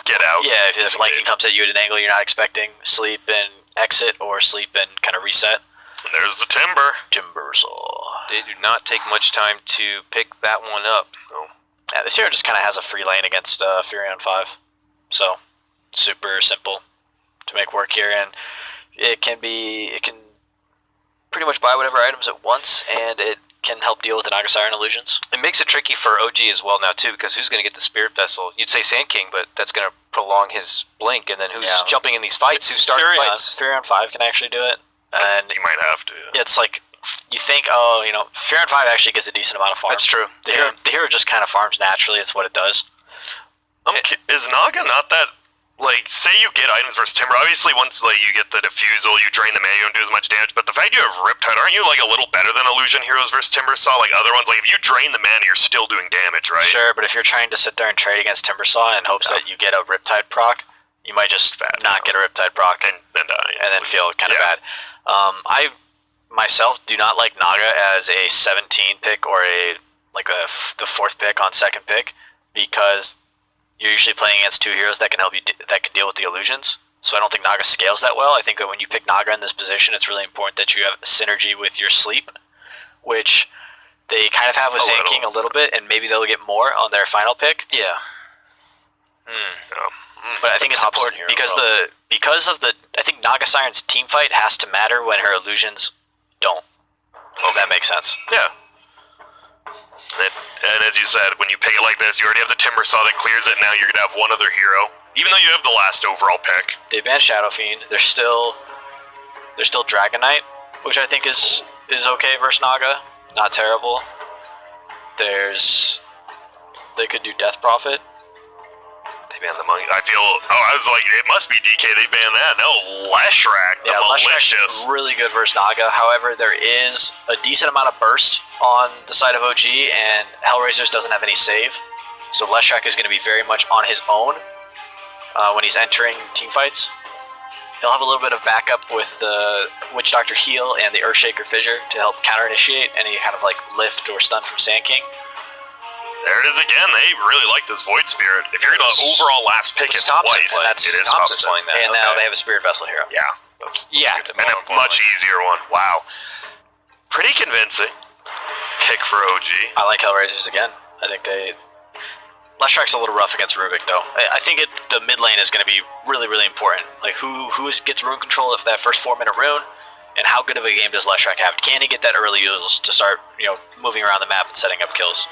get out. Yeah, if Lycan comes at you at an angle you're not expecting, sleep and exit, or sleep and kind of reset. And there's the Timber. Timbersaw. They do not take much time to pick that one up. Oh. Yeah, this hero just kind of has a free lane against Furion 5. So, super simple to make work here, and it can pretty much buy whatever items at once, and it can help deal with the Naga Siren illusions. It makes it tricky for OG as well now too, because who's going to get the Spirit Vessel? You'd say Sand King, but that's going to prolong his blink, and then who's jumping in these fights? Who's starting fights? Furion 5 can actually do it, and you might have to. Yeah. It's like you think, Furion 5 actually gets a decent amount of farm. That's true. The hero just kind of farms naturally. It's what it does. Is Naga not that? Like, say you get items versus Timber, obviously once you get the Diffusal, you drain the mana, you don't do as much damage, but the fact you have Riptide, aren't you like a little better than Illusion Heroes versus Timbersaw? Like other ones, like if you drain the mana, you're still doing damage, right? Sure, but if you're trying to sit there and trade against Timbersaw in hopes that you get a Riptide proc, you might just not get a Riptide proc and then feel kind of bad. I myself do not like Naga as a 17 pick or the 4th pick on 2nd pick, because you're usually playing against 2 heroes that can help you that can deal with the illusions. So I don't think Naga scales that well. I think that when you pick Naga in this position, it's really important that you have synergy with your sleep, which they kind of have with Sand King a little bit, and maybe they'll get more on their final pick. Yeah. But I think it's important because of the I think Naga Siren's team fight has to matter when her illusions don't. If that makes sense. Yeah. And as you said, when you pick it like this, you already have the Timbersaw that clears it. Now you're gonna have one other hero, even though you have the last overall pick. They banned Shadow Fiend. There's still Dragon Knight, which I think is okay versus Naga. Not terrible. They could do Death Prophet. They banned the monkey. I was like, it must be DK. They banned that. No, Leshrac, the malicious. Leshrac's really good versus Naga. However, there is a decent amount of burst on the side of OG, and HellRaisers doesn't have any save. So Leshrac is going to be very much on his own when he's entering team fights. He'll have a little bit of backup with the Witch Doctor heal and the Earthshaker Fissure to help counter-initiate any kind of lift or stun from Sand King. There it is again. They really like this Void Spirit. If you're gonna overall last pick it twice, it is Thompson playing that. And now they have a Spirit Vessel hero. Yeah, and a much easier one. Wow, pretty convincing pick for OG. I like HellRaisers again. I think Leshrac's a little rough against Rubik though. I think the mid lane is going to be really, really important. Like who gets rune control of that first 4-minute rune, and how good of a game does Leshrac have? Can he get that early use to start moving around the map and setting up kills?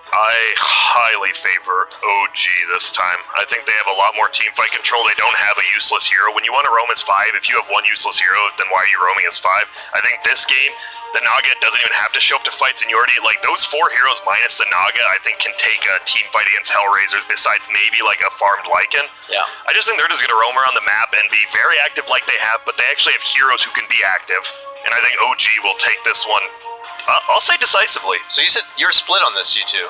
I highly favor OG this time. I think they have a lot more teamfight control. They don't have a useless hero. When you want to roam as 5, if you have one useless hero, then why are you roaming as 5? I think this game, the Naga doesn't even have to show up to fights, and you already, like, those 4 heroes minus the Naga, I think can take a team fight against HellRaisers besides maybe, like, a farmed Lycan. Yeah. I just think they're just gonna roam around the map and be very active like they have, but they actually have heroes who can be active, and I think OG will take this one, I'll say decisively. So you said you're split on this, you two.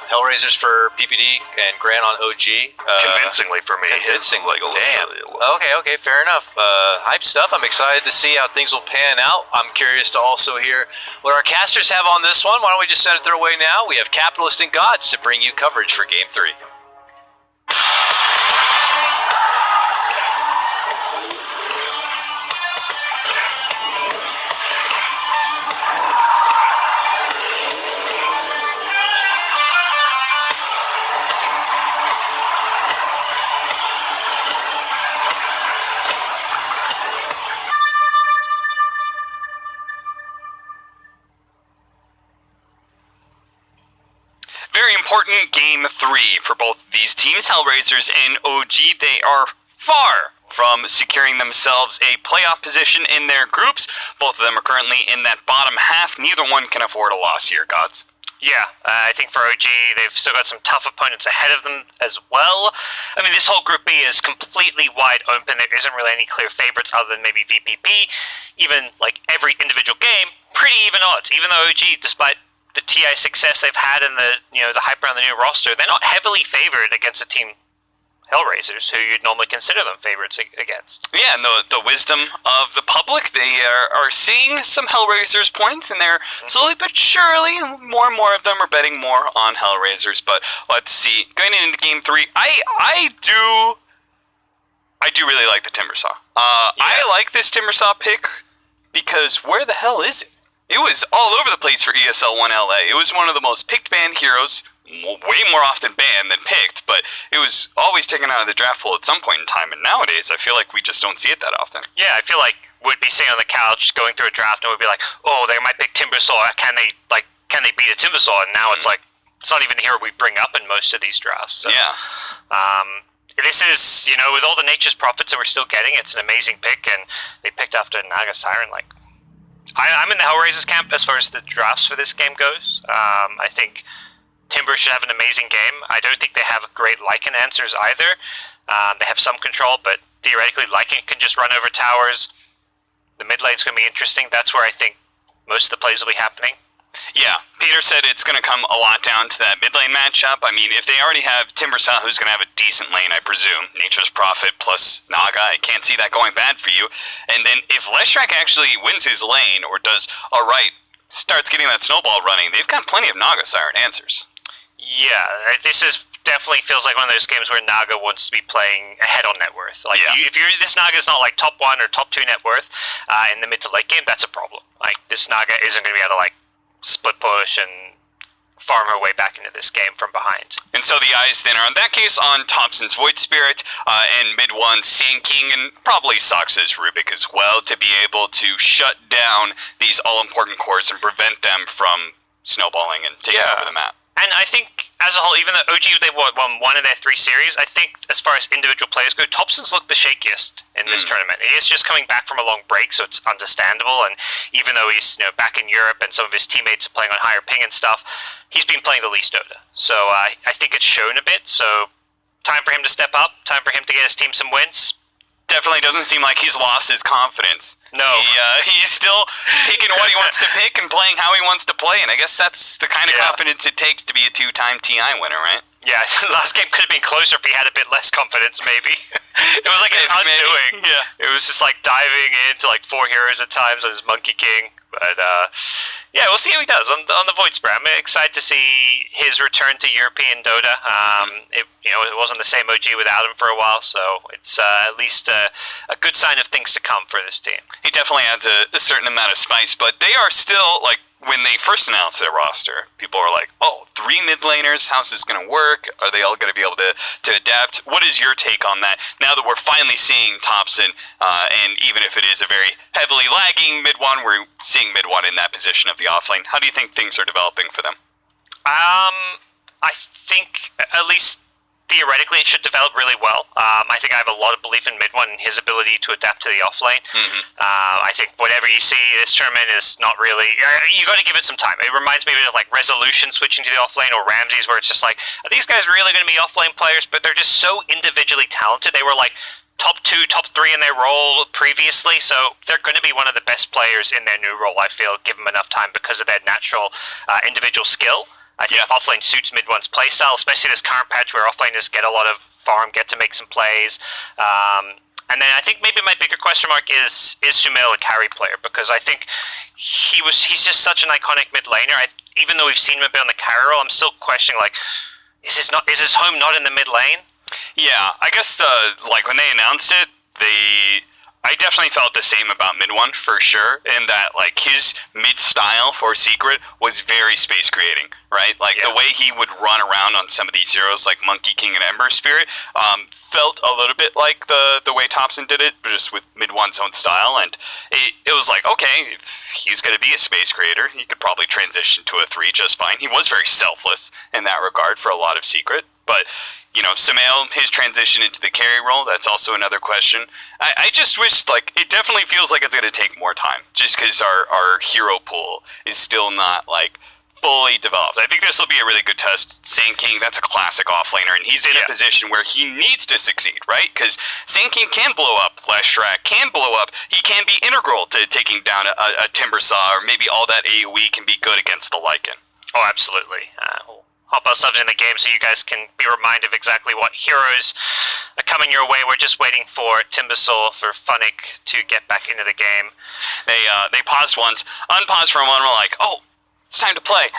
HellRaisers for PPD and Grant on OG. Convincingly for me. Convincingly. Like a Damn. little. Okay, fair enough. Hype stuff. I'm excited to see how things will pan out. I'm curious to also hear what our casters have on this one. Why don't we just send it their way now? We have Capitalist and Gods to bring you coverage for Game 3. Very important game 3 for both these teams, HellRaisers and OG. They are far from securing themselves a playoff position in their groups. Both of them are currently in that bottom half. Neither one can afford a loss here, Gods. Yeah, I think for OG, they've still got some tough opponents ahead of them as well. I mean, this whole Group B is completely wide open. There isn't really any clear favorites other than maybe VPP. Even, like, every individual game, pretty even odds. Even though OG, despite the TI success they've had and the hype around the new roster, they're not heavily favored against a team HellRaisers, who you'd normally consider them favorites against. Yeah, and the wisdom of the public, they are seeing some HellRaisers points, and they're slowly but surely, more and more of them are betting more on HellRaisers, but we'll have to see. Going into Game 3, I do really like the Timbersaw. I like this Timbersaw pick, because where the hell is it? It was all over the place for ESL 1 LA. It was one of the most picked banned heroes, way more often banned than picked, but it was always taken out of the draft pool at some point in time, and nowadays I feel like we just don't see it that often. Yeah, I feel like we'd be sitting on the couch going through a draft and we'd be like, oh, they might pick Timbersaw, can they beat a Timbersaw? And now it's like, it's not even a hero we bring up in most of these drafts. So, yeah. This is, with all the Nature's Prophets that we're still getting, it's an amazing pick, and they picked after Naga Siren, like, I'm in the HellRaisers camp as far as the drafts for this game goes. I think Timber should have an amazing game. I don't think they have great Lycan answers either. They have some control, but theoretically Lycan can just run over towers. The mid lane's going to be interesting. That's where I think most of the plays will be happening. Yeah, Peter said it's going to come a lot down to that mid lane matchup. I mean, if they already have Timbersaw, who's going to have a decent lane, I presume, Nature's Prophet plus Naga, I can't see that going bad for you. And then if Leshrac actually wins his lane, or does alright, starts getting that snowball running, they've got plenty of Naga Siren answers. Yeah, this is definitely feels like one of those games where Naga wants to be playing ahead on net worth. Like, if this Naga's not like top 1 or top 2 net worth in the mid to late game, that's a problem. Like, this Naga isn't going to be able to, like, split push and farm her way back into this game from behind. And so the eyes then are in that case on Thompson's Void Spirit, and mid 1 Sand King, and probably Sox's Rubik as well, to be able to shut down these all-important cores and prevent them from snowballing and taking over the map. And I think, as a whole, even though OG, they won 1 of their 3 series, I think, as far as individual players go, Thompson's looked the shakiest in this tournament. He is just coming back from a long break, so it's understandable, and even though he's back in Europe and some of his teammates are playing on higher ping and stuff, he's been playing the least DOTA. So I think it's shown a bit, so time for him to step up, time for him to get his team some wins. Definitely doesn't seem like he's lost his confidence. No. He's still picking what he wants to pick and playing how he wants to play, and I guess that's the kind of confidence it takes to be a 2-time TI winner, right? Yeah, last game could have been closer if he had a bit less confidence, maybe. It was like an undoing. Yeah. It was just like diving into like 4 heroes at times on his Monkey King. But yeah, we'll see how he does on the Void Spirit. I'm excited to see his return to European Dota. It wasn't the same OG without him for a while, so it's at least a good sign of things to come for this team. He definitely adds a certain amount of spice, but they are still, like, when they first announced their roster, people were like, oh, 3 mid laners, how's this going to work? Are they all going to be able to adapt? What is your take on that? Now that we're finally seeing Thompson, and even if it is a very heavily lagging mid 1, we're seeing mid 1 in that position of the offlane. How do you think things are developing for them? I think at least theoretically it should develop really well. I think I have a lot of belief in mid one and his ability to adapt to the offlane. I think whatever you see this tournament is not really. You got to give it some time. It reminds me of like Resolution switching to the offlane or Ramses, where it's just like, are these guys really going to be offlane players? But they're just so individually talented. They were like top 2, top 3 in their role previously, so they're going to be one of the best players in their new role. I feel, give them enough time because of their natural individual skill. I think offlane suits mid one's playstyle, especially this current patch where offlaners get a lot of farm, get to make some plays. And then I think maybe my bigger question mark is Sumail a carry player? Because I think he's just such an iconic mid laner. Even though we've seen him a bit on the carry role, I'm still questioning, like, is his home not in the mid lane? Yeah, I guess like when they announced it, I definitely felt the same about mid one for sure, in that like his mid style for Secret was very space creating, right? Like the way he would run around on some of these heroes like Monkey King and Ember Spirit felt a little bit like the way Thompson did it, but just with mid one's own style, and it was like, okay, if he's going to be a space creator, he could probably transition to a 3 just fine. He was very selfless in that regard for a lot of Secret, but you know, Sumail, his transition into the carry role, that's also another question. I just wish, like, it definitely feels like it's going to take more time, just because our hero pool is still not, like, fully developed. I think this will be a really good test. Sand King, that's a classic offlaner, and he's in a position where he needs to succeed, right? Because Sand King can blow up, Leshrac can blow up, he can be integral to taking down a Timbersaw, or maybe all that AoE can be good against the Lycan. Oh, absolutely. Hop ourselves in the game so you guys can be reminded of exactly what heroes are coming your way. We're just waiting for Timbersaw, for Funnick to get back into the game. They paused once, unpaused for a moment, we're like, oh, it's time to play.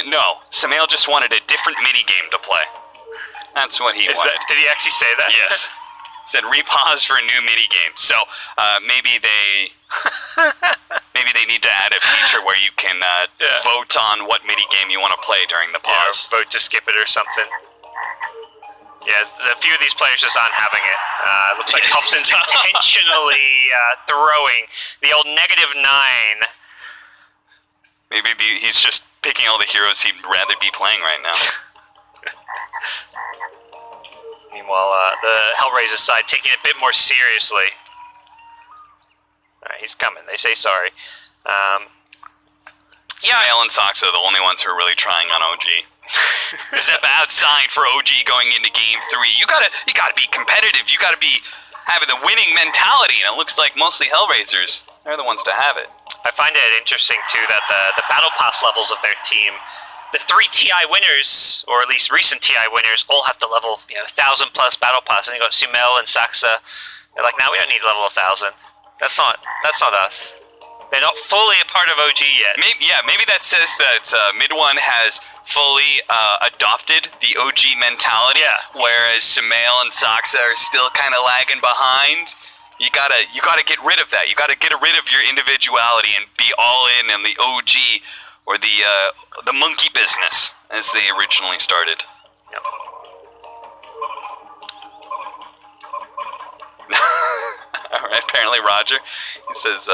No, Sumail just wanted a different mini game to play. That's what he wanted. Did he actually say that? Yes. Said repause for a new mini game. So maybe they need to add a feature where you can vote on what mini game you want to play during the pause. Vote to skip it or something. Yeah, a few of these players just aren't having it. Looks like Thompson's intentionally throwing the old -9. Maybe he's just picking all the heroes he'd rather be playing right now. Meanwhile, the HellRaisers side taking it a bit more seriously. Alright, he's coming. They say sorry. Sumail and Soxa are the only ones who are really trying on OG. It's a bad sign for OG going into Game 3. You gotta be competitive. You gotta be having the winning mentality, and it looks like mostly HellRaisers, they're the ones to have it. I find it interesting too that the battle pass levels of their team, the 3 TI winners, or at least recent TI winners, all have to level 1,000+ battle pass. And you got Sumail and Saxa. They're like, now we don't need level 1,000. That's not us. They're not fully a part of OG yet. Maybe that says that mid one has fully adopted the OG mentality, whereas Sumail and Saxa are still kind of lagging behind. You gotta get rid of that. You gotta get rid of your individuality and be all in on the OG, or the monkey business, as they originally started. Yep. All right. Apparently, Roger, he says,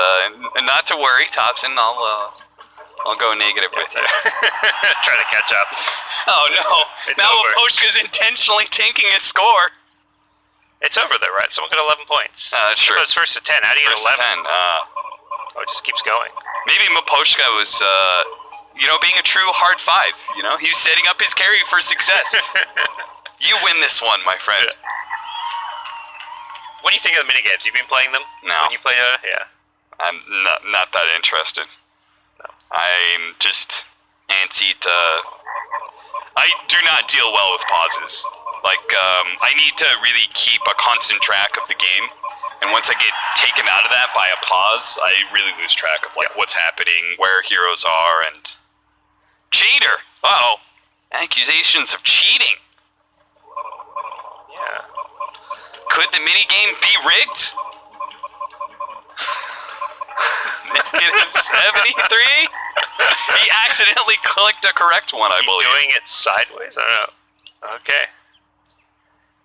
"Not to worry, Thompson. I'll go negative with you." Try to catch up. Oh no! It's now over. Aposhka's intentionally tanking his score. It's over though, right? Someone got 11 points. That's true. It's first to 10. How do you get 11? 10. Oh, it just keeps going. Maybe Maposhka was, being a true hard 5. He was setting up his carry for success. You win this one, my friend. Yeah. What do you think of the minigames? You've been playing them? No. When you play yeah. I'm not that interested. No. I'm just antsy to... I do not deal well with pauses. Like, I need to really keep a constant track of the game. And once I get taken out of that by a pause, I really lose track of, what's happening, where heroes are, and... Cheater! Uh-oh. Accusations of cheating. Yeah. Could the minigame be rigged? -73? He accidentally clicked a correct one, I believe. He's doing it sideways? I don't know. Okay.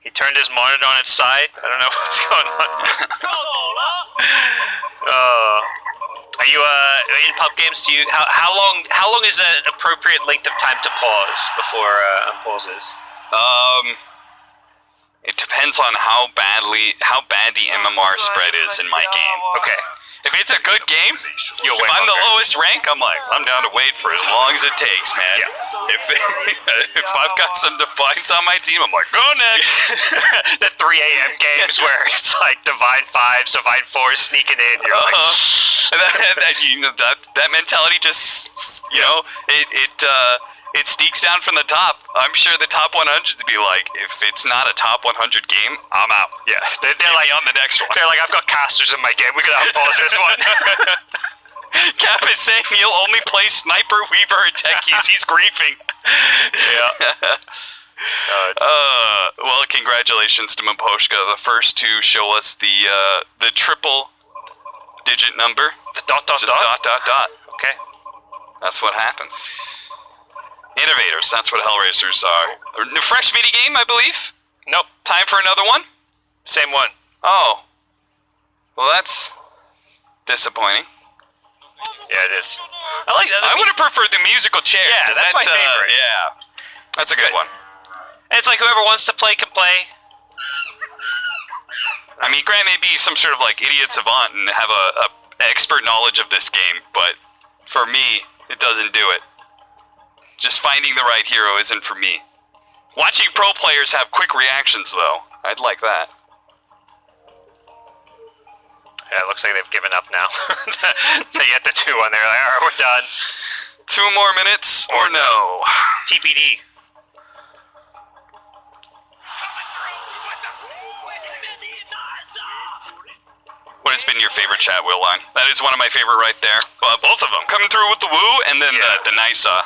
He turned his monitor on its side. I don't know what's going on. Are you in pub games? How long is an appropriate length of time to pause before unpauses? It depends on how bad the MMR spread is in my game. Okay. If it's a good game, You'll if wait I'm the longer. lowest rank, I'm down to wait for as long as it takes, man. Yeah. If I've got some Divines on my team, I'm like, go next. The 3 a.m. games where it's like Divine 5, Divine 4 sneaking in. You're like, that mentality just, it sneaks down from the top. I'm sure the top 100s would be like, if it's not a top 100 game, I'm out. yeah, they're like on the next one. They're like, I've got casters in my game. We gotta pause this one. Cap is saying he'll only play Sniper, Weaver, and Techies. He's griefing. Yeah. Well, congratulations to Maposhka, the first to show us the triple digit number. The dot. Just dot. Okay. That's what happens. Innovators, that's what HellRaisers are. A fresh mini game, I believe? Nope. Time for another one? Same one. Oh. Well, that's disappointing. Yeah, it is. I like that. I would have preferred the musical chairs. Yeah, 'cause that's my favorite. Yeah. That's a good one. And it's like whoever wants to play can play. I mean, Grant may be some sort of like idiot savant and have a expert knowledge of this game, but for me, it doesn't do it. Just finding the right hero isn't for me. Watching pro players have quick reactions, though, I'd like that. Yeah, it looks like they've given up now. They get the 2 on there. Like, all right, we're done. 2 more minutes or no? TPD. What has been your favorite chat wheel line? That is one of my favorite right there. Both of them coming through with the woo and then the Nisa.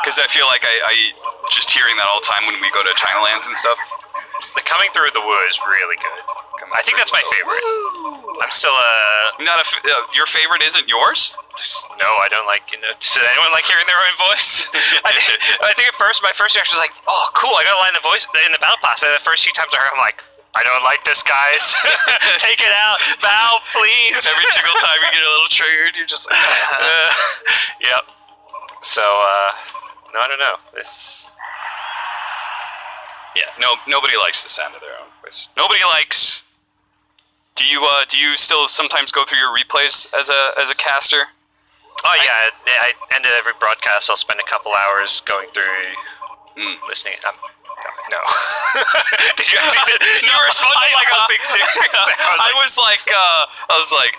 Because I feel like I just hearing that all the time when we go to China lands and stuff. The coming through the woo is really good. I think that's my favorite. I'm still your favorite isn't yours? No, I don't like. Does anyone like hearing their own voice? I think at first my first reaction was like, oh, cool, I gotta line the voice in the battle pass. And the first few times I heard, I'm like, I don't like this, guys. Take it out, Val, please. Every single time you get a little triggered, you're just like, yep. So, no, I don't know. Nobody likes the sound of their own voice. Nobody likes. Do you still sometimes go through your replays as a caster? Oh yeah, I ended every broadcast. I'll spend a couple hours going through, listening. No. Did you actually? You responded like a big serious. I was like,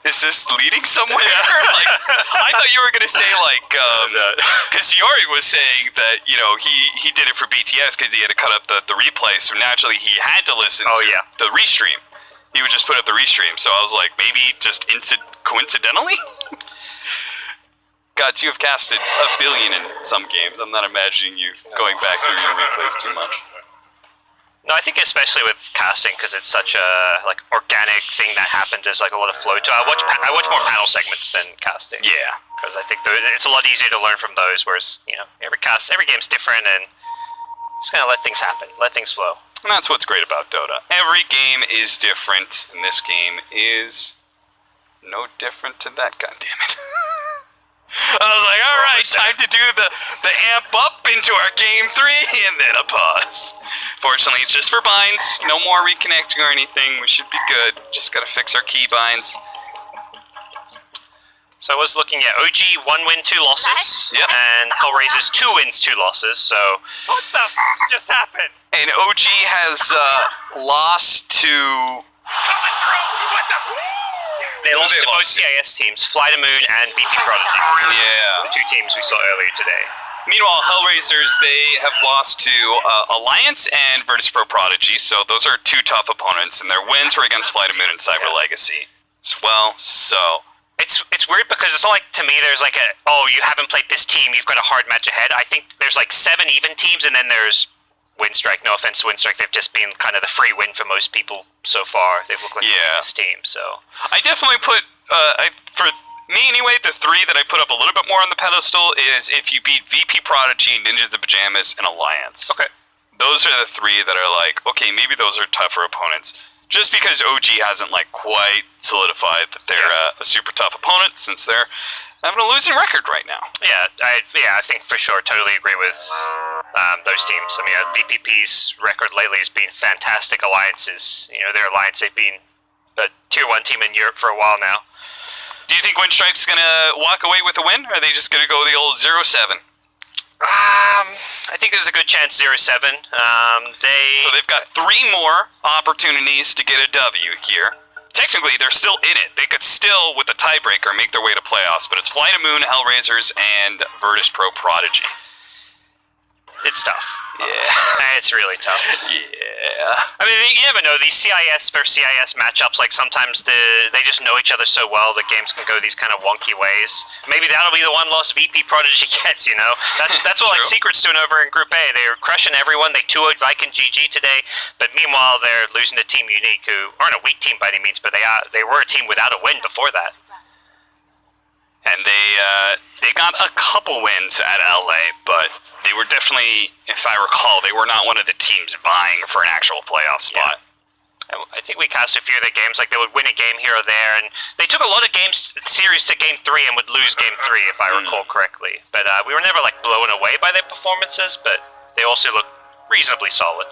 is this leading somewhere? Like, I thought you were gonna say like, because Yori was saying that he did it for BTS because he had to cut up the replay, so naturally he had to listen to the restream. He would just put up the restream, so I was like, maybe just coincidentally. God, you have casted 1 billion in some games. I'm not imagining you going back through your replays too much. No, I think especially with casting because it's such a organic thing that happens. There's like a lot of flow to it. I watch more panel segments than casting. Yeah, because I think it's a lot easier to learn from those. Whereas every game's different, and just kind of let things happen, let things flow. And that's what's great about Dota. Every game is different, and this game is no different to that. God damn it. I was like, all right, time to do the amp up into our game 3, and then a pause. Fortunately, it's just for binds. No more reconnecting or anything. We should be good. Just gotta fix our key binds. So I was looking at OG 1 win 2 losses, Yep. and HellRaisers 2 wins 2 losses. So what the just happened? And OG has lost to. They lost to both CIS teams, Fly to Moon and BP Prodigy. Yeah. The 2 teams we saw earlier today. Meanwhile, HellRaisers, they have lost to Alliance and Virtus Pro Prodigy, so those are 2 tough opponents, and their wins were against Fly to Moon and Cyber Legacy as well, so. It's weird because it's not like, to me, there's like you haven't played this team, you've got a hard match ahead. I think there's like 7 even teams, and then there's Windstrike. No offense to Windstrike, they've just been kind of the free win for most people so far. They've looked like the best team, so. I definitely put, for me anyway, the 3 that I put up a little bit more on the pedestal is if you beat VP Prodigy, Ninjas the Pajamas, and Alliance. Okay. Those are the 3 that are like, okay, maybe those are tougher opponents. Just because OG hasn't like quite solidified that they're a super tough opponent since they're having a losing record right now. Yeah, I think for sure, totally agree with those teams. I mean, VPP's record lately has been fantastic alliances. You know, their alliance, they've been a tier 1 team in Europe for a while now. Do you think Windstrike's gonna walk away with a win, or are they just gonna go the old 0-7? I think there's a good chance 0-7. So they've got 3 more opportunities to get a W here. Technically, they're still in it. They could still, with a tiebreaker, make their way to playoffs, but it's Flight of Moon, HellRaisers, and Virtus Pro Prodigy. It's tough. Yeah. It's really tough. Yeah. I mean, you never know. These CIS versus CIS matchups, like, sometimes they just know each other so well that games can go these kind of wonky ways. Maybe that'll be the one loss VP Prodigy gets, you know? That's what, like, Secret's doing over in Group A. They were crushing everyone. They 2-0'd Viking GG today, but meanwhile, they're losing to Team Unique, who aren't a weak team by any means, but they were a team without a win before that. And they got a couple wins at LA, but they were definitely, if I recall, they were not one of the teams vying for an actual playoff spot. Yeah. I think we cast a few of their games, like they would win a game here or there, and they took a lot of games series to Game 3 and would lose Game 3, if I recall correctly. But we were never, like, blown away by their performances, but they also looked reasonably solid.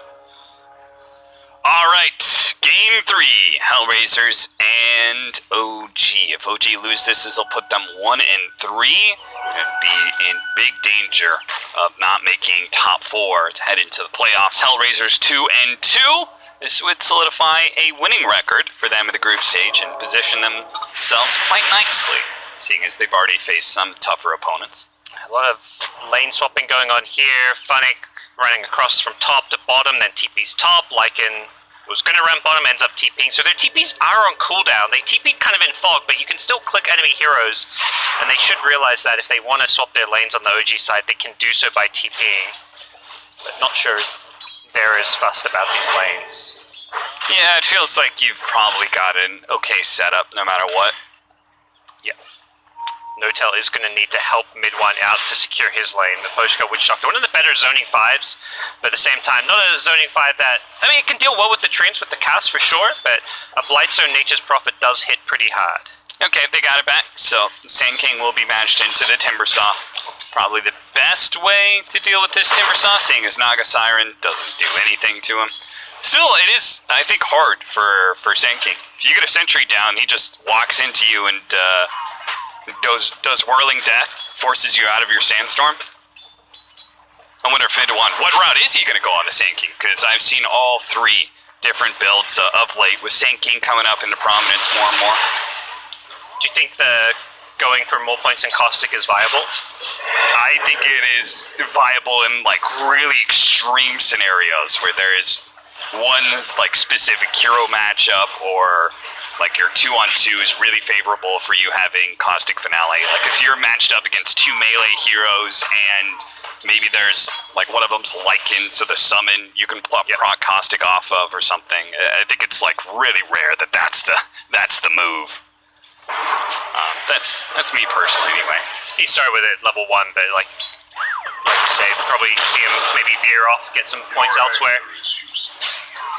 All right, Game 3, HellRaisers and OG. If OG lose this, will put them 1-3 and be in big danger of not making top 4 to head into the playoffs. HellRaisers 2-2. This would solidify a winning record for them at the group stage and position themselves quite nicely, seeing as they've already faced some tougher opponents. A lot of lane swapping going on here. Funnick running across from top to bottom, then TP's top. Lycan was going to run bottom, ends up TPing. So their TPs are on cooldown. They TP'd kind of in fog, but you can still click enemy heroes, and they should realize that if they want to swap their lanes on the OG side, they can do so by TPing. But not sure they're as fussed about these lanes. Yeah, it feels like you've probably got an okay setup no matter what. Yeah. Notel is going to need to help Midwine out to secure his lane. The Poshka Witch Doctor, one of the better zoning 5s, but at the same time, not a zoning 5 that, I mean, it can deal well with the treants with the cast for sure, but a Blightstone Nature's Prophet does hit pretty hard. Okay, they got it back, so Sand King will be matched into the Timbersaw. Probably the best way to deal with this Timbersaw, seeing as Naga Siren doesn't do anything to him. Still, it is, I think, hard for Sand King. If you get a sentry down, he just walks into you and does Whirling Death, forces you out of your Sandstorm. I wonder if what route is he going to go on the Sand King? Because I've seen all 3 different builds of late, with Sand King coming up into prominence more and more. Do you think the going for more points in Caustic is viable? I think it is viable in, like, really extreme scenarios where there is one, like, specific hero matchup, or like your 2-on-2 is really favorable for you having Caustic Finale. Like, if you're matched up against 2 melee heroes and maybe there's, like, one of them's Lycan, so the summon you can proc Caustic off of or something. I think it's, like, really rare that that's the move. That's me personally, anyway. He started with it level 1, but like you say, probably see him maybe veer off, get some points elsewhere.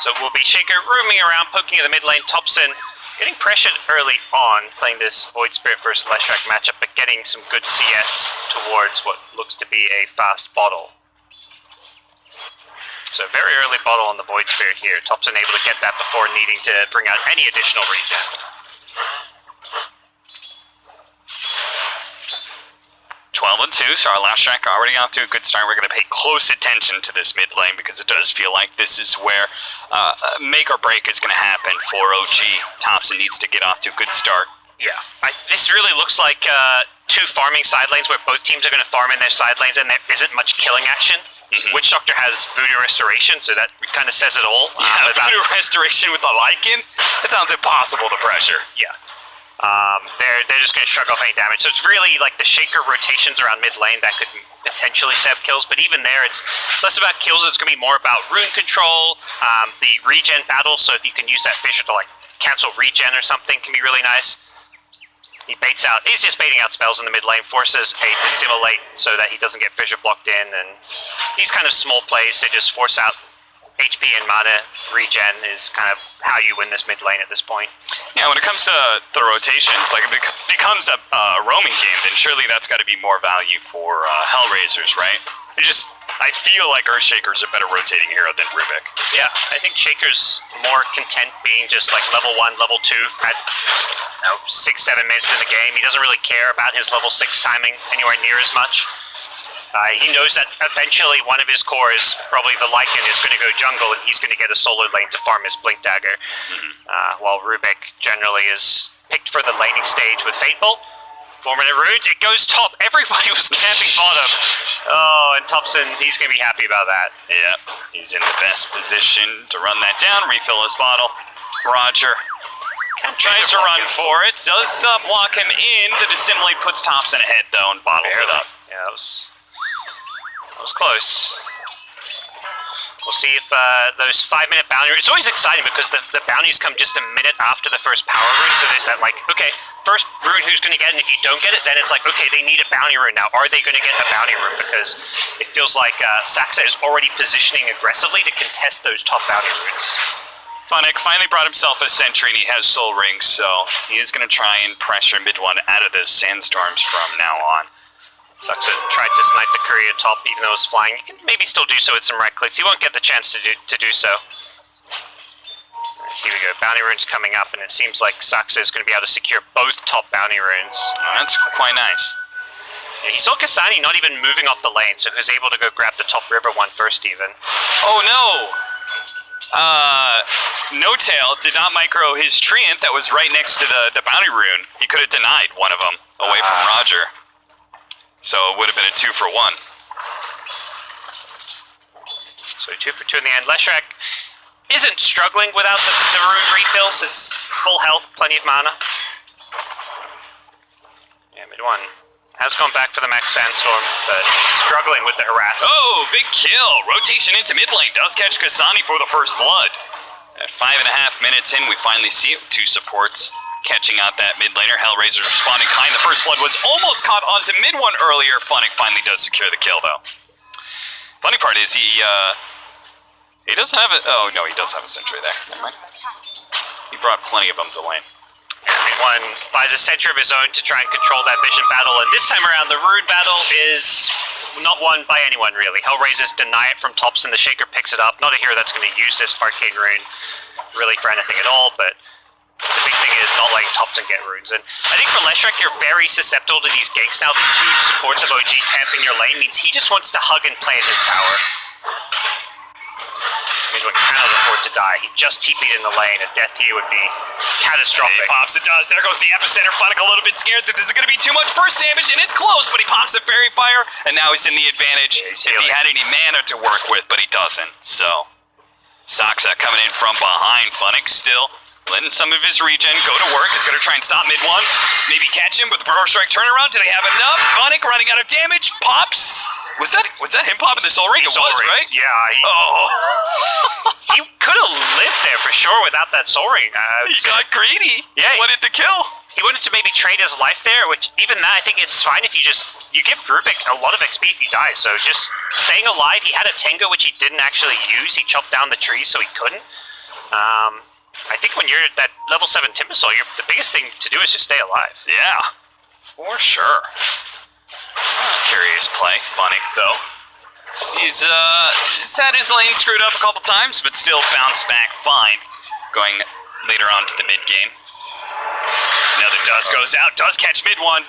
So we'll be Shaker roaming around, poking at the mid lane. Thompson getting pressured early on, playing this Void Spirit versus Leshrac matchup, but getting some good CS towards what looks to be a fast bottle. So very early bottle on the Void Spirit here. Thompson able to get that before needing to bring out any additional regen. 12-2, so our last track already off to a good start. We're going to pay close attention to this mid lane because it does feel like this is where make or break is going to happen for OG. Thompson needs to get off to a good start. Yeah, this really looks like 2 farming side lanes where both teams are going to farm in their side lanes and there isn't much killing action. Witch Doctor has Voodoo Restoration, so that kind of says it all. Yeah, Voodoo Restoration with the Lycan? That sounds impossible to pressure. Yeah. They're just going to shrug off any damage. So it's really like the Shaker rotations around mid lane that could potentially set up kills, but even there it's less about kills, it's going to be more about rune control, the regen battle, so if you can use that fissure to like cancel regen or something can be really nice. He's just baiting out spells in the mid lane, forces a Dissimulate so that he doesn't get fissure blocked in, and these kind of small plays to just force out HP and mana regen is kind of how you win this mid lane at this point. Yeah, when it comes to the rotations, like if it becomes a roaming game, then surely that's got to be more value for HellRaisers, right? I I feel like Earthshaker's a better rotating hero than Rubik. Yeah, I think Shaker's more content being just like level 1, level 2 at 6-7 minutes in the game. He doesn't really care about his level 6 timing anywhere near as much. He knows that eventually one of his cores, probably the Lycan, is going to go jungle and he's going to get a solo lane to farm his Blink Dagger. While Rubik generally is picked for the laning stage with Fate Bolt. 4-minute runes, it goes top. Everybody was camping bottom. Oh, and Thompson, he's going to be happy about that. Yeah, he's in the best position to run that down, refill his bottle. Roger tries to run for it, does block him in. The Dissimilate puts Thompson ahead though and bottles it up. Yeah, that was close. We'll see if those 5-minute bounty runes. It's always exciting because the bounties come just a minute after the first power rune. So there's that like, okay, first rune who's going to get it, and if you don't get it, then it's like, okay, they need a bounty rune now. Are they going to get a bounty rune? Because it feels like Saxa is already positioning aggressively to contest those top bounty runes. Funnick finally brought himself a sentry and he has soul rings, so he is going to try and pressure mid one out of those sandstorms from now on. Saxa tried to snipe the courier top even though it was flying. You can maybe still do so with some right clicks. He won't get the chance to do so. Here we go, bounty runes coming up, and it seems like Saxa is going to be able to secure both top bounty runes. Oh, that's quite nice. Yeah, he saw Kasani not even moving off the lane, so he was able to go grab the top river one first even. Oh no! No-Tail did not micro his Treant that was right next to the bounty rune. He could have denied one of them away from Roger. So it would have been a 2 for 1. So 2 for 2 in the end. Leshrac isn't struggling without the rune refills. His full health, plenty of mana. Yeah, mid one has gone back for the max sandstorm, but struggling with the harass. Oh, big kill! Rotation into mid lane does catch Kasani for the first blood. At 5.5 minutes in, we finally see it with 2 supports catching out that mid laner. HellRaisers responding kind. The first blood was almost caught onto mid one earlier. Funnick finally does secure the kill though. Funny part is he doesn't have a, oh no, he does have a sentry there. Never mind. He brought plenty of them to lane. Mid one buys a sentry of his own to try and control that vision battle, and this time around the rune battle is not won by anyone really. HellRaisers deny it from tops and the Shaker picks it up. Not a hero that's going to use this arcane rune really for anything at all, but the big thing is not letting Thompson get runes. And I think for Leshrac, you're very susceptible to these ganks now. The 2 supports of OG camping your lane means he just wants to hug and play in his tower. Midone cannot afford to die. He just TP'd in the lane. A death here would be catastrophic. He pops, it does. There goes the epicenter. Funnick a little bit scared that this is going to be too much burst damage, and it's close, but he pops the Fairy Fire, and now he's in the advantage if he had any mana to work with, but he doesn't. So, Saxa coming in from behind. Funnick still letting some of his regen go to work. He's going to try and stop mid one. Maybe catch him with the Burrow Strike turnaround. Do they have enough? Funnick running out of damage. Pops. Was that him popping the soul ring? It was, right? Yeah. Oh. He could have lived there for sure without that soul ring. He got greedy. Yeah. He wanted the kill. He wanted to maybe trade his life there, which even that I think it's fine if you give Rubik a lot of XP if he dies. So just staying alive. He had a Tengu which he didn't actually use. He chopped down the trees so he couldn't. I think when you're at that level 7 Timbersaw, the biggest thing to do is just stay alive. Yeah, for sure. Curious play. Funnick, though. He's had his lane screwed up a couple times, but still bounced back fine. Going later on to the mid game. Now the Dust goes out. Does catch mid one.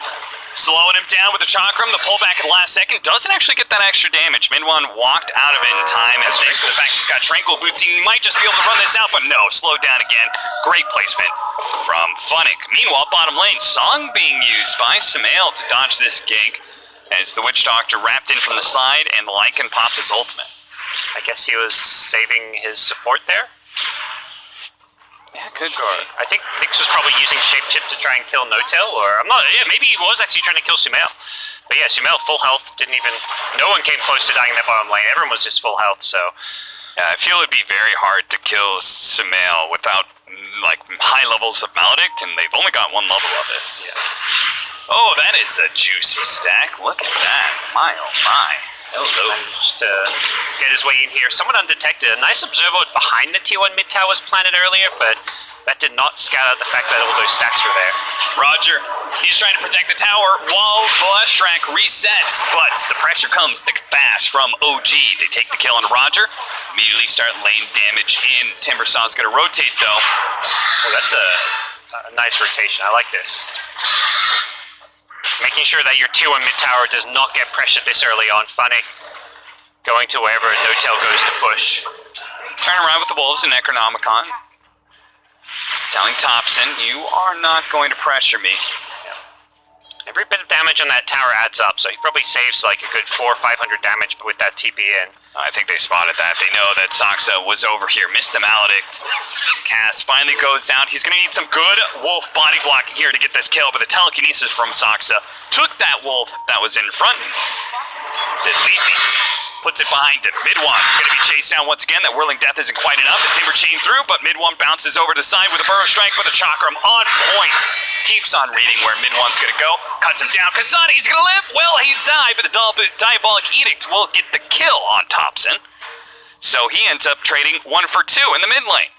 Slowing him down with the Chakram. The pullback at the last second doesn't actually get that extra damage. Mid one walked out of it in time, and thanks to the fact he's got Tranquil Boots, he might just be able to run this out, but no, slowed down again. Great placement from Funnick. Meanwhile, bottom lane, Song being used by Samael to dodge this gank. And it's the Witch Doctor wrapped in from the side, and the Lycan popped his ultimate. I guess he was saving his support there. Yeah, good. Sure. I think Mix was probably using Shapeship to try and kill No-Tail, or I'm not. Yeah, maybe he was actually trying to kill Sumail. But yeah, Sumail full health. Didn't even. No one came close to dying in that bottom lane. Everyone was just full health. So yeah, I feel it'd be very hard to kill Sumail without like high levels of Maledict, and they've only got 1 level of it. Yeah. Oh, that is a juicy stack. Look at that. My oh my. Hello. Managed to get his way in here, somewhat undetected. A nice observer behind the T1 mid tower was planted earlier, but that did not scout out the fact that all those stacks were there. Roger He's trying to protect the tower while Leshrac resets, but the pressure comes thick and fast from OG. They take the kill on Roger, immediately start laying damage in. Timbersaw's gonna rotate though. Oh, that's a nice rotation. I like this. Making sure that your 2-1 mid tower does not get pressured this early on. Funny. Going to wherever No-Tail goes to push. Turn around with the Wolves and Necronomicon. Telling Thompson, you are not going to pressure me. Every bit of damage on that tower adds up, so he probably saves like a good 400 or 500 damage with that TP in. I think they spotted that. They know that Saksa was over here. Missed the Maledict. Cast finally goes down. He's going to need some good wolf body blocking here to get this kill, but the telekinesis from Saksa took that wolf that was in front. Says lead me. Puts it behind him. Mid-One going to be chased down once again. That Whirling Death isn't quite enough. The Timber Chain through, but Mid-One bounces over to the side with a Burrow Strike, but the Chakram on point. Keeps on reading where Mid-One's going to go. Cuts him down. Kasane, he's going to live. Well, he died, but the Diabolic Edict will get the kill on Thompson. So he ends up trading 1 for 2 in the mid lane.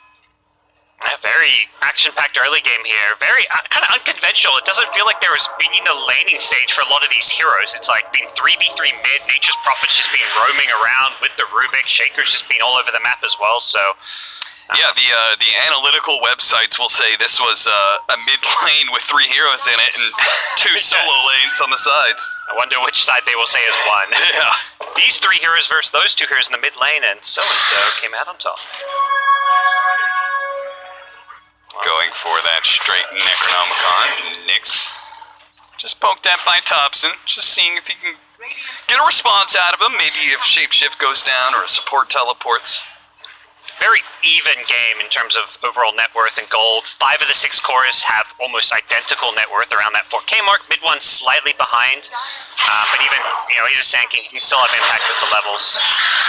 A very action-packed early game here. Very kind of unconventional. It doesn't feel like there was being a laning stage for a lot of these heroes. It's like been 3v3 mid. Nature's Prophet's just been roaming around with the Rubik. Shaker's just been all over the map as well. So yeah, the analytical websites will say this was a mid lane with 3 heroes in it and 2 solo lanes on the sides. I wonder which side they will say is one. Yeah. These 3 heroes versus those 2 heroes in the mid lane, and so came out on top. Going for that straight Necronomicon. Nyx just poked at by Thompson, just seeing if he can get a response out of him. Maybe if Shapeshift goes down or a support teleports. Very even game in terms of overall net worth and gold. 5 of the 6 cores have almost identical net worth around that 4K mark. Mid one's slightly behind, but even, he's a Sand King. He can still have impact with the levels.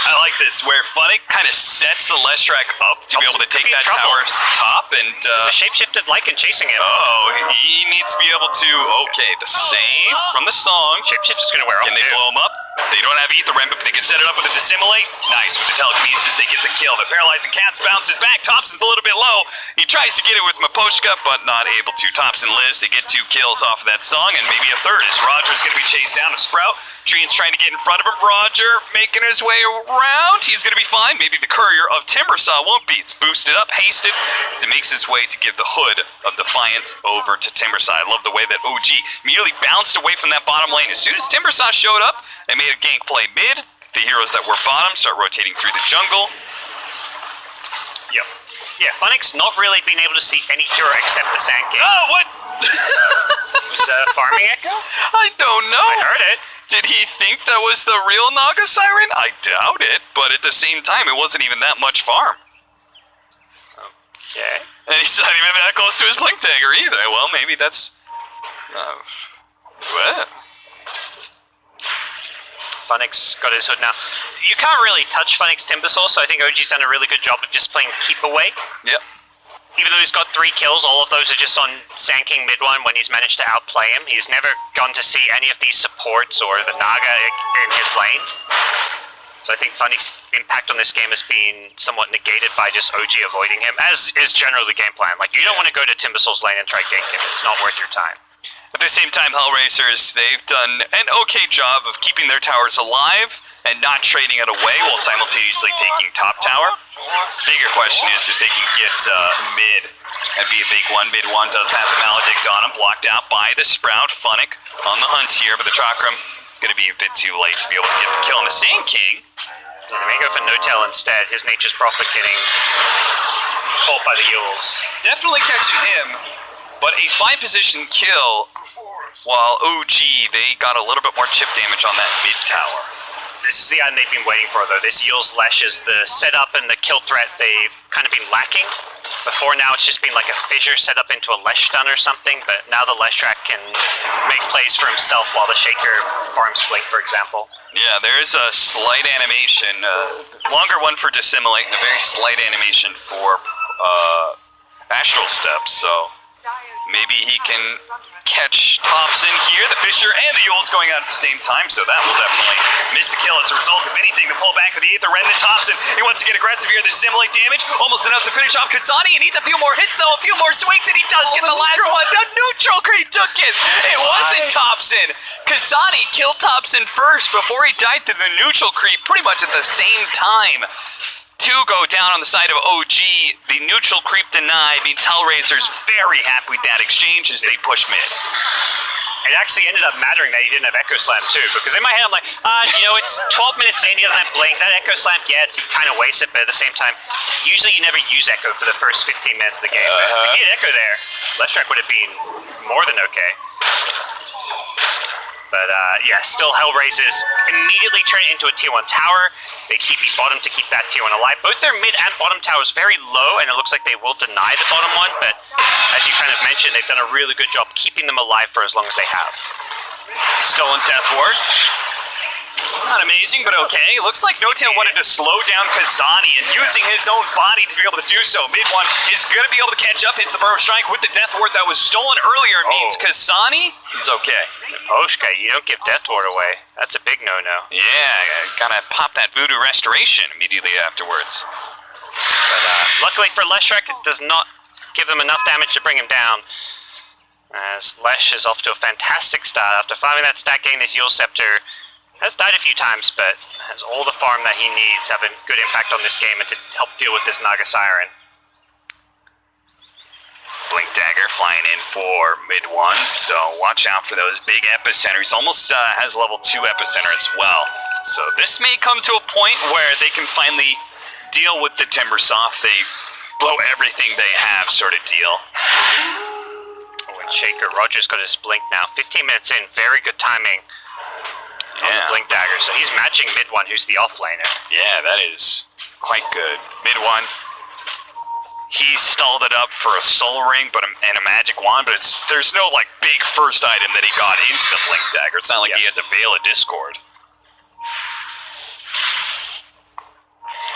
I like this, where Funnick kind of sets the Leshrac up to be able to take that tower's top, and there's a shapeshifted Lycan chasing him. Oh, he needs to be able to, okay, the save from the song. Shapeshift is going to wear off. Can they blow him up? They don't have Ether Ramp, but they can set it up with a Dissimulate. Nice, with the telekinesis, they get the kill. The Paralyzing Cats bounces back. Thompson's a little bit low. He tries to get it with Maposhka, but not able to. Thompson lives. They get 2 kills off of that song, and maybe a third as Roger's going to be chased down to Sprout. Trian's trying to get in front of him. Roger making his way around. He's going to be fine. Maybe the Courier of Timbersaw won't be. It's boosted up, hasted, as it makes its way to give the Hood of Defiance over to Timbersaw. I love the way that OG immediately bounced away from that bottom lane. As soon as Timbersaw showed up, they made a gank play mid. The heroes that were bottom start rotating through the jungle. Yep. Yeah, Funnick's not really been able to see any hero except the Sand King. Oh, what? Was that a farming echo? I don't know. I heard it. Did he think that was the real Naga Siren? I doubt it, but at the same time, it wasn't even that much farm. Okay. And he's not even that close to his Blink Dagger either. Well, maybe that's... well... Funnick's got his hood now. You can't really touch Funnick's Timbersaw, so I think OG's done a really good job of just playing keep away. Yep. Even though he's got 3 kills, all of those are just on Sand King mid one when he's managed to outplay him. He's never gone to see any of these supports or the Naga in his lane. So I think Funnick's impact on this game has been somewhat negated by just OG avoiding him, as is generally the game plan. Like, you don't want to go to Timbersaw's lane and try gank him. It's not worth your time. At the same time, HellRaisers, they've done an okay job of keeping their towers alive and not trading it away while simultaneously taking top tower. Bigger question is if they can get mid and be a big one. Mid one does have the Maledict on him, blocked out by the Sprout. Funnick on the hunt here, but the Chakram, it's going to be a bit too late to be able to get the kill on the Sand King. They may go for No-Tail instead. His Nature's Prophet getting caught by the Yules. Definitely catching him, but a 5-position kill, while OG, they got a little bit more chip damage on that mid tower. This is the item they've been waiting for, though. This Yules Lesh is the setup and the kill threat they've kind of been lacking. Before now, it's just been like a fissure set up into a Lesh stun or something, but now the Leshrac can make plays for himself while the Shaker farms Blink, for example. Yeah, there is a slight animation, longer one for Dissimulate and a very slight animation for Astral Steps, so Maybe he can catch Thompson here. The Fisher and the Yule's going out at the same time, so that will definitely miss the kill as a result of anything. The pull back with the Aether Ren, the Thompson. He wants to get aggressive here. The simulate damage, almost enough to finish off Kasani. He needs a few more hits though, a few more swings, and he does get the last one. The neutral creep took it. It wasn't Thompson. Kasani killed Thompson first before he died to the neutral creep pretty much at the same time. Two go down on the side of OG. The neutral creep denied means HellRaisers very happy with that exchange as they push mid. It actually ended up mattering that he didn't have Echo Slam too, because in my head I'm like, it's 12 minutes in, he doesn't have Blink. That Echo Slam, yeah, it's kind of wasted, but at the same time, usually you never use Echo for the first 15 minutes of the game. If he had Echo there, Leshrac would have been more than okay. But yeah, still HellRaisers immediately turn it into a tier 1 tower. They TP bottom to keep that tier 1 alive. Both their mid and bottom towers very low, and it looks like they will deny the bottom one, but as you kind of mentioned, they've done a really good job keeping them alive for as long as they have. Stolen Death Ward. Not amazing, but okay. Looks like No-Tail wanted to slow down Kasani and using his own body to be able to do so. Mid one is going to be able to catch up. Hits the Burrow Strike with the Death Ward that was stolen earlier. Means Kasani, he's okay. Poshka, you don't give Death Ward away. That's a big no-no. Yeah, gotta pop that Voodoo Restoration immediately afterwards. But luckily for Leshrac, it does not give them enough damage to bring him down. As Lesh is off to a fantastic start. After farming that stack, getting this Yule Scepter, has died a few times, but has all the farm that he needs, have a good impact on this game and to help deal with this Naga Siren. Blink Dagger flying in for mid one, so watch out for those big epicenters. Almost has level 2 epicenter as well. So this may come to a point where they can finally deal with the Timbersoft. They blow everything they have sort of deal. Oh, and Shaker, Roger's got his Blink now. 15 minutes in, very good timing. On the Blink Dagger, so he's matching mid one, who's the offlaner. Yeah, that is quite good. Mid one, he stalled it up for a Soul Ring and a Magic Wand, but there's no like big first item that he got into the Blink Dagger. It's not like he has a Veil of Discord.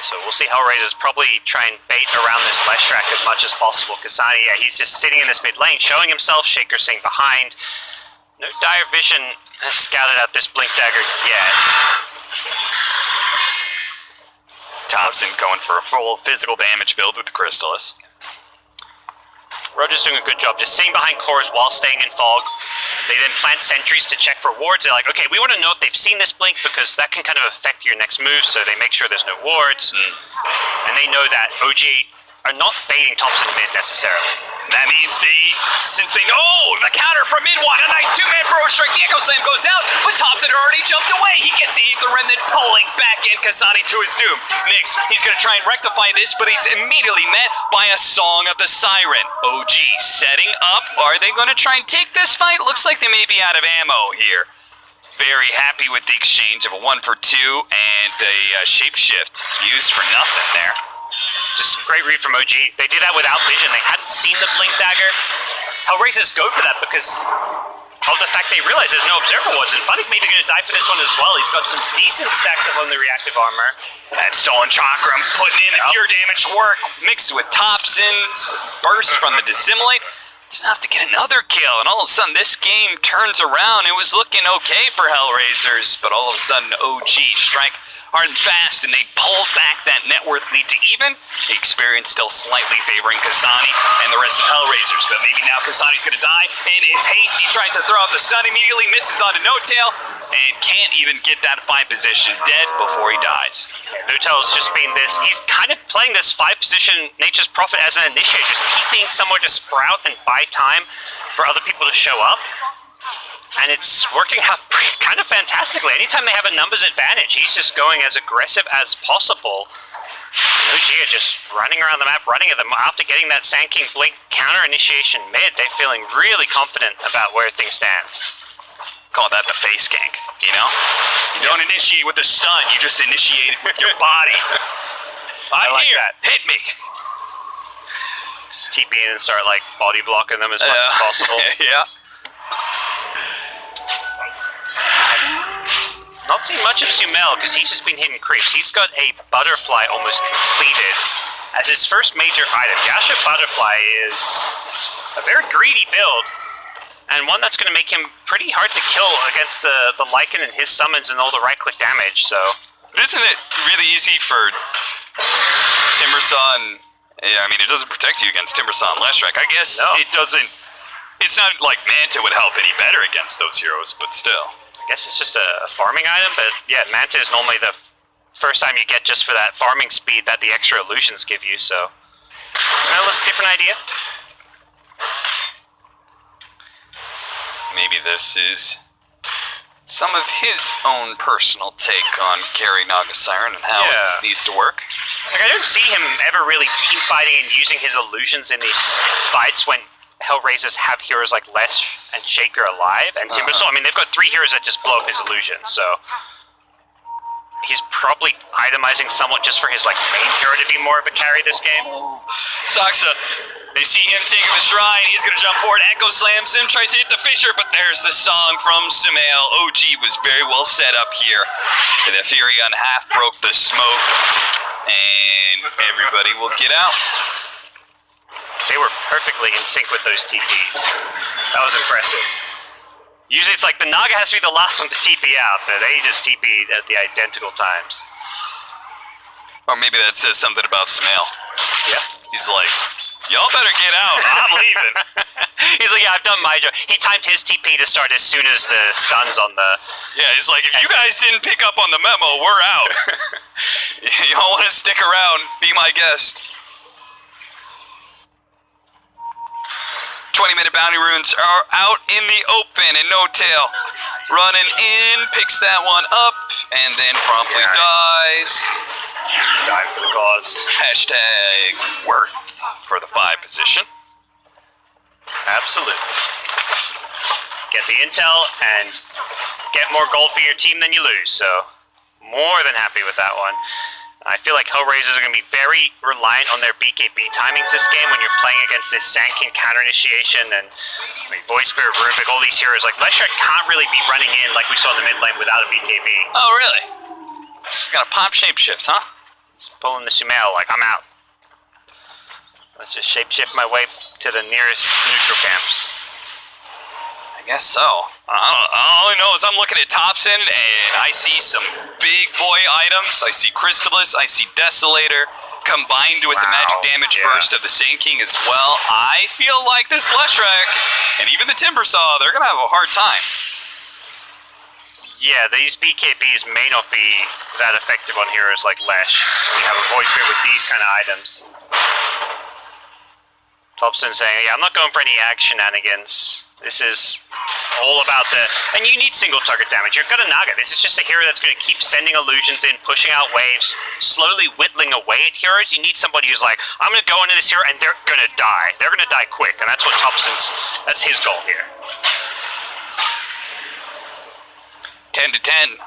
So we'll see HellRaisers probably try and bait around this Leshrac as much as possible. Kasani, yeah, he's just sitting in this mid lane, showing himself. Shaker sitting behind. No Dire Vision has scouted out this Blink Dagger yet. Thompson going for a full physical damage build with the Crystallis. Roger's doing a good job just sitting behind cores while staying in fog. They then plant sentries to check for wards. They're like, okay, we want to know if they've seen this blink because that can kind of affect your next move, so they make sure there's no wards. And they know that OG are not baiting Thompson mid necessarily. That means since they know the counter from mid one, a nice 2-man Burrow Strike. The Echo Slam goes out, but Thompson already jumped away. He gets the Aether Ren, then pulling back in Kasani to his doom. Nyx, he's going to try and rectify this, but he's immediately met by a Song of the Siren. OG setting up. Are they going to try and take this fight? Looks like they may be out of ammo here. Very happy with the exchange of a 1 for 2 and a Shapeshift used for nothing there. Just great read from OG. They did that without vision. They hadn't seen the Blink Dagger. HellRaisers go for that because of the fact they realize there's no Observer Wards. And Funnick may be going to die for this one as well. He's got some decent stacks up on the reactive armor. That Stolen Chakram putting in the pure damage work, mixed with Thompson's burst from the Dissimulate. It's enough to get another kill, and all of a sudden this game turns around. It was looking okay for HellRaisers, but all of a sudden OG strike hard and fast, and they pulled back that net worth lead to even. The experience still slightly favoring Kasani and the rest of HellRaisers, but maybe now Kasani's gonna die. In his haste, he tries to throw out the stun, immediately misses onto No-Tail, and can't even get that 5 position, dead before he dies. No-Tail's just been this, he's kind of playing this 5 position Nature's Prophet as an initiator, just keeping somewhere to sprout and buy time for other people to show up. And it's working out kind of fantastically. Anytime they have a numbers advantage, he's just going as aggressive as possible. And OG are just running around the map, running at them. After getting that Sand King Blink counter initiation mid, they're feeling really confident about where things stand. Call that the face gank, you know? You don't initiate with a stun, you just initiate it with your body. I'm like here, that. hit me. Just TP in and start like body blocking them as much as possible. Yeah. Not seen much of Sumel because he's just been hitting creeps. He's got a butterfly almost completed. as his first major item. Yasha Butterfly is a very greedy build, and one that's going to make him pretty hard to kill against the Lycan and his summons and all the right-click damage, so... But isn't it really easy for Timbersaw? Yeah, I mean, it doesn't protect you against Timbersaw and Leshrac. I guess it doesn't... It's not like Manta would help any better against those heroes, but still. I guess it's just a farming item, but yeah, Manta is normally the first time you get just for that farming speed that the extra illusions give you, so... Smell is a different idea. Maybe this is some of his own personal take on carry Naga Siren and how it needs to work. Like, I don't see him ever really team fighting and using his illusions in these fights when HellRaisers have heroes like Lesh and Shaker alive, and Timbersaw. I mean, they've got 3 heroes that just blow up his illusions, so he's probably itemizing somewhat just for his like main hero to be more of a carry this game. Saksa, they see him taking the shrine, he's gonna jump forward, Echo slams him, tries to hit the Fisher, but there's the song from Sumail. OG was very well set up here. The Furion half broke the smoke, and everybody will get out. They were perfectly in sync with those TPs. That was impressive. Usually it's like the Naga has to be the last one to TP out, but they just TP'd at the identical times. Or maybe that says something about Sumail. Yeah. He's like, y'all better get out, I'm leaving. He's like, yeah, I've done my job. He timed his TP to start as soon as the stun's on the... Yeah, he's like, if you guys didn't pick up on the memo, we're out. Y'all want to stick around, be my guest. 20-minute bounty runes are out in the open, and No Tail running in, picks that one up, and then promptly dies. He's dying for the cause. Hashtag worth for the 5 position. Absolutely. Get the intel and get more gold for your team than you lose, so more than happy with that one. I feel like HellRaisers are going to be very reliant on their BKB timings this game when you're playing against this Sankin counter initiation and I mean, Void Spirit, Rubik, all these heroes. Like, Leshrac can't really be running in like we saw in the mid lane without a BKB. Oh, really? Just got a pop shapeshift, huh? It's pulling the Sumail like, I'm out. Let's just shapeshift my way to the nearest neutral camps. I guess so. All I know is I'm looking at Thompson and I see some big boy items. I see Crystallis, I see Desolator, combined with the magic damage burst of the Sand King as well. I feel like this Leshrac and even the Timbersaw, they're gonna have a hard time. Yeah, these BKBs may not be that effective on heroes like Lesh. We have a Void Spirit with these kind of items. Thompson saying, yeah, I'm not going for any shenanigans. This is all about the... And you need single target damage. You've got a Naga. This is just a hero that's going to keep sending illusions in, pushing out waves, slowly whittling away at heroes. You need somebody who's like, I'm going to go into this hero and they're going to die. They're going to die quick, and that's what Thompson's... That's his goal here. 10 to 10.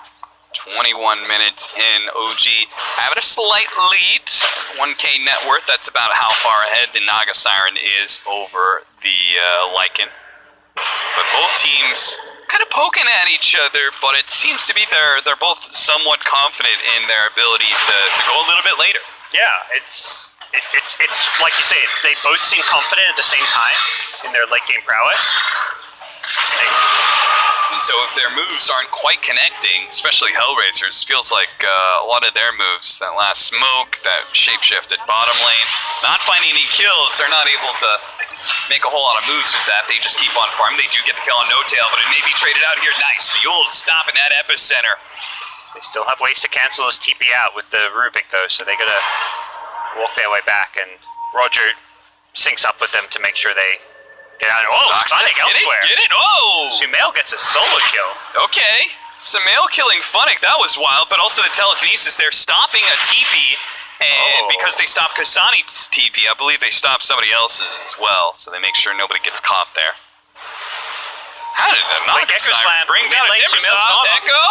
21 minutes in. OG having a slight lead. 1k net worth. That's about how far ahead the Naga Siren is over the Lycan. But both teams kind of poking at each other, but it seems to be they're both somewhat confident in their ability to go a little bit later. Yeah, it's like you say, they both seem confident at the same time in their late game prowess. And so if their moves aren't quite connecting, especially HellRaisers, feels like a lot of their moves, that last smoke, that shapeshift at bottom lane, not finding any kills, they're not able to make a whole lot of moves with that. They just keep on farming. They do get the kill on No Tail, but it may be traded out here. Nice. The Yule's stopping that epicenter. They still have ways to cancel his TP out with the Rubik, though, so they gotta walk their way back, and Roger syncs up with them to make sure they get out. Oh, Funnick elsewhere. Get it? Oh! Sumail gets a solo kill. Okay. Sumail killing Funnick, that was wild, but also the telekinesis. They're stopping a TP, and because they stopped Kasani's TP, I believe they stopped somebody else's as well, so they make sure nobody gets caught there. How did the Naga Siren bring down a Timbersaw? Echo!